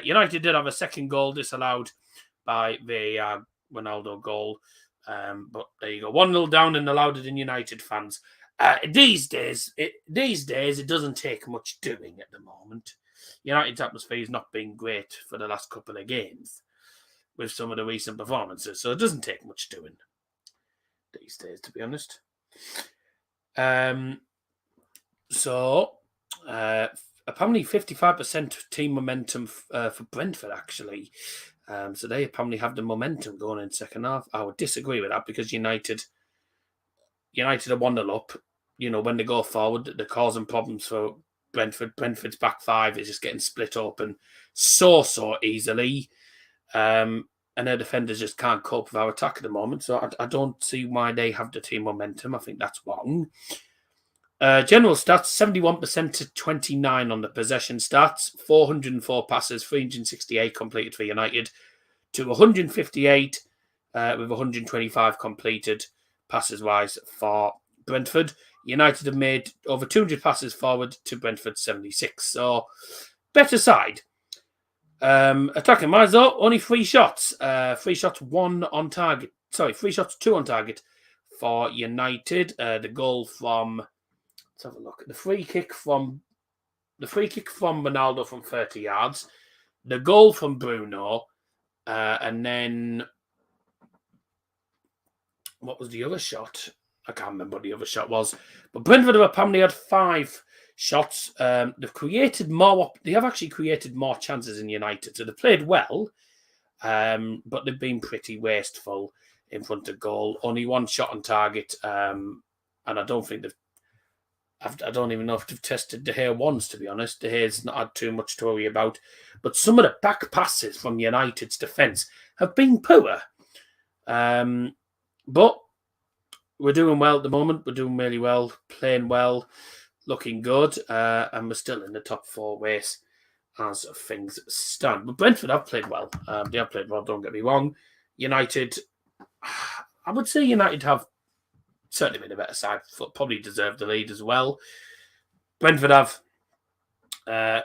United did have a second goal disallowed by the Ronaldo goal. But there you go. 1-0 down and allowed it in United fans. These days, it doesn't take much doing at the moment. United's atmosphere has not been great for the last couple of games with some of the recent performances. So it doesn't take much doing these days, to be honest. Apparently 55% team momentum for Brentford, actually. So they apparently have the momentum going in second half. I would disagree with that because United are 1-0 up. When they go forward, they're causing problems for Brentford. Brentford's back five is just getting split open so easily. And their defenders just can't cope with our attack at the moment. So I don't see why they have the team momentum. I think that's wrong. General stats, 71% to 29 on the possession stats. 404 passes, 368 completed for United to 158 with 125 completed passes-wise for Brentford. United have made over 200 passes forward to Brentford 76. So, better side. Attacking wise though, only 3 shots. 3 shots, 1 on target. Sorry, 3 shots, 2 on target for United. The goal from, let's have a look. The free kick from Ronaldo from 30 yards. The goal from Bruno. And then what was the other shot? I can't remember what the other shot was. But Brentford have apparently had 5 shots. They've created more. They have actually created more chances than United. So they've played well, but they've been pretty wasteful in front of goal. Only 1 shot on target, and I don't think they've. I don't even know if they've tested De Gea once, to be honest. De Gea's not had too much to worry about. But some of the back passes from United's defence have been poor. But we're doing well at the moment. We're doing really well, playing well, looking good. And we're still in the top 4 race as things stand. But Brentford have played well. They have played well, don't get me wrong. United, I would say United have certainly been a better side, probably deserved the lead as well. Brentford have,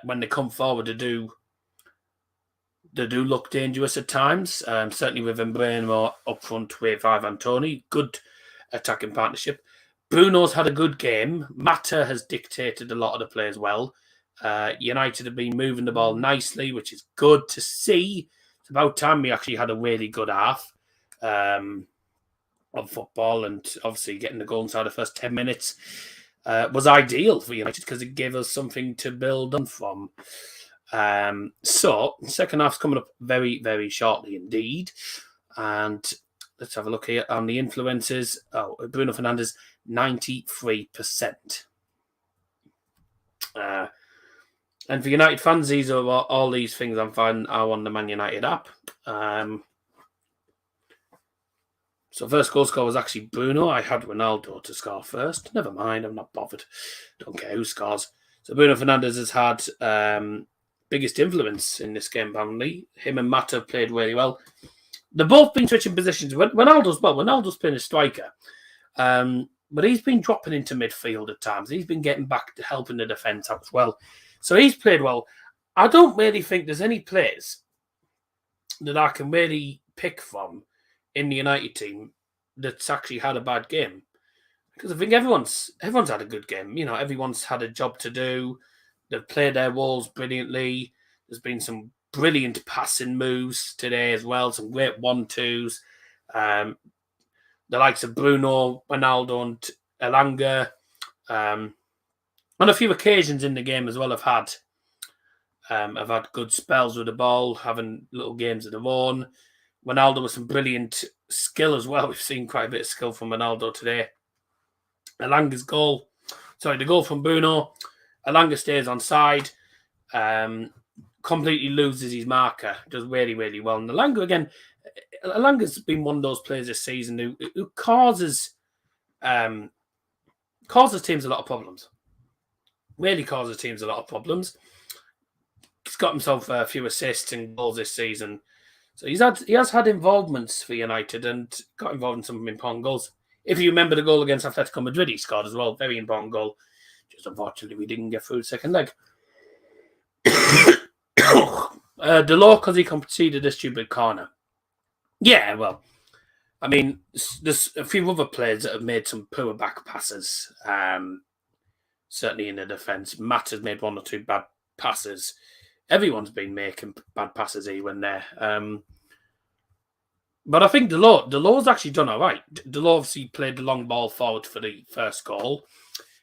when they come forward, they do look dangerous at times. Certainly with Mbeumo up front with Ivan Toney, good attacking partnership. Bruno's had a good game. Mata has dictated a lot of the play as well. United have been moving the ball nicely, which is good to see. It's about time we actually had a really good half of football, and obviously getting the goal inside the first 10 minutes was ideal for United because it gave us something to build on from. So, second half's coming up very, very shortly indeed. And let's have a look here on the influences. Oh, Bruno Fernandes, 93%. And for United fans, these are all these things I'm finding are on the Man United app. So first goal scorer was actually Bruno. I had Ronaldo to score first. Never mind, I'm not bothered. Don't care who scores. So Bruno Fernandes has had biggest influence in this game, apparently. Him and Mata played really well. They've both been switching positions. Ronaldo's playing a striker. But he's been dropping into midfield at times. He's been getting back to helping the defence out as well. So he's played well. I don't really think there's any players that I can really pick from in the United team that's actually had a bad game. Because I think everyone's had a good game. Everyone's had a job to do. They've played their roles brilliantly. There's been some brilliant passing moves today as well. Some great 1-2s. The likes of Bruno, Ronaldo and Elanga. On a few occasions in the game as well have had good spells with the ball, having little games of their own. Ronaldo with some brilliant skill as well. We've seen quite a bit of skill from Ronaldo today. Elanga's goal. The goal from Bruno. Elanga stays on side. Completely loses his marker. Does really, really well. And Elanga's been one of those players this season who causes teams a lot of problems. Really causes teams a lot of problems. He's got himself a few assists and goals this season. So he has had involvements for United and got involved in some important goals. If you remember the goal against Atletico Madrid, he scored as well. Very important goal. Just unfortunately, we didn't get through the second leg. Delors, because he conceded a stupid corner. Yeah, well, I mean, there's a few other players that have made some poor back passes. Certainly in the defence. Matt has made 1 or 2 bad passes. Everyone's been making bad passes here and there. But I think Delors actually done all right. Delors obviously played the long ball forward for the first goal.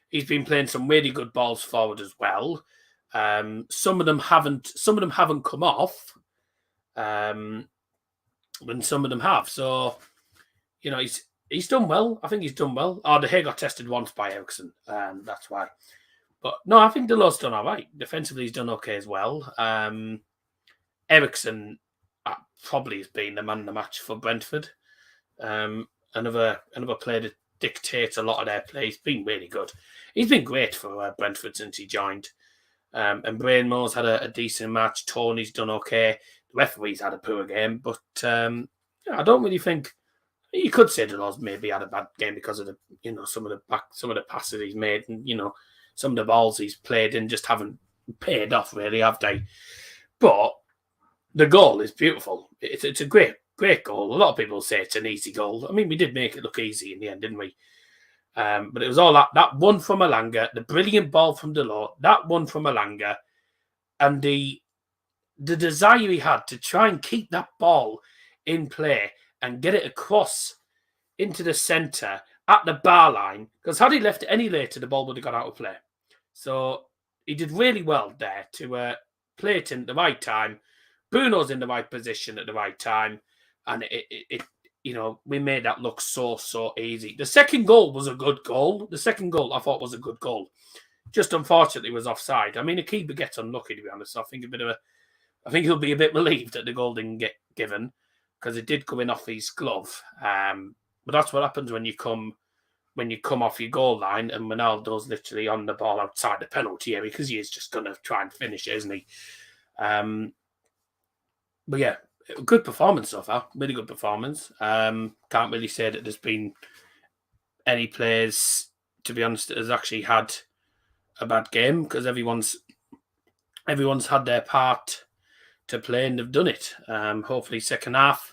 He's been playing some really good balls forward as well. Some of them haven't come off. when some of them have. So, he's done well. I think he's done well. Oh, De Gea got tested once by Ericsson, and that's why. But no, I think Dalot's done all right. Defensively, he's done okay as well. Ericsson probably has been the man of the match for Brentford. Another player that dictates a lot of their play. He's been really good. He's been great for Brentford since he joined. And Brainmore's had a decent match. Tony's done okay. The referee's had a poor game, but I don't really think you could say Dalot's maybe had a bad game because of some of the passes he's made, and some of the balls he's played in just haven't paid off really, have they? But the goal is beautiful. It's a great goal. A lot of people say it's an easy goal. I mean, we did make it look easy in the end, didn't we? But it was all that one from Elanga, the brilliant ball from Dalot, that one from Elanga, and the desire he had to try and keep that ball in play and get it across into the centre at the bar line, because had he left it any later, the ball would have got out of play. So he did really well there to play it in at the right time. Bruno's in the right position at the right time, and we made that look so easy. The second goal was a good goal. The second goal I thought was a good goal. Just unfortunately was offside. I mean, a keeper gets unlucky, to be honest. So I think he'll be a bit relieved that the goal didn't get given, because it did come in off his glove. But that's what happens when you come off your goal line, and Ronaldo's literally on the ball outside the penalty area, because he is just going to try and finish it, isn't he? But yeah, good performance so far. Really good performance. Can't really say that there's been any players, to be honest, that has actually had a bad game, because everyone's had their part to play and they've done it. Hopefully second half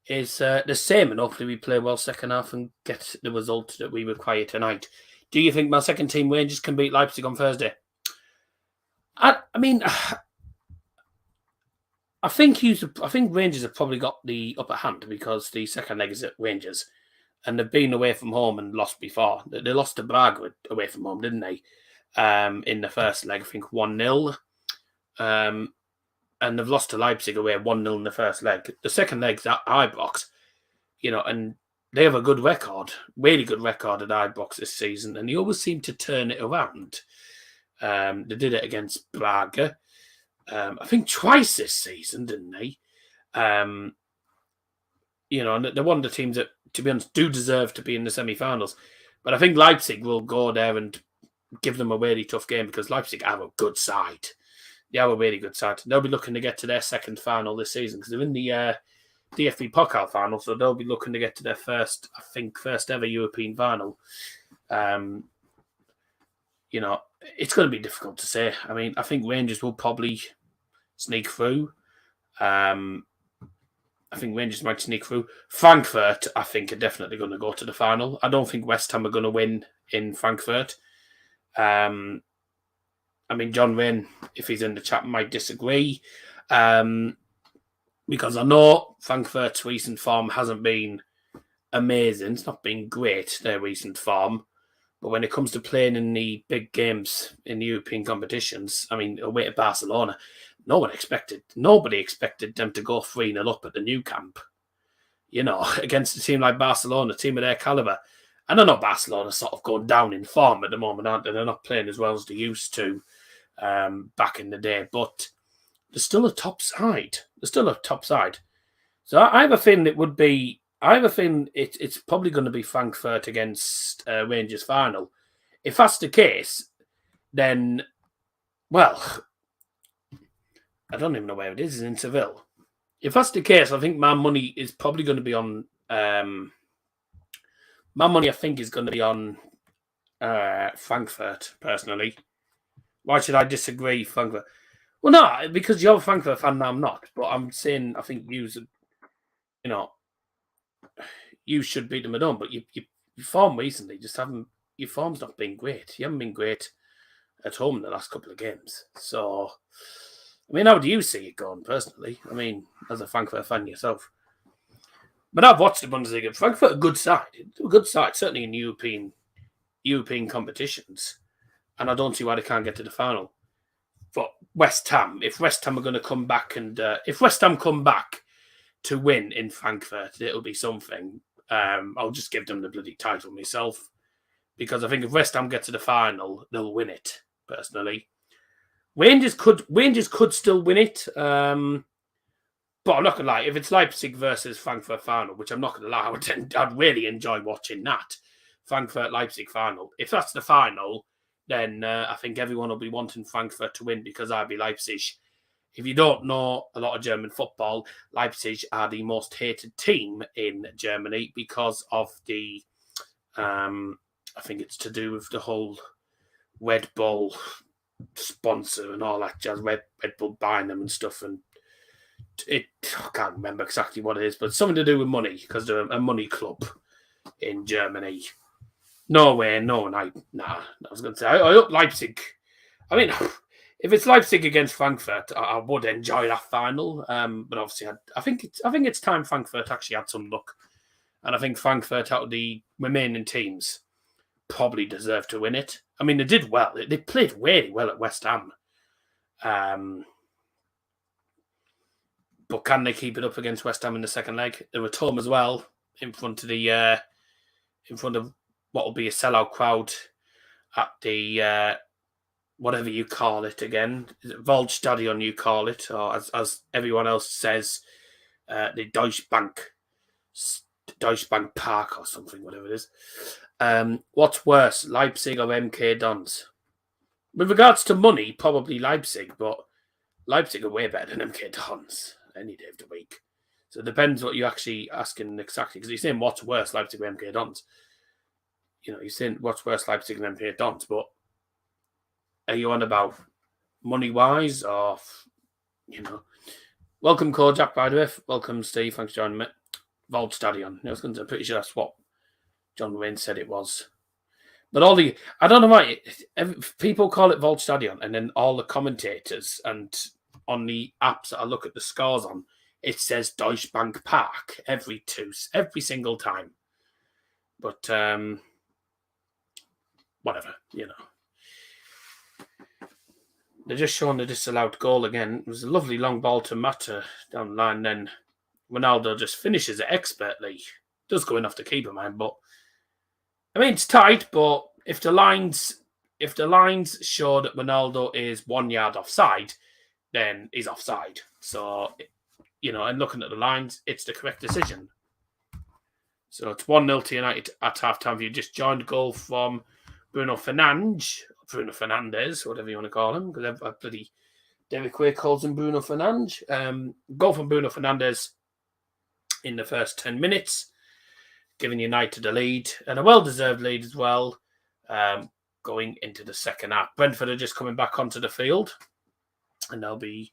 is the same, and hopefully we play well second half and get the result that we require tonight. Do you think my second team Rangers can beat Leipzig on Thursday? I mean, I think Rangers have probably got the upper hand, because the second leg is at Rangers, and they've been away from home and lost before. They lost to Braga away from home, didn't they? In the first leg, I think 1-0. And they've lost to Leipzig away 1-0 in the first leg. The second leg's at Ibrox, and they have a good record, really good record at Ibrox this season, and they always seem to turn it around. They did it against Braga, I think twice this season, didn't they? And they're one of the teams that, to be honest, do deserve to be in the semi-finals. But I think Leipzig will go there and give them a really tough game, because Leipzig are a good side. They are a really good side. They'll be looking to get to their second final this season, because they're in the DFB Pokal final, so they'll be looking to get to their first ever European final. It's going to be difficult to say. I mean, I think Rangers will probably sneak through. I think Rangers might sneak through. Frankfurt, I think, are definitely going to go to the final. I don't think West Ham are going to win in Frankfurt. I mean, John Wayne, if he's in the chat, might disagree. Because I know Frankfurt's recent form hasn't been amazing. It's not been great, their recent form. But when it comes to playing in the big games in the European competitions, I mean, away to Barcelona, nobody expected them to go 3-0 up at the new camp. Against a team like Barcelona, a team of their calibre. And I know Barcelona's sort of going down in form at the moment, aren't they? They're not playing as well as they used to back in the day. But they're still a top side. So I have a feeling it's probably going to be Frankfurt against Rangers final. If that's the case, then, well, I don't even know where it is. It's in Seville. If that's the case, I think my money is probably going to be on... my money, I think, is going to be on Frankfurt, personally. Why should I disagree, Frankfurt? Well, no, because you're a Frankfurt fan and I'm not. But I'm saying I think you should beat them at home. But your form recently your form's not been great. You haven't been great at home in the last couple of games. So, I mean, how do you see it going, personally? I mean, as a Frankfurt fan yourself. But I've watched the Bundesliga. Frankfurt, a good side, certainly in European competitions. And I don't see why they can't get to the final. But West Ham, if West Ham are going to come back, and if West Ham come back to win in Frankfurt. It'll be something. I'll just give them the bloody title myself, because I think if West Ham get to the final, they'll win it. Personally, Rangers could still win it. But I'm not gonna lie. If it's Leipzig versus Frankfurt final, which I'm not gonna lie, I'd really enjoy watching that Frankfurt Leipzig final. If that's the final, then I think everyone will be wanting Frankfurt to win, because RB Leipzig. If you don't know a lot of German football, Leipzig are the most hated team in Germany because of the, I think it's to do with the whole Red Bull sponsor and all that jazz, Red Bull buying them and stuff. And I can't remember exactly what it is, but something to do with money, because they're a money club in Germany. No way, no, I was going to say, I hope Leipzig, I mean, if it's Leipzig against Frankfurt, I would enjoy that final. But obviously, I think it's time Frankfurt actually had some luck, and I think Frankfurt, out of the remaining teams, probably deserve to win it. I mean, they did well. They played really well at West Ham. But can they keep it up against West Ham in the second leg? They were at home as well, in front of what will be a sellout crowd at the whatever you call it again. Is it Waldstadion you call it, or as everyone else says, the Deutsche Bank Park or something, whatever it is. What's worse, Leipzig or MK Dons? With regards to money, probably Leipzig, but Leipzig are way better than MK Dons any day of the week. So it depends what you're actually asking exactly, because you're saying what's worse, Leipzig or MK Dons. You know, you're saying what's worse, Leipzig and MK Dons, but are you on about money-wise, or, you know? Welcome, Kojak, by the way. Welcome, Steve. Thanks for joining me. Waldstadion. I'm pretty sure that's what John Wayne said it was. But I don't know why, people call it Waldstadion, and then all the commentators and on the apps that I look at the scores on, it says Deutsche Bank Park every single time. But, whatever, you know. They're just showing the disallowed goal again. It was a lovely long ball to Mata down the line. Then Ronaldo just finishes it expertly. Does go in off the keeper, man. But I mean, it's tight. But if the lines show that Ronaldo is 1 yard offside, then he's offside. So, you know, and looking at the lines, it's the correct decision. So it's 1-0 to United at halftime. If you just joined, goal from Bruno Fernandes, whatever you want to call him, because bloody Derek Way calls him Bruno Fernandes. Goal from Bruno Fernandes in the first 10 minutes, giving United a lead, and a well-deserved lead as well, going into the second half. Brentford are just coming back onto the field, and they'll be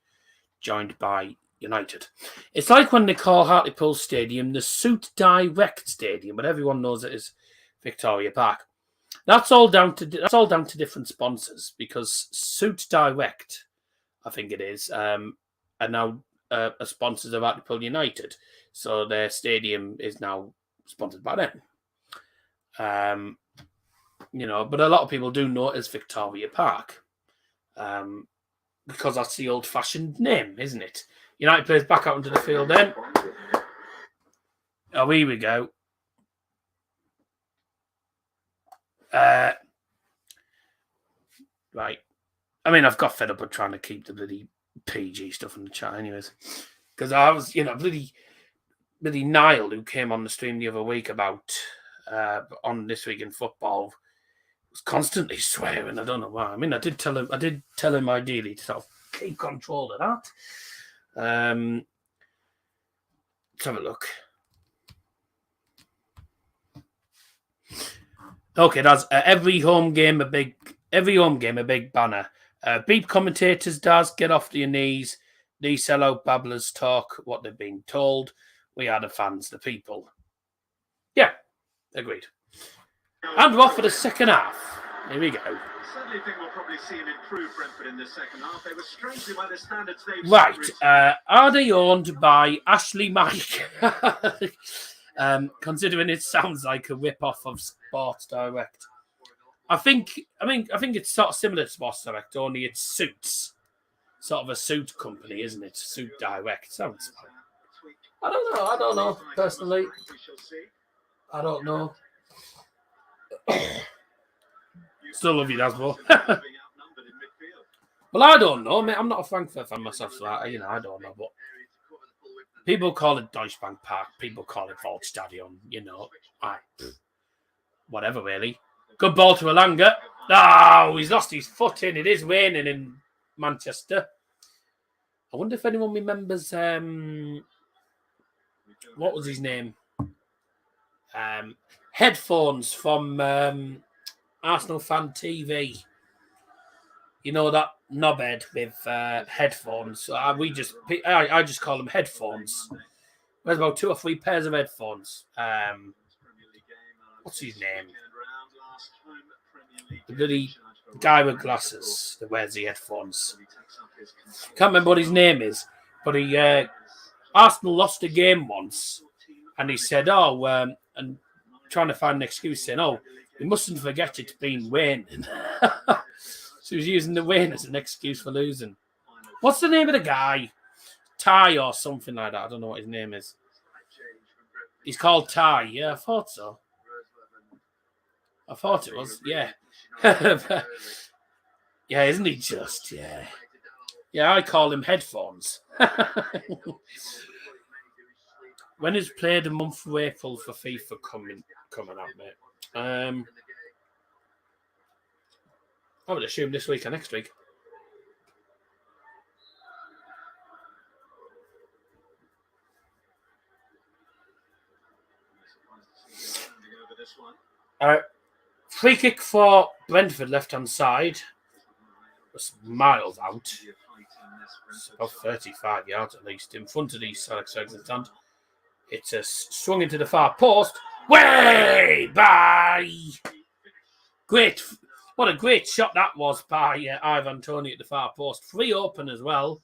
joined by United. It's like when they call Hartlepool Stadium the Suit Direct Stadium, but everyone knows it is Victoria Park. That's all down to different sponsors, because Suit Direct, I think it is, are now sponsors of Hartlepool United, so their stadium is now sponsored by them. You know, but a lot of people do know it as Victoria Park, because that's the old-fashioned name, isn't it? United plays back out into the field then. Oh, here we go. Right. I mean, I've got fed up with trying to keep the bloody PG stuff in the chat anyways. Because I was, you know, bloody Niall, who came on the stream the other week about on This Week in Football, was constantly swearing. I don't know why. I mean, I did tell him ideally to sort of keep control of that. Let's have a look. Okay, that's every home game a big banner. Beep commentators, Daz, get off your knees. These sellout babblers talk what they've been told. We are the fans, the people. Yeah, agreed. And we're off for the second half. Here we go. I certainly think we'll probably see an improved Brentford in this second half. They were strangely by the standards they've right. Are they owned by Ashley Mike? Considering it sounds like a rip-off of Sports Direct. I think it's sort of similar to Sports Direct, only it's suits. Sort of a suit company, isn't it? Suit Direct. Sounds like. I don't know. Personally, I don't know. Still love you, Dasbo. Well, I don't know, mate. I'm not a Frankfurt fan myself, so I don't know. But people call it Deutsche Bank Park. People call it Waldstadion. Whatever, really. Good ball to Elanga. Oh, he's lost his foot in. It is raining in Manchester. I wonder if anyone remembers, what was his name? Headphones from Arsenal Fan TV. You know, that knobhead with headphones. I just call them headphones. There's about 2 or 3 pairs of headphones. What's his name? The bloody guy with glasses that wears the headphones. Can't remember what his name is, but Arsenal lost a game once, and he said, and trying to find an excuse, saying, we mustn't forget it's been raining. So he was using the rain as an excuse for losing. What's the name of the guy? Ty or something like that. I don't know what his name is. He's called Ty. Yeah, I thought so. I thought it was. Yeah. Yeah, isn't he just? Yeah. Yeah, I call him headphones. When is played a month of April for FIFA coming out, mate? I would assume this week or next week. Free kick for Brentford, left-hand side. It's miles out. It's about 35 yards at least in front of the Alex Ferguson stand. It's swung into the far post. Way by! Great. What a great shot that was by Ivan Toney at the far post. Free open as well.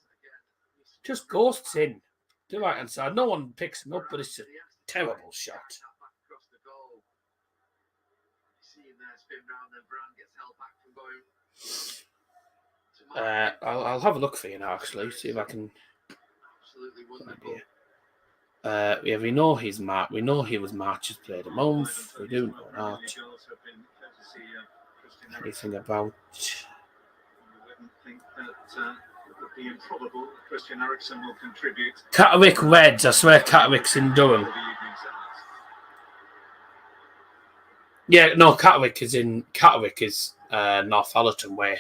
Just ghosts in to the right-hand side. No one picks him up, but it's a terrible shot. I'll have a look for you now, actually. See if I can. Yeah, we know he's March. We know he was March's player of the month. We do know that. Anything about? Catterick Reds. I swear, Catterick's in Durham. Yeah, no, Catterick is Northallerton way.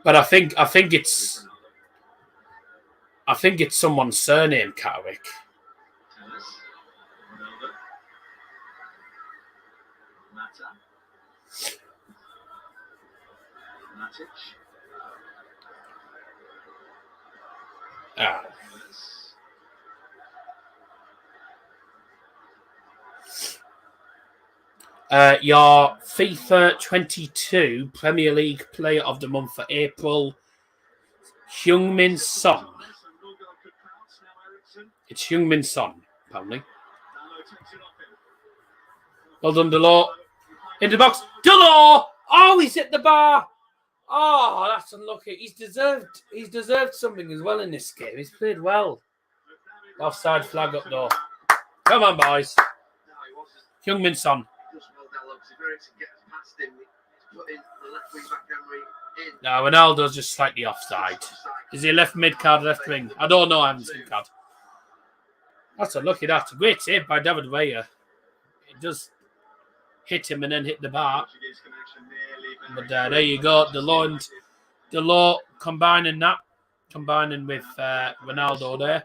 But I think it's someone's surname, Catterick. Your FIFA 22 Premier League Player of the Month for April, Heung-min Son. It's Heung-min Son, apparently. Well done, Delors. Into the box. Delors! Oh, he's hit the bar. Oh, that's unlucky. He's deserved something as well in this game. He's played well. Offside flag up though. Come on, boys. Heung-min Son. No, Ronaldo's just slightly offside. Is he left mid card, left wing? I don't know. I haven't seen card. That's unlucky. That's a great save by David Weyer. It does hit him and then hit the bar. But there you go. Delors combining with Ronaldo there,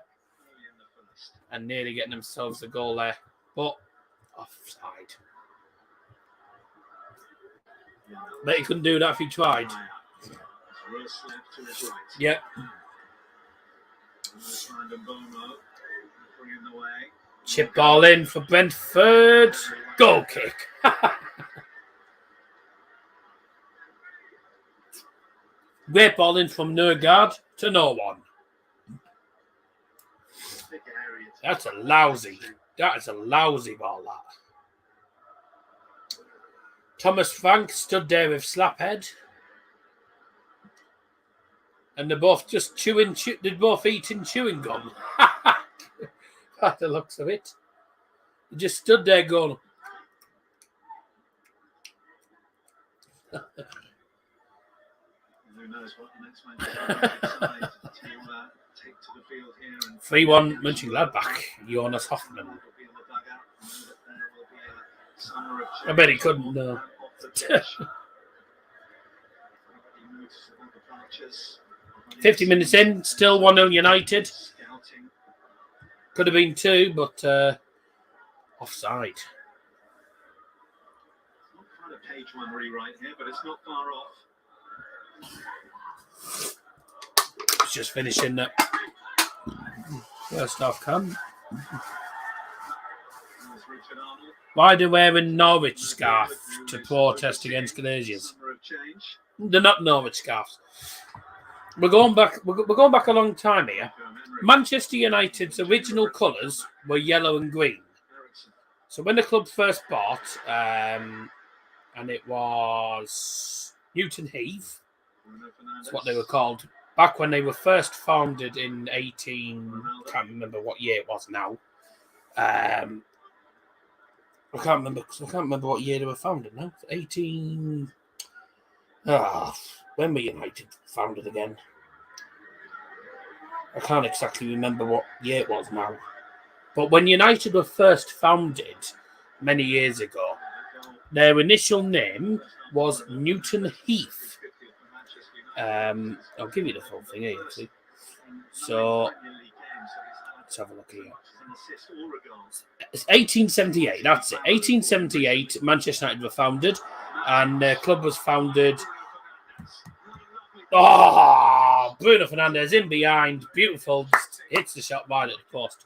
and nearly getting themselves a goal there, but offside. But he couldn't do that if he tried. Yep. Chip ball in for Brentford. Goal kick. Great ball in from Nurgard to no one. That is a lousy ball, that. Thomas Frank stood there with Slaphead. And they're both just they're both eating chewing gum. by the looks of it. He just stood there going, Who knows what the next Manchester United side to take to the field here. And 3-1 Mönchengladbach, Jonas Hoffmann. will be in the dugout. And that there will be a summer of I bet he change couldn't. off the pitch. Everybody moves to the departures. 50 minutes in, still 1-0 United. Scouting. Could have been 2, but offside. Not quite a page one rewrite here, but it's not far off. It's just finishing the first half come. There's Richard Arnold. Why are they wearing Norwich scarf to protest against Glaziers? Summer of change. They're not Norwich scarves. We're going back a long time here. Manchester United's original colours were yellow and green. So when the club first bought, and it was Newton Heath, that's what they were called, back when they were first founded in can't remember what year it was now. I can't remember what year they were founded now. 18. When were United founded again? I can't exactly remember what year it was now. But when United were first founded many years ago, their initial name was Newton Heath. I'll give you the full thing here, actually. So, let's have a look here. It's 1878, that's it. 1878, Manchester United were founded, and the club was founded. Oh, Bruno Fernandes in behind, beautiful, hits the shot wide at the post.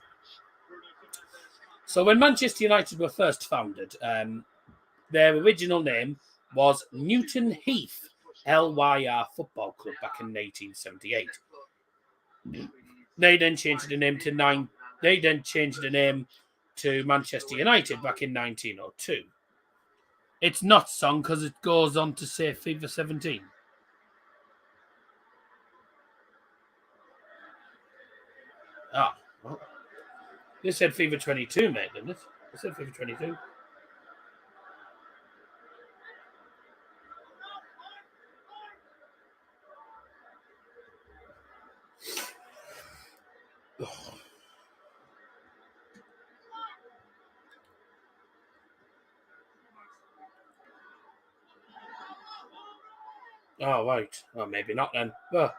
So when Manchester United were first founded, their original name was Newton Heath LYR Football Club back in 1878. They then changed the name to Manchester United back in 1902. It's not song because it goes on to say FIFA 17. Ah, well, they said FIFA 22, mate, didn't it? They said FIFA 22. Oh, right. Well, maybe not then. Well,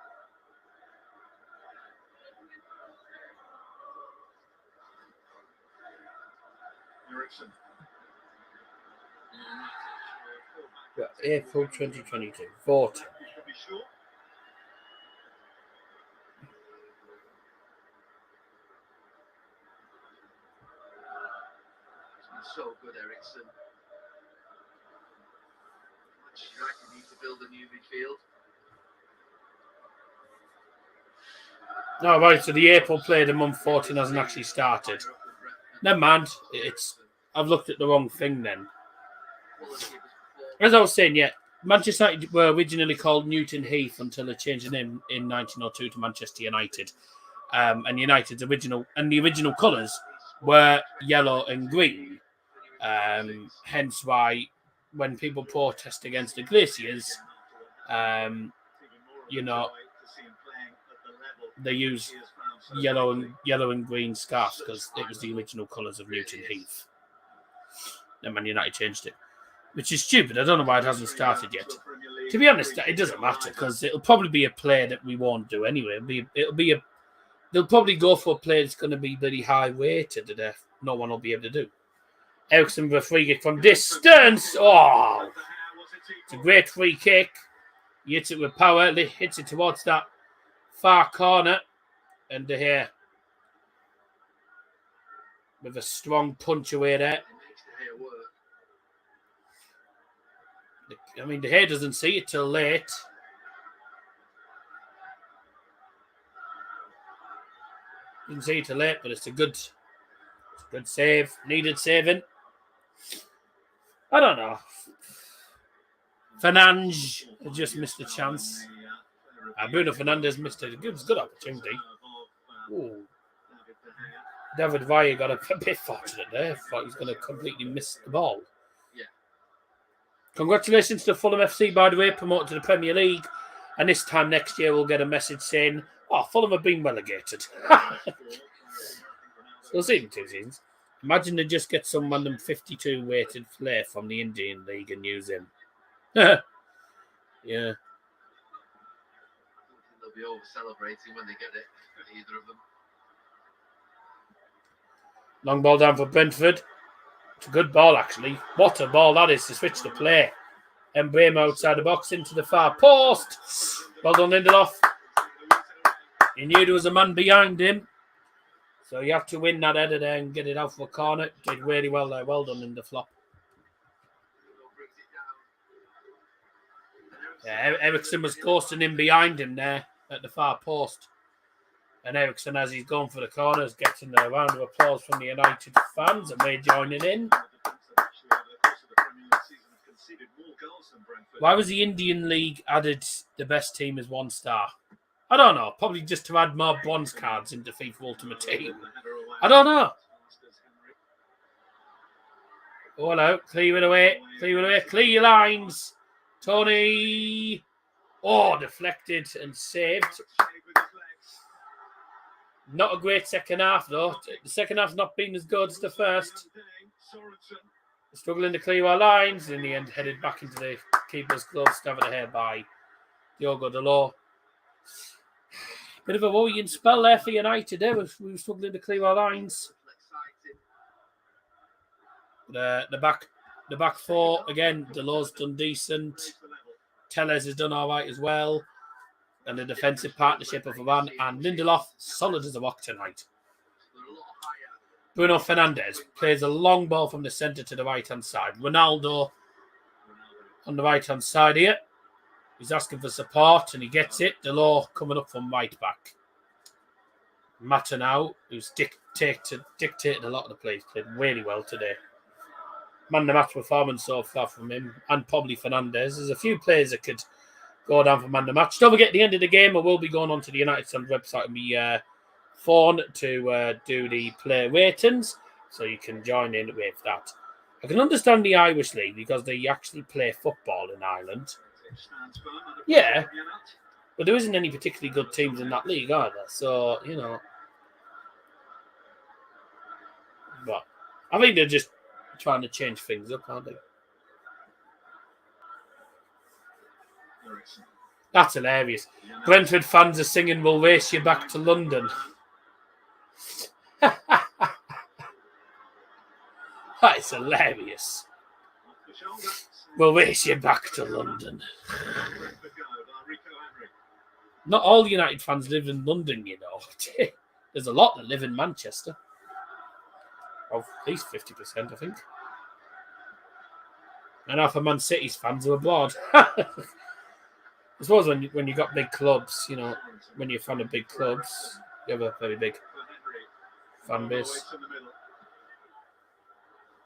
Ericsson. April 2022. 40. Could be short. It's been so good, Ericsson. Manchester United need to build a new midfield. Oh, right. So the April play the month 14 hasn't actually started. Never mind. I've looked at the wrong thing then. As I was saying, yeah, Manchester United were originally called Newton Heath until they changed the name in 1902 to Manchester United. And United's original colours were yellow and green. Hence why when people protest against the Glaciers, they use yellow and green scarves because it was the original colours of Newton Heath. Then Man United changed it, which is stupid. I don't know why it hasn't started yet. To be honest, it doesn't matter because it'll probably be a play that we won't do anyway. They'll probably go for a play that's going to be very high weighted that no one will be able to do. Ericsson with a free kick from distance. Oh, it's a great free kick. He hits it with power. Hits it towards that far corner. And De Gea with a strong punch away there. I mean, De Gea doesn't see it till late. Didn't see it till late, but it's a good save. Needed saving. I don't know. Fernandes just missed a chance. Bruno Fernandes missed a good opportunity. Ooh. David Villa got a bit fortunate there. Thought he's going to completely miss the ball. Yeah. Congratulations to Fulham FC, by the way, promoted to the Premier League. And this time next year, we'll get a message saying, "Oh, Fulham have been relegated." So we'll see in 2 seasons. Imagine they just get some random 52 weighted player from the Indian League and use him. Yeah. They'll be over celebrating when they get it. Either of them. Long ball down for Brentford. It's a good ball, actually. What a ball that is to switch the play. Mbeumo outside the box into the far post. Well done, Lindelof. He knew there was a man behind him. So you have to win that header there and get it out for a corner. Did really well there. Well done, Lindelof. Yeah, Ericsson was ghosting him behind him there at the far post. And Ericsson, as he's gone for the corners, gets in a round of applause from the United fans, and we're joining in. Why was the Indian League added the best team as 1 star? I don't know. Probably just to add more bronze cards into FIFA Ultimate Team. I don't know. Oh, hello. Clear it away. Clear it away. Clear your lines. Tony. Oh, deflected and saved. Not a great second half, though. The second half's not been as good as the first. Struggling to clear our lines. In the end, headed back into the keeper's gloves, covered the hair by Diogo Dalot. Bit of a worrying spell there for United. We were struggling to clear our lines. The back four, again, Dalot's done decent. Tellez has done all right as well. And the defensive partnership of Varane and Lindelof, solid as a rock tonight. Bruno Fernandes plays a long ball from the centre to the right-hand side. Ronaldo on the right-hand side here. He's asking for support and he gets it. Dalot coming up from right back. Mata now, who's dictated a lot of the plays, played really well today. Man the match performance so far from him, and probably Fernandes. There's a few players that could go down for man the match. Don't forget, at the end of the game, I will be going on to the United Sun website and be phone to do the player ratings, so you can join in with that. I can understand the Irish League because they actually play football in Ireland. Yeah, but there isn't any particularly good teams in that league, are there? So, you know. But I think they're just trying to change things up, aren't they? That's hilarious. Brentford fans are singing, "We'll race you back to London." That is hilarious. "We'll race you back to London." Not all United fans live in London, you know. There's a lot that live in Manchester. Of at least 50%, I think. And half of Man City's fans are abroad. I suppose when you got big clubs, you know, when you're a fan of big clubs, you have a very big fan base.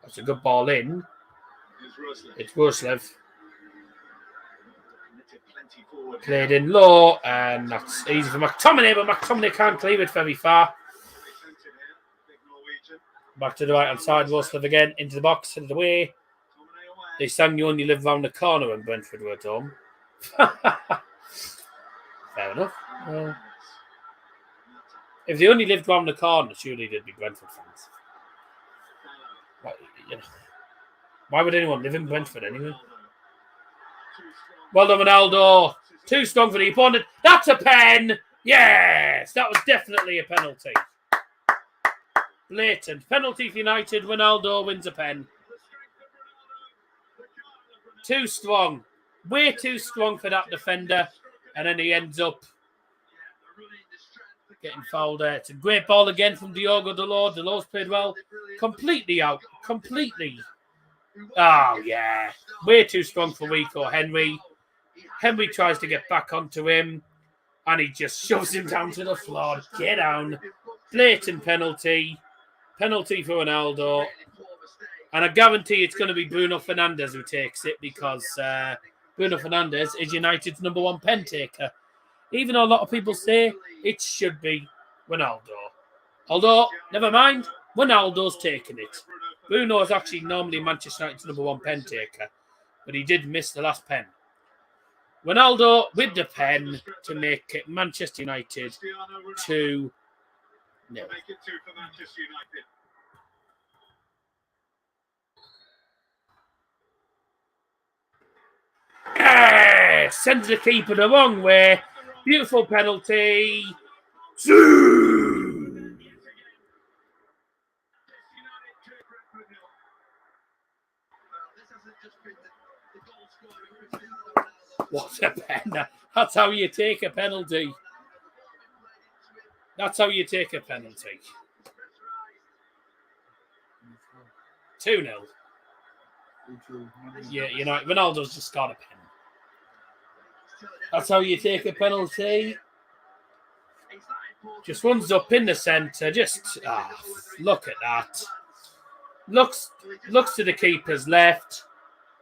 That's a good ball in. It's Roslev. Played in low, and that's easy for McTominay, but McTominay can't clear it very far. Back to the right-hand side, Roslev again, into the box, headed away. They sang "You Only Live Round the Corner" when Brentford were at home. Fair enough. If they only lived round the corner, surely they'd be Brentford fans. But, you know, why would anyone live in Brentford anyway? Well done, Ronaldo. Too strong for the opponent. That's a pen. Yes, that was definitely a penalty. Blatant penalty for United. Ronaldo wins a pen. Too strong. Way too strong for that defender. And then he ends up getting fouled there. It's a great ball again from Diogo Dalot. Dalot's played well. Completely out. Completely. Oh, yeah. Way too strong for Rico Henry. Henry tries to get back onto him. And he just shoves him down to the floor. Get down. Blatant penalty. Penalty for Ronaldo. And I guarantee it's going to be Bruno Fernandes who takes it because Bruno Fernandes is United's number one pen taker. Even though a lot of people say it should be Ronaldo. Although, never mind, Ronaldo's taken it. Bruno is actually normally Manchester United's number one pen taker, but he did miss the last pen. Ronaldo with the pen to make it Manchester United 2-0. Make it 2 for Manchester United. Sends the keeper the wrong way. Beautiful penalty. 2. What a pen. That's how you take a penalty. That's how you take a penalty. 2-0. Yeah, you know, Ronaldo's just got a pen. That's how you take a penalty. Just runs up in the centre. Just look at that. Looks to the keeper's left.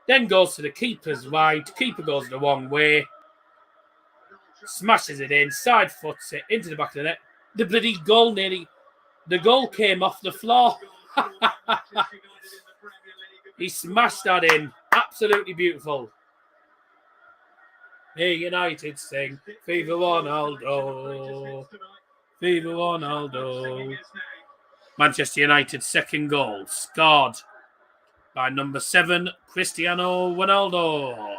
Then goes to the keeper's right. Keeper goes the wrong way. Smashes it in. Side foots it into the back of the net. The bloody goal nearly. The goal came off the floor. He smashed that in. Absolutely beautiful. Hey, United sing. Viva Ronaldo. Viva Ronaldo. Manchester United's second goal. Scored by number 7, Cristiano Ronaldo.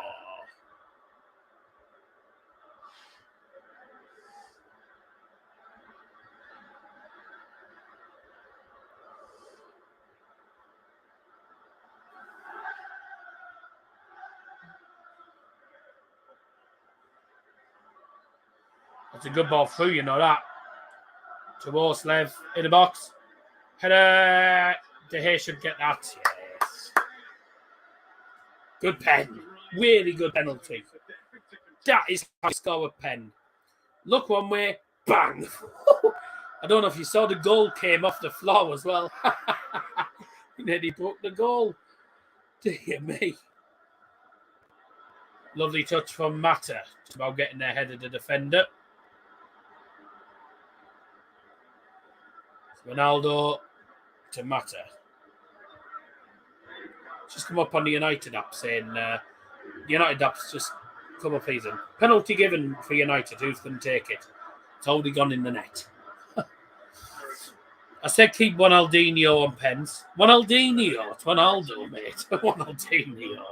That's a good ball through, you know that. To Orslev in the box. Header. De Gea should get that. Yes. Good pen. Really good penalty. That is how you score a pen. Look one way. Bang. I don't know if you saw the goal came off the floor as well. And then he broke the goal. Dear me. Lovely touch from Mata. Just about getting ahead of the defender. Ronaldo to Mata. Just come up on the United app saying, the United app's just come up easy. Penalty given for United. Who's going to take it? It's already gone in the net. I said keep Ronaldinho on pens. Ronaldinho. It's Ronaldo, mate. Ronaldinho.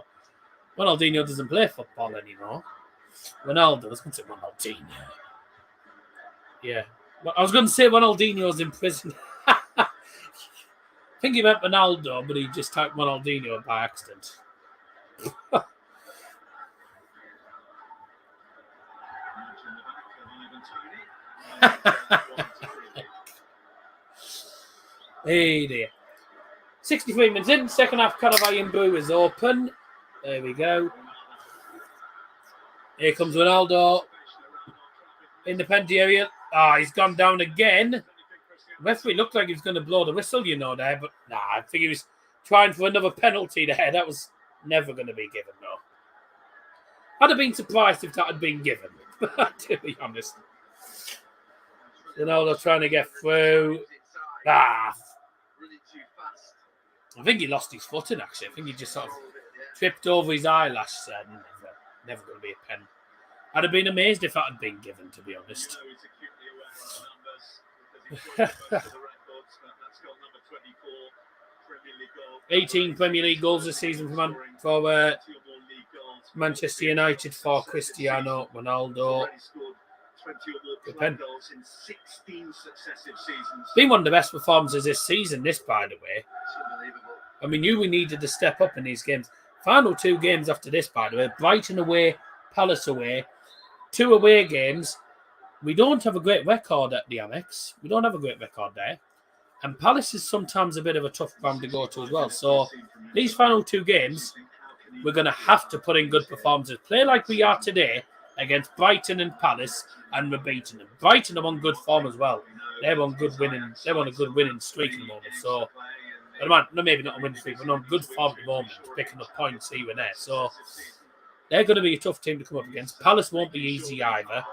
Ronaldinho doesn't play football anymore. Ronaldo's going to say Ronaldinho. Yeah. I was going to say Ronaldinho's in prison. I think he meant Ronaldo, but he just typed Ronaldinho by accident. Hey dear. 63 minutes in, second half Carabao Brew is open. There we go. Here comes Ronaldo. In the penalty area. He's gone down again. Referee looked like he was going to blow the whistle, you know, there, but nah, I think he was trying for another penalty there. That was never going to be given, though. I'd have been surprised if that had been given, to be honest. Ronaldo trying to get through. I think he lost his footing, actually. I think he just sort of tripped over his eyelash. Never going to be a pen. I'd have been amazed if that had been given, to be honest. 18 Premier League goals this season for Manchester United for Cristiano Ronaldo. Been one of the best performances this season, by the way. I mean, we needed to step up in these games. Final 2 games after this, by the way. Brighton away, Palace away. 2 away games. We don't have a great record at the Amex. We don't have a great record there. And Palace is sometimes a bit of a tough ground to go to as well. So these final 2 games, we're going to have to put in good performances. Play like we are today against Brighton and Palace, and we're beating them. Brighton are on good form as well. They're on a good winning streak at the moment. So, maybe not a winning streak, but on good form at the moment, picking up points here and there. So they're going to be a tough team to come up against. Palace won't be easy either.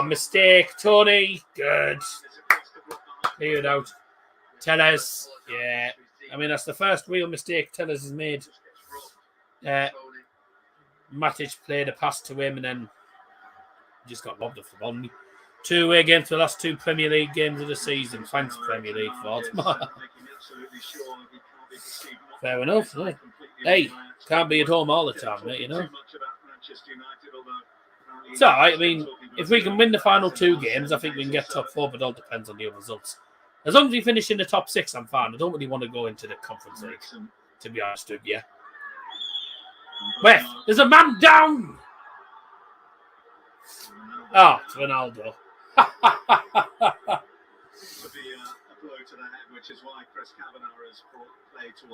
Mistake, Tony. Good. Cleared out. Tellez. Yeah. I mean, that's the first real mistake Tellez has made. Matic played a pass to him and then just got lobbed off the ball. 2 away games for the last 2 Premier League games of the season. Thanks, Premier League, for Fair enough. Right? Hey, can't be at home all the time, mate, you know. It's all right. I mean, if we can win the final 2 games, I think we can get top 4, but it all depends on the other results. As long as we finish in the top 6, I'm fine. I don't really want to go into the Conference League, to be honest with you. Wait, there's a man down! Oh, it's Ronaldo.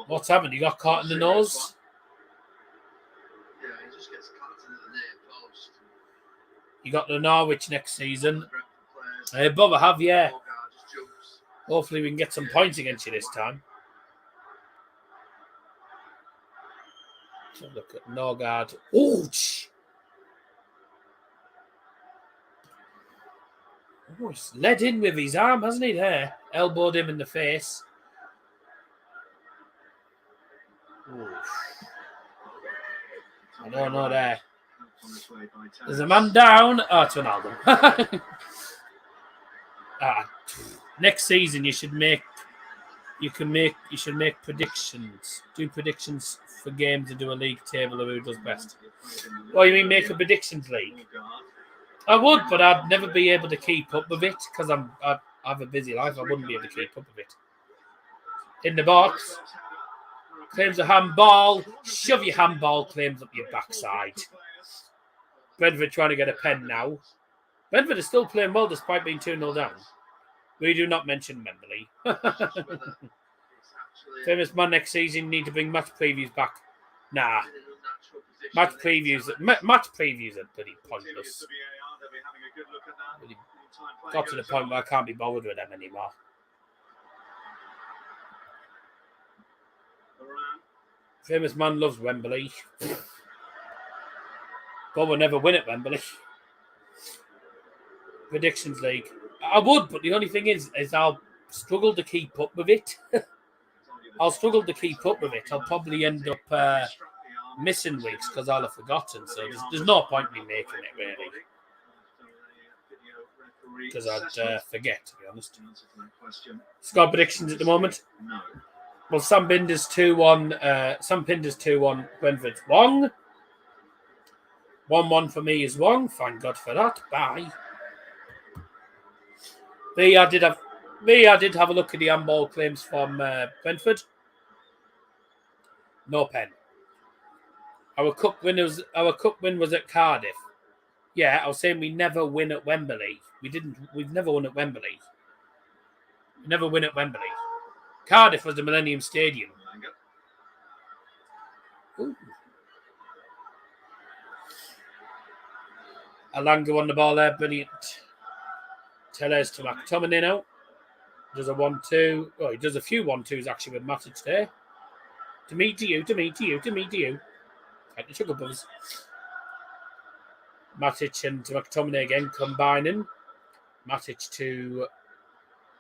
What's happened? You got caught in the nose? Yeah, he just gets caught in the near post. You got the Norwich next season. Bob, I have, yeah. Hopefully we can get some points against you this time. Let's look at Norgard. Ouch! Oh, he's led in with his arm, hasn't he, there? Elbowed him in the face. Oof. I don't know there. There's a man down. Oh, it's Ronaldo. Next season you should make predictions. Do predictions for games and do a league table of who does best. What you mean make a predictions league? I would, but I'd never be able to keep up with it because I have a busy life. I wouldn't be able to keep up with it. In the box. Claims a handball. Shove your handball claims up your backside. Brentford trying to get a pen now. Brentford is still playing well despite being 2-0 down. We do not mention Wembley. Famous man next season need to bring match previews back. Nah. Match previews are pretty pointless. Really got to the point where I can't be bothered with them anymore. Famous man loves Wembley. But we'll never win at Wembley. Predictions League. I would, but the only thing is I'll struggle to keep up with it. I'll probably end up missing weeks because I'll have forgotten. So there's no point in me making it, really. Because I'd forget, to be honest. Score predictions at the moment. Well, Sam Binder's 2-1. Sam Binder's 2-1. Brentford's 1. 1-1 for me is 1. Thank God for that. Bye. I did have a look at the handball claims from Brentford. No pen. Our cup win was at Cardiff. Yeah, I was saying we never win at Wembley. We've never won at Wembley. We never win at Wembley. Cardiff was the Millennium Stadium. Ooh. Alanga on the ball there, brilliant. Tellez to McTominay now. Does a 1-2. Oh, he does a few 1-2s actually with Matic there. To me, to you. Like the Sugar Brothers. Matic and to McTominay again combining. Matic to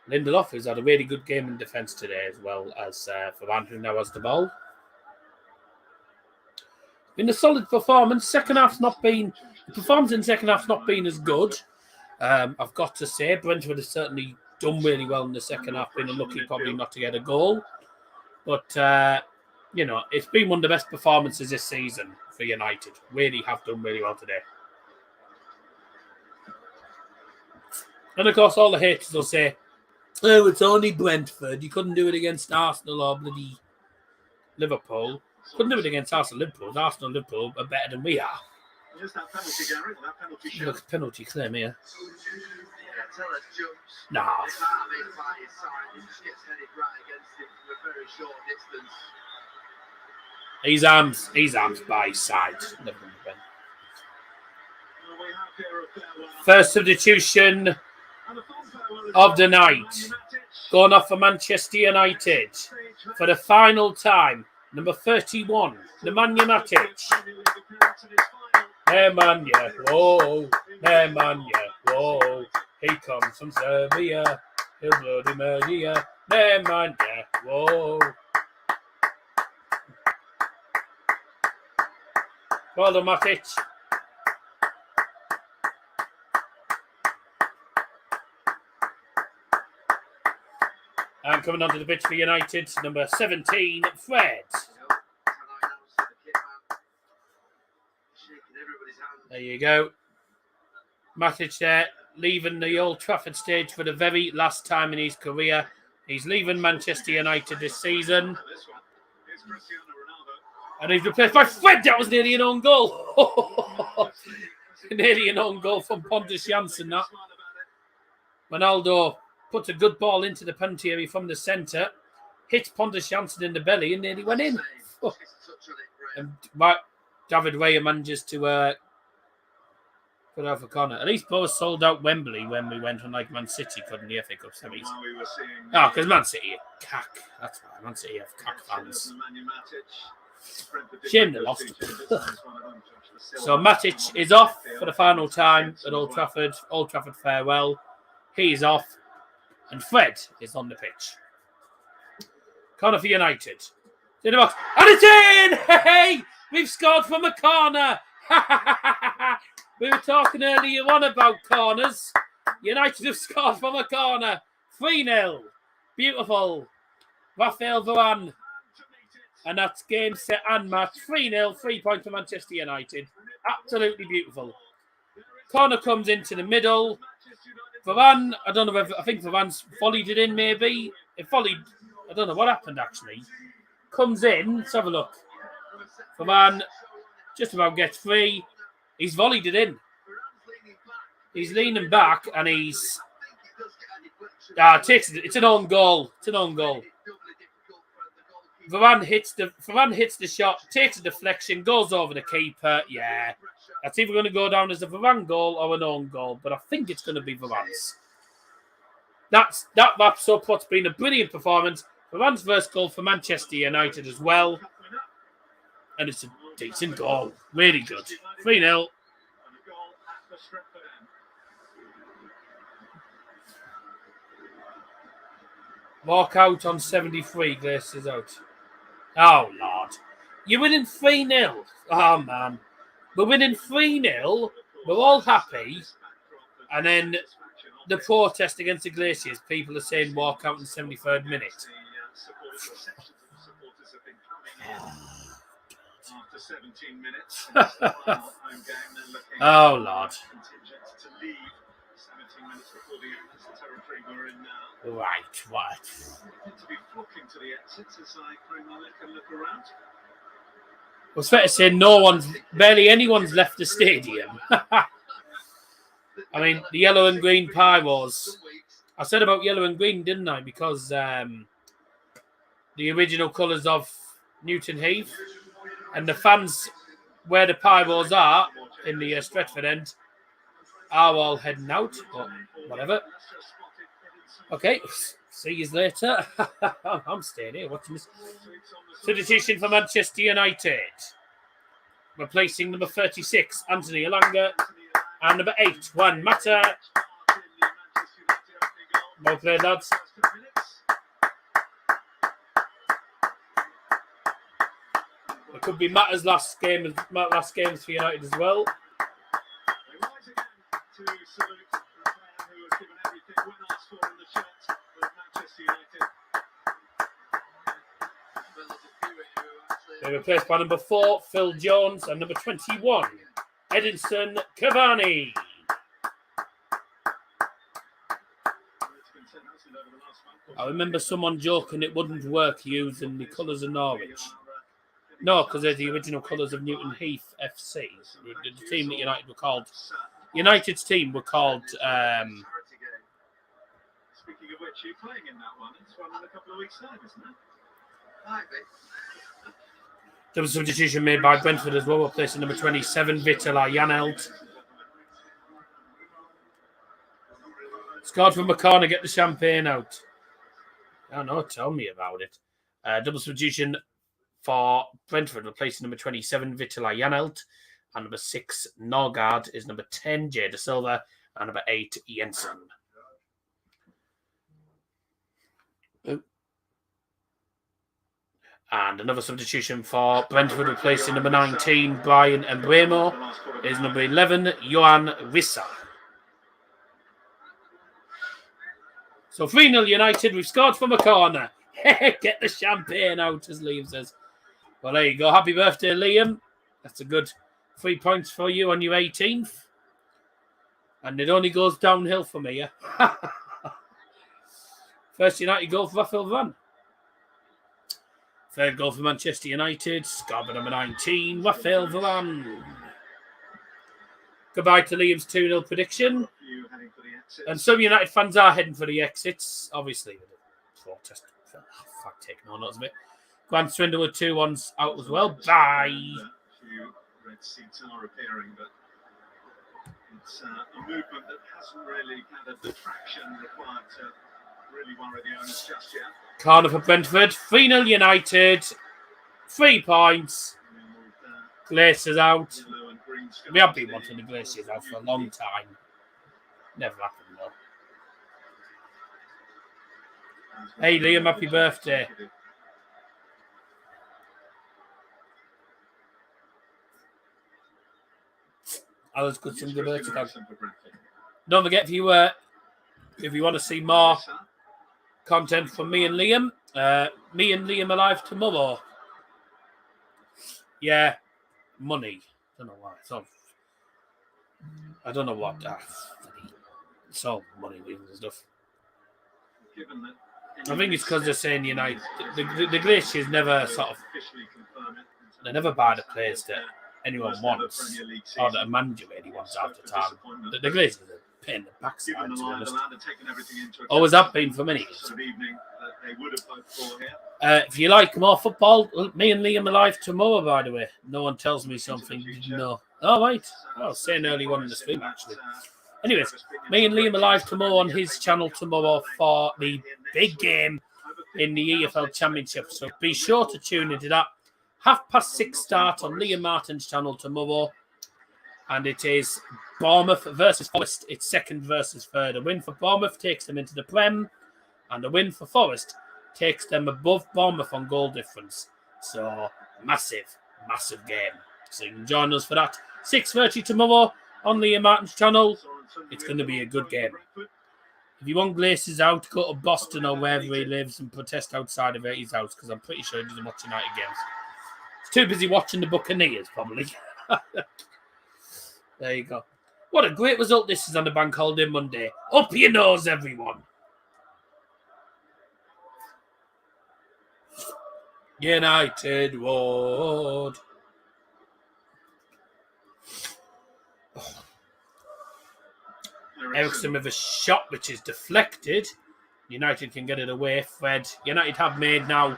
Lindelof, who's had a really good game in defence today, as well as Varane, who now has the ball. Been a solid performance. The performance in the second half's not been as good. I've got to say, Brentford has certainly done really well in the second half, been unlucky probably not to get a goal. But, it's been one of the best performances this season for United. Really have done really well today. And, of course, all the haters will say, oh, it's only Brentford. You couldn't do it against Arsenal or bloody Liverpool. Couldn't do it against Arsenal and Liverpool. Arsenal and Liverpool are better than we are. Here's that penalty, Gary. That penalty shot. Look, penalty claim here. Yeah, Tellez jumps. Nah. It's hard to make by his side. He just gets headed right against him from a very short distance. His arms by his side. First substitution of the night. Going off for Manchester United for the final time. Number 31, Nemanja Matic. Nemanja, whoa. Nemanja, whoa. He comes from Serbia. Il Bloody Maria, Nemanja, whoa. Well done, Matic. And coming onto the pitch for United, number 17, Fred. There you go. Matic there, leaving the Old Trafford stage for the very last time in his career. He's leaving Manchester United this season. And he's replaced by Fred. That was nearly an own goal. Nearly an own goal from Pontus Jansson, that. Ronaldo puts a good ball into the penalty area from the centre, hits Pontus Jansson in the belly and nearly went in. And David Raya manages to put out for corner. At least both sold out Wembley when we went on like Man City couldn't the FA Cup semis. Oh, because Man City are cack. That's why Man City have cack fans. Shame they lost. So Matic is off for the final time at Old Trafford. Old Trafford farewell. He's off. And Fred is on the pitch. Corner for United. In the box. And it's in! Hey! We've scored from a corner! We were talking earlier on about corners. United have scored from a corner. 3-0. Beautiful. Raphael Varane. And that's game, set and match. 3-0. 3 points for Manchester United. Absolutely beautiful. Corner comes into the middle. Varane, I don't know whether, I think Varane's volleyed it in maybe. It volleyed, I don't know what happened actually. Comes in, let's have a look. Varane just about gets free. He's volleyed it in. He's leaning back and he's takes it. It's an own goal. It's an own goal. Varane hits the shot, takes a deflection, goes over the keeper. Yeah. That's either going to go down as a Varane goal or an own goal, but I think it's going to be Varane's. That wraps up what's been a brilliant performance. Varane's first goal for Manchester United as well. And it's a decent goal. Really good. 3-0. Walk out on 73, Glaciers out. Oh, Lord. You're winning 3-0. Oh, man. We're winning 3-0. We're all happy. And then the protest against the Glaciers, people are saying walk out in the 73rd minute. After 17 minutes, oh, Lord. Right, what? To be flocking to the exits as I bring my neck and look around. Well, it's fair to say barely anyone's left the stadium. I mean, the yellow and green pyros. I said about yellow and green, didn't I? Because the original colours of Newton Heath and the fans where the pyros are in the Stretford end are all heading out, but whatever. Okay, see you later. I'm staying here watching this. Substitution for Manchester United. Replacing number 36, Anthony Elanga, and number 8, Juan Mata. Well played, lads. It could be Mata's last games for United as well. They're replaced by number 4, Phil Jones, and number 21, Edinson Cavani. I remember someone joking it wouldn't work using the colours of Norwich. No, because they're the original colours of Newton Heath FC. The team that United were called. United's team were called. Speaking of which, you're playing in that one. It's one in a couple of weeks' time, isn't it? Might be. There was a substitution made by Brentford as well, replacing number 27, Vitola Janelt. Scored from a corner, get the champagne out. Oh no, tell me about it. Double substitution for Brentford, replacing number 27, Vitola Janelt. And number 6, Norgard, is number 10, Jay De Silva. And number 8, Jensen. And another substitution for Brentford, replacing number 19, Brian Embremo, is number 11, Johan Wissa. So 3-0 United. We've scored from a corner. Get the champagne out, as Liam says. Well, there you go. Happy birthday, Liam. That's a good 3 points for you on your 18th. And it only goes downhill for me, yeah? First United goal for Raphael Varane. Third goal for Manchester United. Scored by number 19, Raphael Varane. Goodbye to Liam's 2-0 prediction. And some United fans are heading for the exits. Obviously, with the protest. Fact taking on us a bit. Grant Swindle with 2-1s out as well. Bye. Red seats are appearing, but it's a movement that hasn't really gathered the traction required to really worry the owners just yet. Corner for Brentford. 3-0 United. 3 points. Glaciers out. We have been wanting the Glaciers out for a long time. Never happened though. Hey Liam, happy birthday. I was good some good birthday. Don't forget if you want to see more content from me and Liam are live tomorrow. Yeah, money. Don't know why. I don't know what. It's all money reasons and stuff. I think it's because they're saying United. The Glaciers never sort of. They never buy the players that anyone wants or that a manager really wants after time. The Glaciers are a pain in the backside, to be honest. Always have been for many years. If you like more football, me and Liam are live tomorrow, by the way. No one tells me something. No. Oh, right. I was saying early one in the stream, actually. Anyways, me and Liam are live tomorrow on his channel tomorrow for the big game in the EFL Championship. So be sure to tune into that. 6:30 start on Liam Martin's channel tomorrow. And it is Bournemouth versus Forest. It's second versus third. A win for Bournemouth takes them into the Prem. And a win for Forest takes them above Bournemouth on goal difference. So massive, massive game. So you can join us for that. 6:30 tomorrow on Liam Martin's channel. It's going to be a good game. If you want Glaciers out, go to Boston or wherever he lives and protest outside of his house, because I'm pretty sure he doesn't watch United games. He's too busy watching the Buccaneers, probably. There you go. What a great result this is on the bank holiday Monday. Up your nose, everyone. United Ward. Ericsson with a shot which is deflected. United can get it away. Fred. United have made now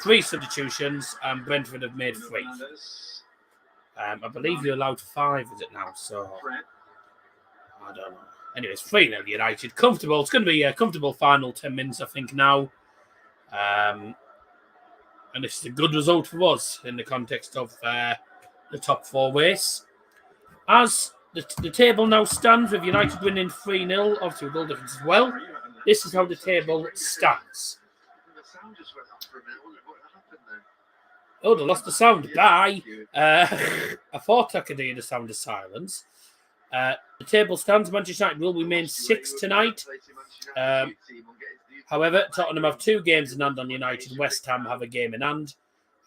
3 substitutions and Brentford have made 3. I believe you're allowed 5, is it now? So I don't know. Anyways, 3-0 United. Comfortable. It's going to be a comfortable final 10 minutes, I think, now. And this is a good result for us in the context of the top 4 race. As the table now stands with United winning 3-0, obviously with goal difference as well. This is how the table stands. Oh, they lost the sound. Bye. I thought I could hear the sound of silence. The table stands. Manchester United will remain 6th tonight. However, Tottenham have 2 games in hand on United. West Ham have a game in hand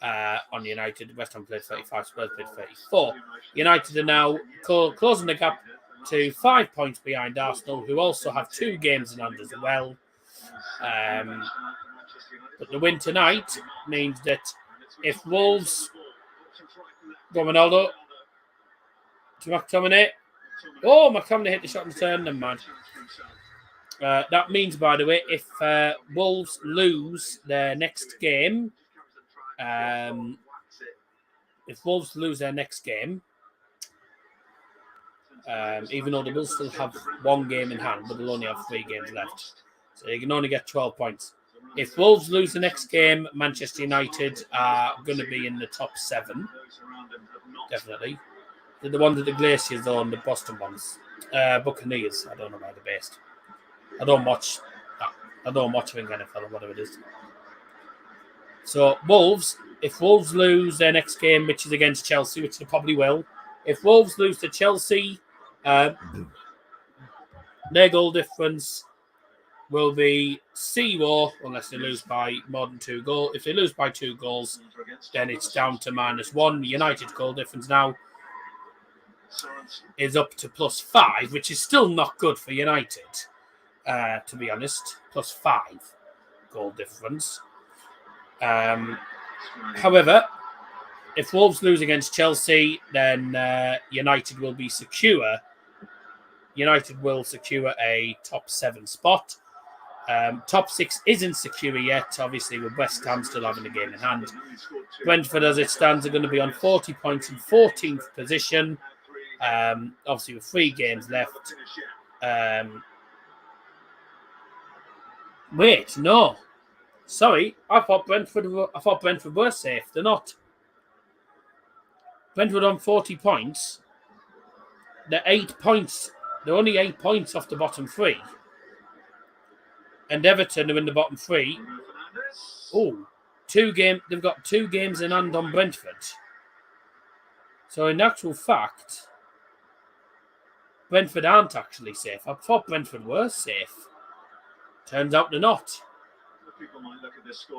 on United. West Ham played 35, Spurs played 34. United are now closing the gap to 5 points behind Arsenal, who also have 2 games in hand as well. But the win tonight means that if Wolves go Ronaldo to McTominay. Oh, McTominay hit the shot and turn them, man. That means, by the way, if Wolves lose their next game, even though they will still have 1 game in hand, but they'll only have 3 games left. So you can only get 12 points. If Wolves lose the next game, Manchester United are going to be in the top 7. Definitely. They're the ones at the Glaciers, though, and the Boston ones. Buccaneers. I don't know where they're based. I don't watch NFL or whatever it is. So Wolves, if Wolves lose their next game, which is against Chelsea, which they probably will, if Wolves lose to Chelsea, their goal difference will be 0 unless they lose by more than 2 goals. If they lose by 2 goals, then it's down to -1. United's goal difference now is up to +5, which is still not good for United, to be honest. +5 goal difference. However, if Wolves lose against Chelsea, then United will be secure. United will secure a top 7 spot. Top 6 isn't secure yet, obviously, with West Ham still having the game in hand. Brentford, as it stands, are going to be on 40 points in 14th position. Obviously, with 3 games left. Wait, no. Sorry, I thought Brentford were safe. They're not. Brentford on 40 points. They're 8 points. They're only 8 points off the bottom 3. And Everton are in the bottom 3. Oh, they've got 2 games in hand on Brentford. So in actual fact, Brentford aren't actually safe. I thought Brentford were safe. Turns out they're not.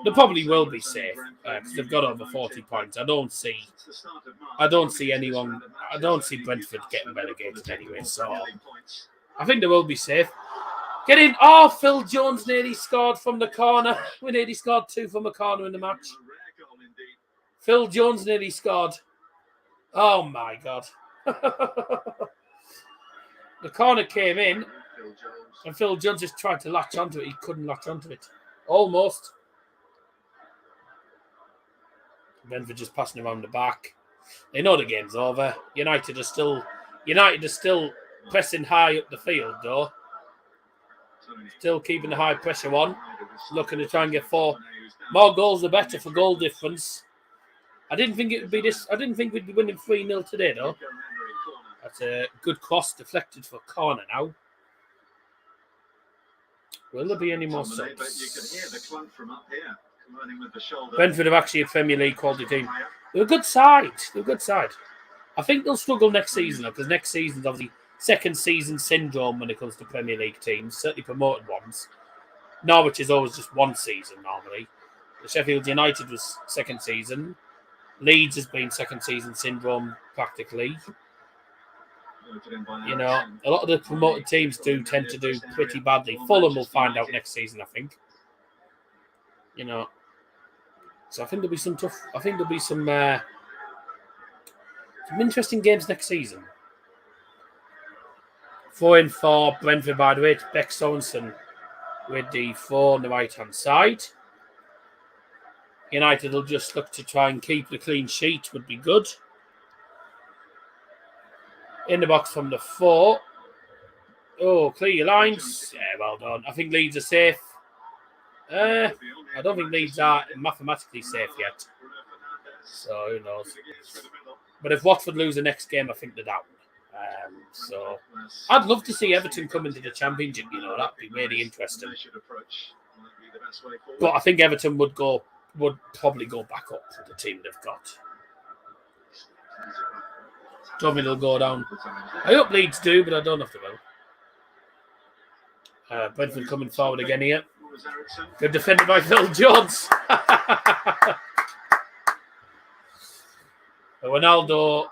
They probably will be safe because they've got over 40 points. I don't see Brentford getting relegated anyway. So I think they will be safe. Get in. Oh, Phil Jones nearly scored from the corner. We nearly scored 2 from the corner in the match. Phil Jones nearly scored. Oh my God. The corner came in and Phil Jones just tried to latch onto it. He couldn't latch onto it. Almost. Brentford just passing around the back. They know the game's over. United are still pressing high up the field though. Still keeping the high pressure on. Looking to try and get 4 more goals, the better for goal difference. I didn't think it would be this. I didn't think we'd be winning 3-0 today though. That's a good cross deflected for corner now. Will there be any more subs? Brentford are actually a Premier League quality team. They're a good side. I think they'll struggle next season because next season's obviously second season syndrome when it comes to Premier League teams, certainly promoted ones. Norwich is always just 1 season normally. The Sheffield United was second season. Leeds has been second season syndrome practically. You know, a lot of the promoted teams do tend to do pretty badly. Fulham will find out next season, I think. You know, so I think there'll be some tough. I think there'll be some interesting games next season. 4 for Brentford, by the way. It's Beck Sorensen with the 4 on the right hand side. United will just look to try and keep the clean sheet. Would be good. In the box from the 4. Oh, clear your lines. Yeah, well done. I think Leeds are safe. I don't think Leeds are mathematically safe yet. So, who knows. But if Watford lose the next game, I think they're down. So, I'd love to see Everton come into the Championship. You know, that'd be really interesting. But I think Everton would probably go back up to the team they've got. Don't think they'll go down. I hope Leeds do, but I don't know if they will. Brentford coming forward again here. Good defended by Phil Jones. Ronaldo's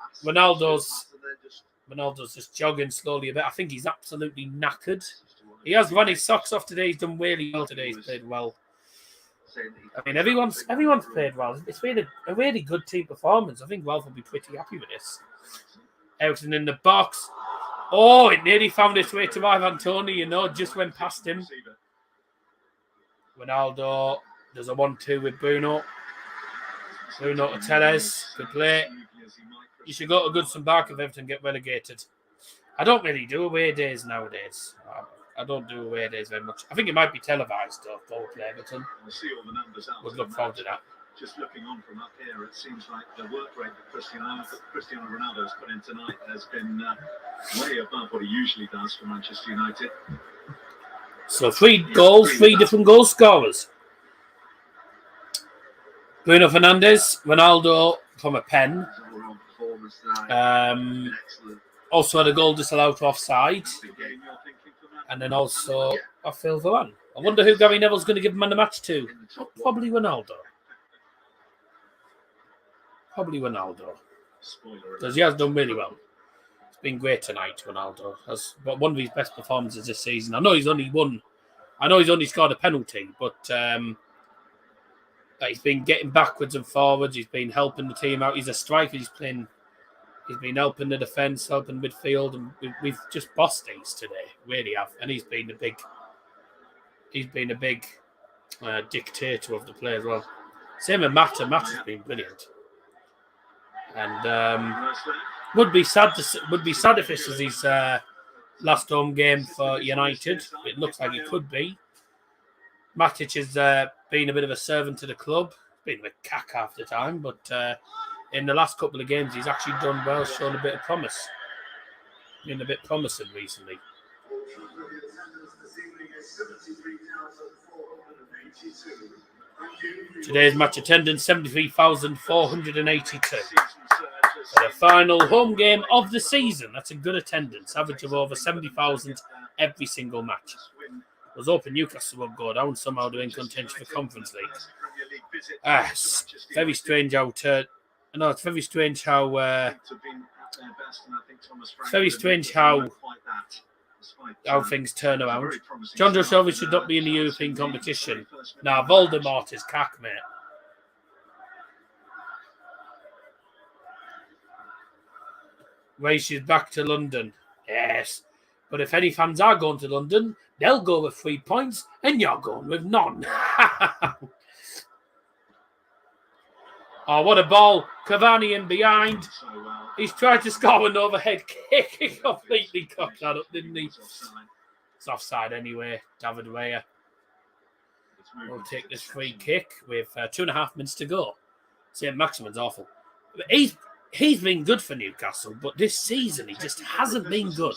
just jogging slowly a bit. I think he's absolutely knackered. He has run his socks off today. He's done really well today. He's played well. I mean, everyone's played well. It's been a really good team performance. I think Ralph will be pretty happy with this. Ericsson in the box. Oh, it nearly found its way to Ivan Toney, you know, just went past him. Ronaldo, there's a 1-2 with Bruno. Bruno to Tellez, good play. You should go to Goodson Park if Everton get relegated. I don't really do away days nowadays. I don't do away days very much. I think it might be televised though, go play Everton. Would look forward to that. Just looking on from up here, it seems like the work rate that Cristiano Ronaldo has put in tonight has been way above what he usually does for Manchester United. So 3 goals, 3 different goal scorers. Bruno Fernandes, Ronaldo from a pen. Overall performance tonight. Excellent. Also had a goal disallowed for offside. Big game you're thinking for Man. And then also Phil Varane. I wonder who Gary Neville's going to give man the match to. In the top Probably Ronaldo. Probably Ronaldo. Spoiler Because he has done really well. It's been great tonight, Ronaldo. Has one of his best performances this season. I know he's only scored a penalty, but he's been getting backwards and forwards. He's been helping the team out. He's a striker. He's been helping the defence, helping midfield, and we've just bossed these today. Really have, and he's been a big dictator of the play as well. Same with Matt. Matt has been brilliant, and would be sad if this was his last home game for United. It looks like it could be. Matic has been a bit of a servant to the club. Been a bit cack half the time, but in the last couple of games, he's actually done well, shown a bit of promise. Been a bit promising recently. Today's match attendance 73,482. For the final home game of the season. That's a good attendance, average of over 70,000 every single match. I was hoping Newcastle would go down somehow doing contention for Conference League. It's very strange how it's very strange how things turn around. John Joe Shelby should not be in the European competition. Now, Voldemort is cack, mate. Race is back to London. Yes. But if any fans are going to London, they'll go with 3 points and you're going with none. Oh, what a ball. Cavani in behind. He's tried to score an overhead kick. He completely cocked that up, didn't he? It's offside anyway. David Weyer will take this free kick with 2.5 minutes to go. St. Maximin's awful. He's been good for Newcastle, but this season he just hasn't been good.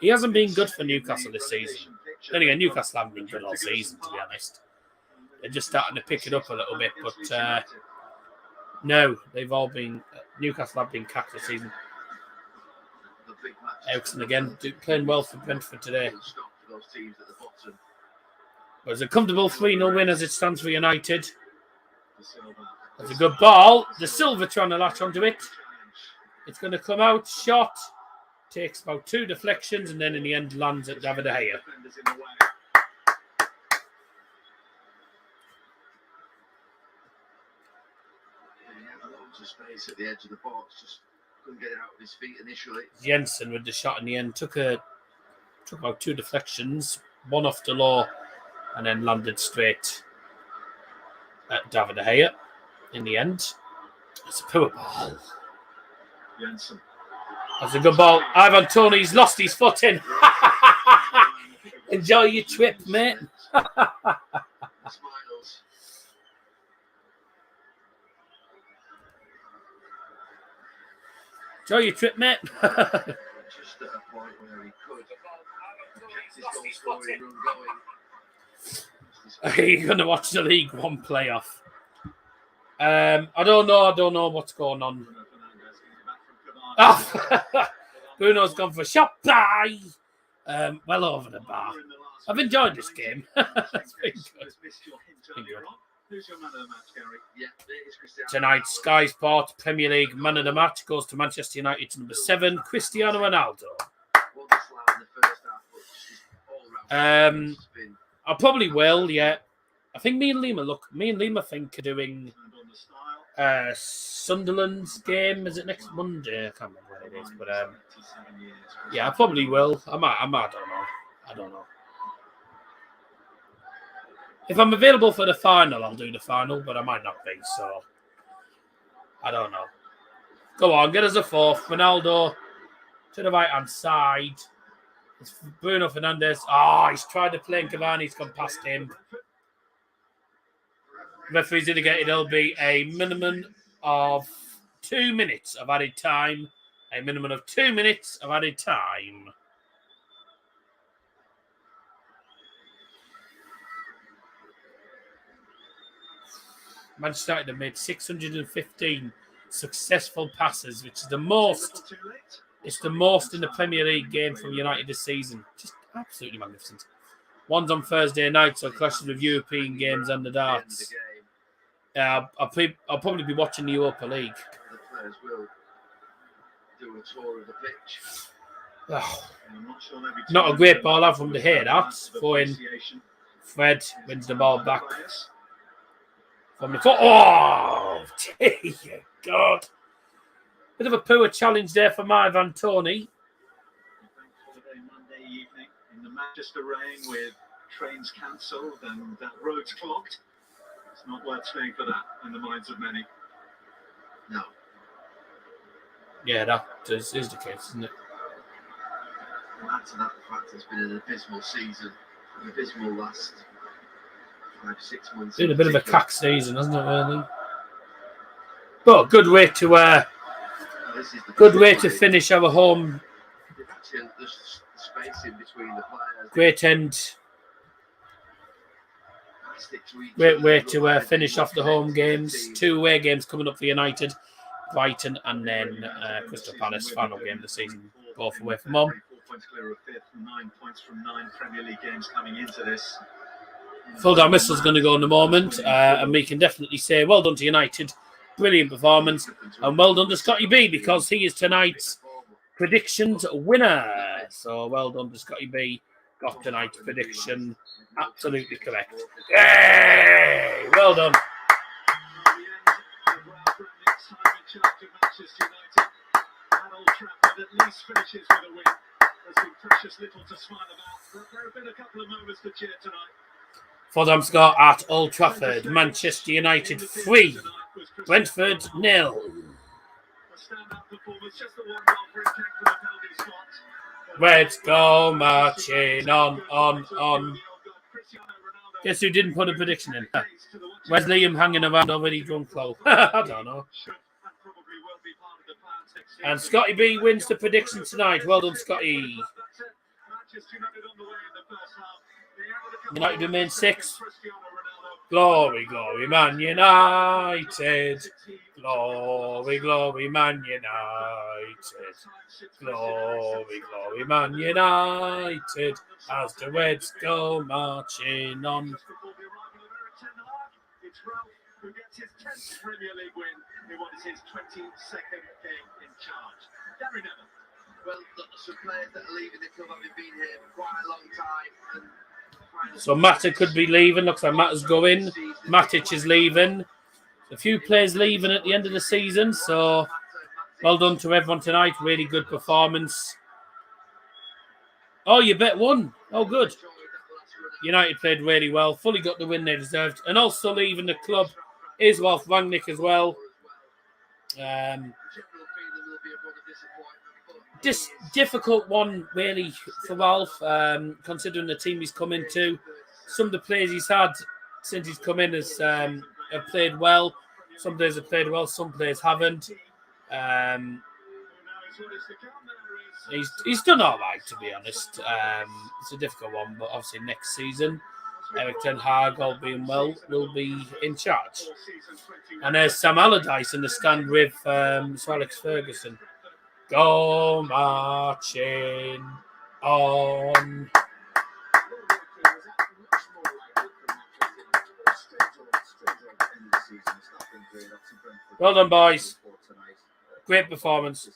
He hasn't been good for Newcastle this season. Then again, Newcastle haven't been good all season, to be honest. They're just starting to pick it up a little bit, but no, they've all been... Newcastle have been cacked this season. Ericsson again, playing well for Brentford today. But it's a comfortable 3-0 win as it stands for United. That's a good ball. The Silva trying to latch onto it. It's going to come out, shot. Takes about 2 deflections and then in the end lands at David De Gea. Space at the edge of the box, just couldn't get it out with his feet initially. Jensen with the shot in the end took about 2 deflections, one off the law, and then landed straight at David De Gea in the end. It's a poor ball. Jensen. That's a good ball. Ivan Toney's lost his foot in. Enjoy your trip, mate. Smiles. Enjoy your trip, mate. Just at a point where he could kept his goal scoring run going. You're going to watch the League One playoff. I don't know what's going on. Oh, Bruno's gone for a shot. Well over the bar. I've enjoyed this game. It's been good. Who's your man of the match, Gary? Yeah, it is Cristiano Tonight, Ronaldo. Sky Sports Premier League Man of the Match goes to Manchester United's number 7, Cristiano Ronaldo. Won the slab in the first half, but just all-round has been I probably will, yeah. I think me and Lima think are doing Sunderland's game. Is it next Monday? I can't remember when it is, but yeah, I probably will. I don't know. If I'm available for the final, I'll do the final, but I might not be, so I don't know. Go on, get us a 4th. Ronaldo to the right-hand side. It's Bruno Fernandes. He's tried to play in Cavani. He's gone past him. Referee's indicated there'll be a minimum of 2 minutes of added time. A minimum of 2 minutes of added time. Manchester United have made 615 successful passes, which is the most. It's the most in the Premier League game from United this season. Just absolutely magnificent. One's on Thursday night, so clashes with European games and the darts. I'll probably be watching the Europa League. The players will do a tour of the pitch. Oh, not a great ball out from the head. That's throwing. Fred wins the ball back from the foot. Oh, dear God. Bit of a poor challenge there for Ivan Toney. Monday evening in the Manchester rain with trains cancelled and roads clogged. It's not worth staying for that in the minds of many. No. Yeah, that is the case, isn't it? And add to that the fact it's been an abysmal season, an abysmal last 5-6 months. Been a bit of a cack season, hasn't it, really? But good way to finish our home. There's space in between the players. Great end. Great way to finish off the home games. 2 away games coming up for United, Brighton, and then Crystal Palace. Final game of the season, both away from home. 4 points clear of 5th, 9 points from 9 Premier League games coming into this. Full down whistle's going to go in a moment, and we can definitely say well done to United. Brilliant performance, and well done to Scotty B, because he is tonight's predictions winner. So well done to Scotty B. Got tonight's prediction absolutely correct. Yay! Well done. Fulham score at Old Trafford. Manchester United 3, Brentford 0. Reds go marching on. Guess who didn't put a prediction in? Where's Liam hanging around already drunk, though? I don't know. And Scotty B wins the prediction tonight. Well done, Scotty. United remain 6th. Glory, glory, Man United. Glory, glory, Man United. Glory, glory, Man United. As the Reds go marching on. Who gets his 10th Premier League win in what is his 22nd game in charge. Gary Neville. Well, some players that are leaving the club having been here for quite a long time. So Mata could be leaving. Looks like Mata's going. Matic is leaving. A few players leaving at the end of the season. So well done to everyone tonight. Really good performance. Oh, you bet one. Oh, good. United played really well. Fully got the win they deserved. And also leaving the club is Ralph Rangnick as well. This difficult one, really, for Ralph, considering the team he's come into. Some of the players he's had since he's come in have played well. Some players have played well, some players haven't. He's done all right, to be honest. It's a difficult one, but obviously next season, Eric Ten Hag, all being well, will be in charge. And there's Sam Allardyce in the stand with Sir Alex Ferguson. Go marching on. Well done, boys. Great performance.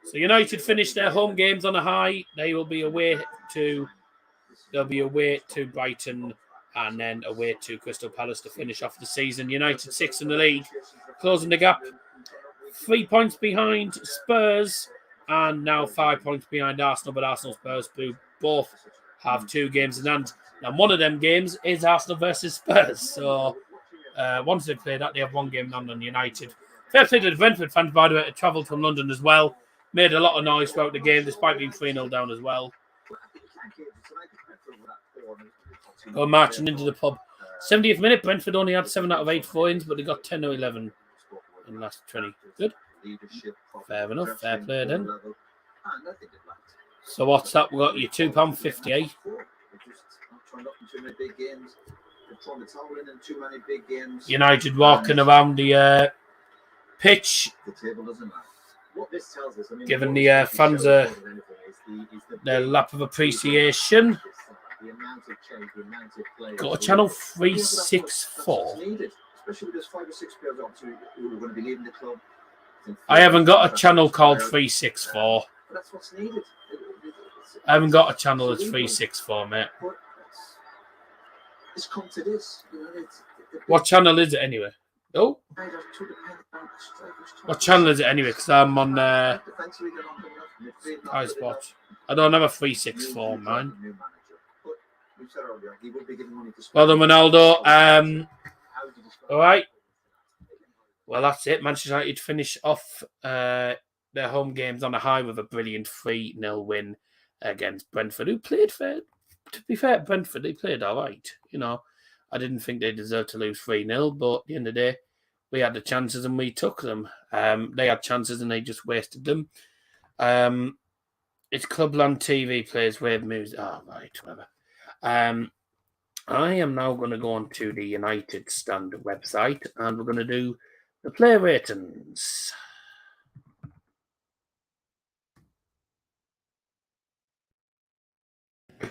So United finished their home games on a high. They will be away to Brighton and then away to Crystal Palace to finish off the season. United 6th in the league, closing the gap. 3 points behind Spurs and now 5 points behind Arsenal, but Arsenal Spurs both have 2 games in hand. And one of them games is Arsenal versus Spurs. So once they've played that, they have 1 game in hand on United. Fair play to the Brentford fans, by the way, that travelled from London as well. Made a lot of noise throughout the game, despite being 3-0 down as well. Go marching into the pub. 70th minute, Brentford only had 7 out of 8 four-ins, but they got 10-11 in the last 20. Good. Fair enough. Fair play then. So what's that? We got your £2.50, eh? thrown the towel in too many big games. United walking around the pitch, The table doesn't matter. What this tells us, I mean, giving the fans a their lap of appreciation. The amount of change, the amount of players. Got a channel 364. That's needed, especially with those 5 or 6 players who are going to be leaving the club. I haven't got a channel called 364. But that's what's needed. I haven't got a channel that's 364, mate. But it's come to this. What channel is it anyway? Oh, what channel is it anyway? Because I'm on iSpot. I don't have a 364, man. Well done, Ronaldo. All right. Well, that's it. Manchester United finish off their home games on a high with a brilliant 3-0 win against Brentford, who played fair. To be fair, Brentford, they played all right. You know, I didn't think they deserved to lose 3-0, but at the end of the day, we had the chances and we took them. They had chances and they just wasted them. It's Clubland TV plays wave music. Oh, right, whatever. I am now going to go on to the United Stand website and we're going to do the player ratings.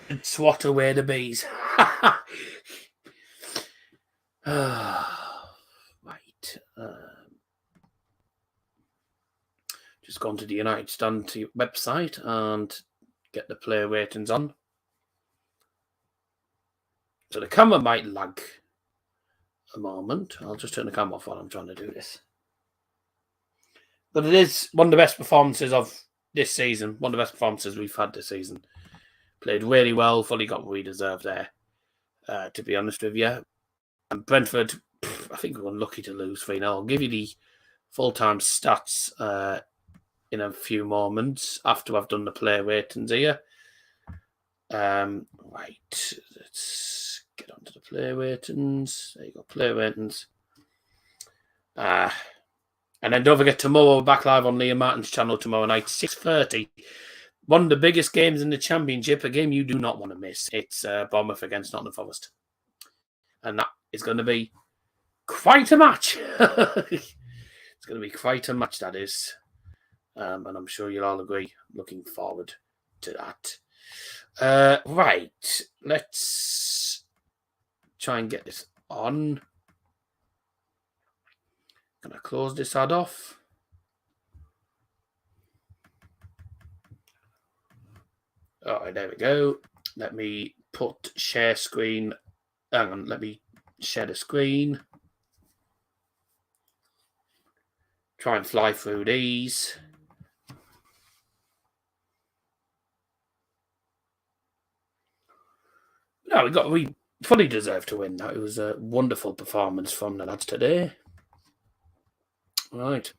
And swat away the bees. Right. Just go on to the United Stand website and get the player ratings on. So the camera might lag a moment. I'll just turn the camera off while I'm trying to do this. But it is one of the best performances of this season. One of the best performances we've had this season. Played really well. Fully got what we deserved there, to be honest with you. And Brentford, I think we were unlucky to lose 3-0. I'll give you the full-time stats in a few moments after I've done the player ratings here. Right. Let's get on to the player ratings. There you go, player ratings. And then don't forget, tomorrow we're back live on Liam Martin's channel tomorrow night, 6:30. One of the biggest games in the Championship, a game you do not want to miss. It's Bournemouth against Nottingham Forest. And that is going to be quite a match. It's going to be quite a match, that is. And I'm sure you'll all agree. Looking forward to that. Right. Let's try and get this on. Going to close this ad off. All right, there we go. Let me put share screen. Hang on, let me share the screen. Try and fly through these. No, we fully deserved to win. It was a wonderful performance from the lads today. Right.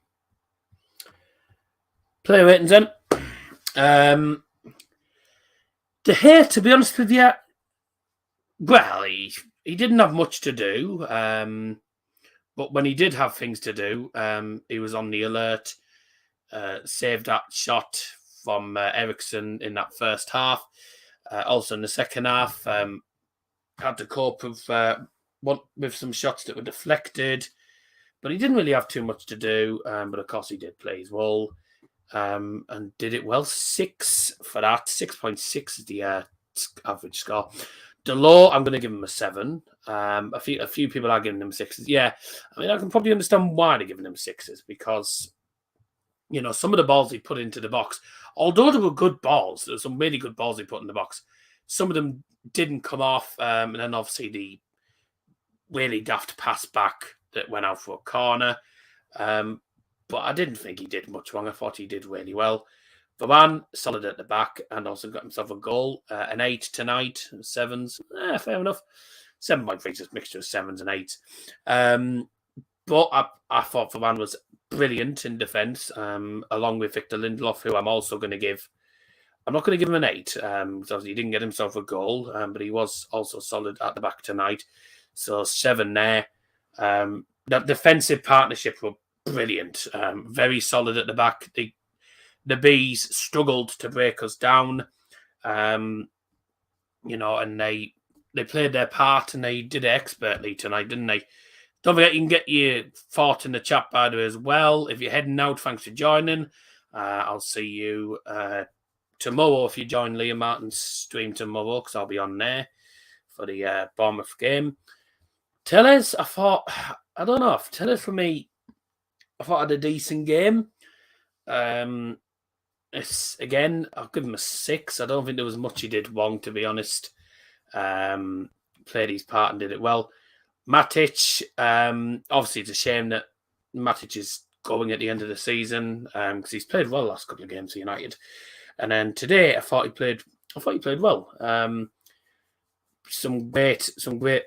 Player ratings then. De Gea, to be honest with you, well, he didn't have much to do. But when he did have things to do, he was on the alert. Saved that shot from Ericsson in that first half. Also in the second half, had to cope with some shots that were deflected. But he didn't really have too much to do. But of course, he did play his role. And did it well. 6 for that. 6.6 is the average score. Delors, I'm going to give him a 7. A few people are giving him 6s. Yeah, I mean, I can probably understand why they're giving him 6s because, you know, some of the balls he put into the box, although they were good balls, there were some really good balls he put in the box. Some of them didn't come off, and then obviously the really daft pass back that went out for a corner. But I didn't think he did much wrong. I thought he did really well. Varane, solid at the back, and also got himself a goal. An 8 tonight, 7s. Fair enough. 7.3 is a mixture of 7s and 8s. But I thought Varane was brilliant in defence, along with Victor Lindelof, who I'm also going to give. I'm not going to give him an 8, because he didn't get himself a goal, but he was also solid at the back tonight. So 7 there. That defensive partnership were brilliant. Very solid at the back. The Bees struggled to break us down, you know, and they they played their part and they did it expertly tonight, didn't they? Don't forget, you can get your thoughts in the chat, by the way, as well. If you're heading out, thanks for joining. I'll see you tomorrow if you join Liam Martin's stream tomorrow, because I'll be on there for the Bournemouth game. Tellez, I don't know. Tellez, for me, I thought had a decent game. It's again, I'll give him a 6. I don't think there was much he did wrong, to be honest. Played his part and did it well. Matic, obviously it's a shame that Matic is going at the end of the season because he's played well the last couple of games for United. And then today, I thought he played well. Some great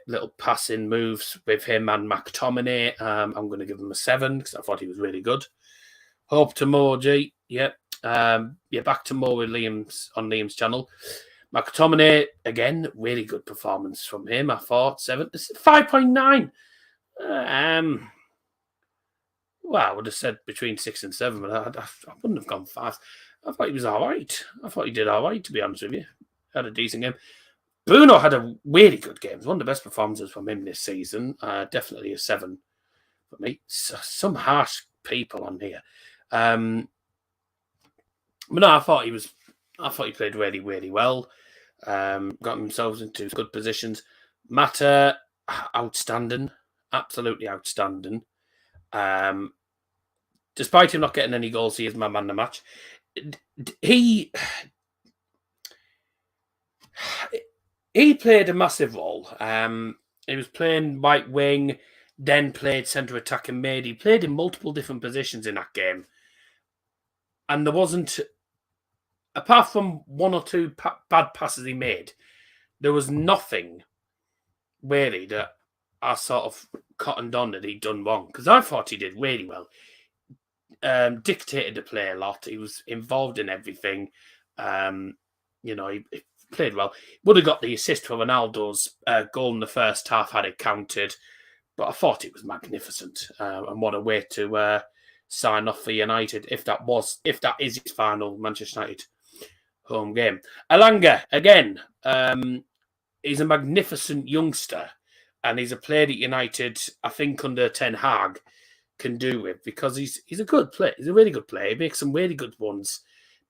little passing moves with him and McTominay. I'm going to give him a 7 because I thought he was really good. Hope tomorrow, G. Yep. Back tomorrow with Liam's channel. McTominay, again, really good performance from him. I thought 5.9. Well, I would have said between 6 and 7, but I wouldn't have gone 5. I thought he was all right. I thought he did all right, to be honest with you. Had a decent game. Bruno had a really good game. It was one of the best performances from him this season. Definitely a 7 for me. Some harsh people on here. But no, I thought he played really, really well. Got himself into good positions. Mata, outstanding. Absolutely outstanding. Despite him not getting any goals, he is my man of the match. He played a massive role. He was playing right wing, then played centre attacking mid. He played in multiple different positions in that game. And there wasn't, apart from 1 or 2 bad passes he made, there was nothing really that I sort of cottoned on that he'd done wrong. Because I thought he did really well. Dictated the play a lot. He was involved in everything. He played well. Would have got the assist for Ronaldo's goal in the first half had it counted. But I thought it was magnificent. And what a way to sign off for United if that is his final Manchester United home game. Elanga, again, he's a magnificent youngster. And he's a player that United, I think, under Ten Hag, can do with because he's a good player. He's a really good player. He makes some really good ones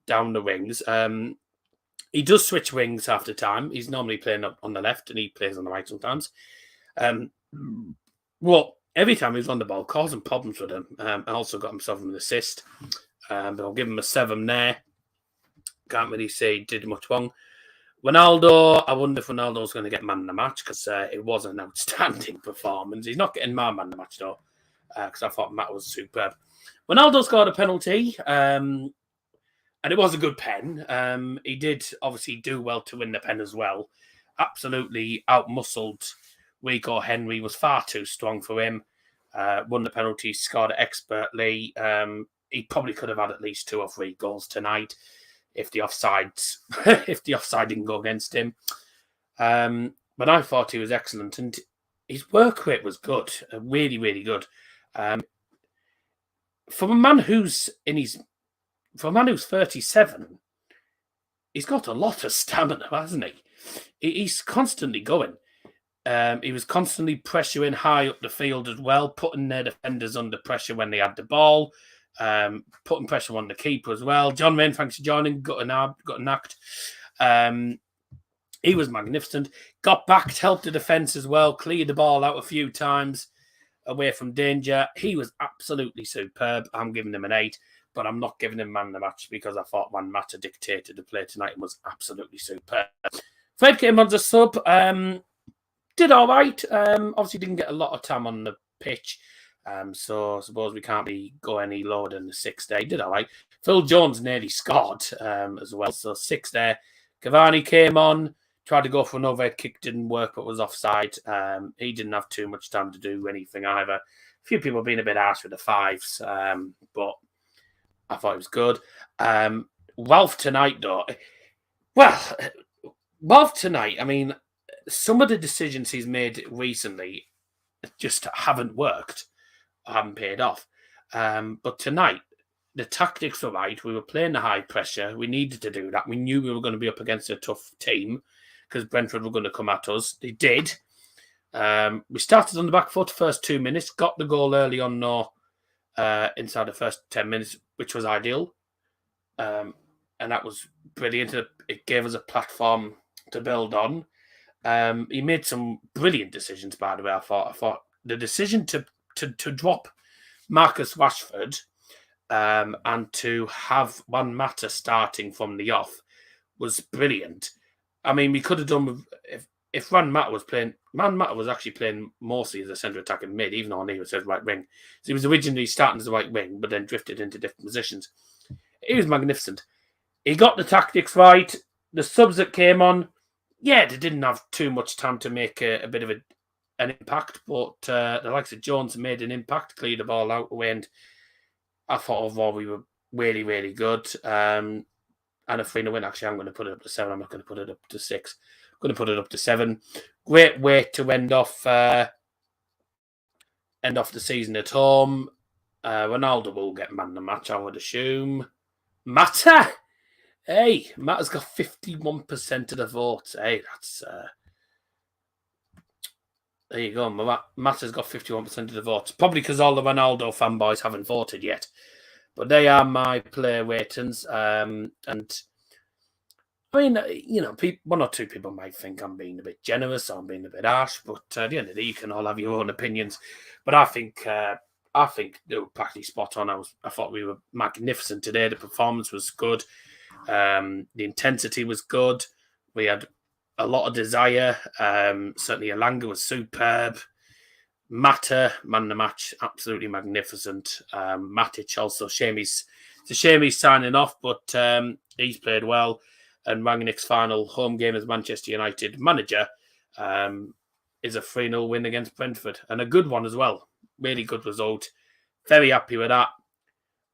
down the wings. He does switch wings half the time. He's normally playing up on the left and he plays on the right sometimes. Well, every time he was on the ball, causing problems with him. And also got himself an assist. But I'll give him a 7 there. Can't really say he did much wrong. Ronaldo, I wonder if Ronaldo's going to get man of the match because it was an outstanding performance. He's not getting my man of the match though. Because I thought Matt was superb. Ronaldo scored a penalty, and it was a good pen. He did obviously do well to win the pen as well. Absolutely outmuscled Rico Henry, was far too strong for him. Won the penalty, scored it expertly. He probably could have had at least 2 or 3 goals tonight if the offside didn't go against him. But I thought he was excellent, and his work rate was good, really, really good. For a man who's 37, he's got a lot of stamina, hasn't he? He's constantly going. He was constantly pressuring high up the field as well, putting their defenders under pressure when they had the ball, putting pressure on the keeper as well. John Rain, thanks for joining. Got knocked. He was magnificent. Got back, helped the defence as well, cleared the ball out a few times away from danger. He was absolutely superb. I'm giving him an 8, but I'm not giving him man of the match because I thought Van Mata dictated the play tonight and was absolutely superb. Fred came on as a sub. Did all right. Obviously didn't get a lot of time on the pitch. So I suppose we can't go any lower than the 6 there. He did all right. Phil Jones nearly scored as well. So 6 there. Cavani came on. Tried to go for an overhead kick, didn't work, but was offside. He didn't have too much time to do anything either. A few people being a bit harsh with the 5s, but I thought it was good. Ralph tonight, though. Well, Ralph tonight, I mean, some of the decisions he's made recently just haven't worked, haven't paid off. But tonight, the tactics were right. We were playing the high pressure. We needed to do that. We knew we were going to be up against a tough team. because Brentford were going to come at us. They did. We started on the back foot first 2 minutes, got the goal early on inside the first 10 minutes, which was ideal. And that was brilliant. It gave us a platform to build on. He made some brilliant decisions, by the way. I thought the decision to drop Marcus Rashford and to have Juan Mata starting from the off was brilliant. I mean, we could have done with if Juan Mata was playing. Juan Mata was actually playing mostly as a centre attacking mid, even though he was his right wing. So he was originally starting as a right wing, but then drifted into different positions. He was magnificent. He got the tactics right. The subs that came on, yeah, they didn't have too much time to make a bit of an impact, but the likes of Jones made an impact, cleared the ball out away, and I thought overall we were really, really good. And a 3-0 win. Actually, I'm going to put it up to 7. I'm not going to put it up to 6. I'm going to put it up to 7. Great way to end off the season at home. Ronaldo will get man of the match, I would assume. Mata! Hey, Mata's got 51% of the votes. Hey, that's... there you go. Mata's got 51% of the votes. Probably because all the Ronaldo fanboys haven't voted yet. But they are my player ratings. And I mean, you know, one or two people might think I'm being a bit generous or I'm being a bit harsh. But at the end of the day, you can all have your own opinions. But I think they were practically spot on. I thought we were magnificent today. The performance was good. The intensity was good. We had a lot of desire. Certainly Elanga was superb. Mata, man of the match, absolutely magnificent. Matic also, it's a shame he's signing off, but he's played well. And Rangnick's final home game as Manchester United manager is a 3-0 win against Brentford. And a good one as well. Really good result. Very happy with that.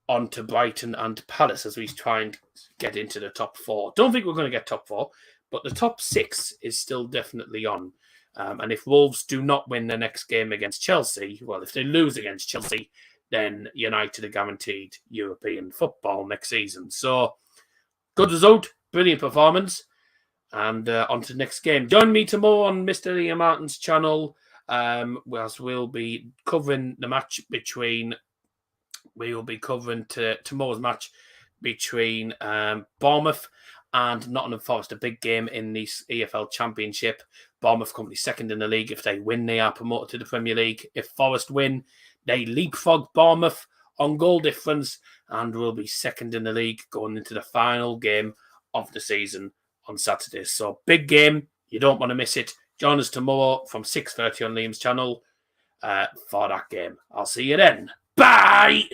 On to Brighton and Palace as we try and get into the top 4. Don't think we're going to get top 4, but the top 6 is still definitely on. And if Wolves do not win their next game against Chelsea, well, if they lose against Chelsea, then United are guaranteed European football next season. So, good result, brilliant performance, and on to the next game. Join me tomorrow on Mr. Liam Martin's channel, whilst we'll be covering the match between... We will be covering tomorrow's match between Bournemouth and Nottingham Forest, a big game in the EFL Championship. Bournemouth currently second in the league. If they win, they are promoted to the Premier League. If Forest win, they leapfrog Bournemouth on goal difference and will be second in the league going into the final game of the season on Saturday. So, big game. You don't want to miss it. Join us tomorrow from 6:30 on Liam's channel for that game. I'll see you then. Bye!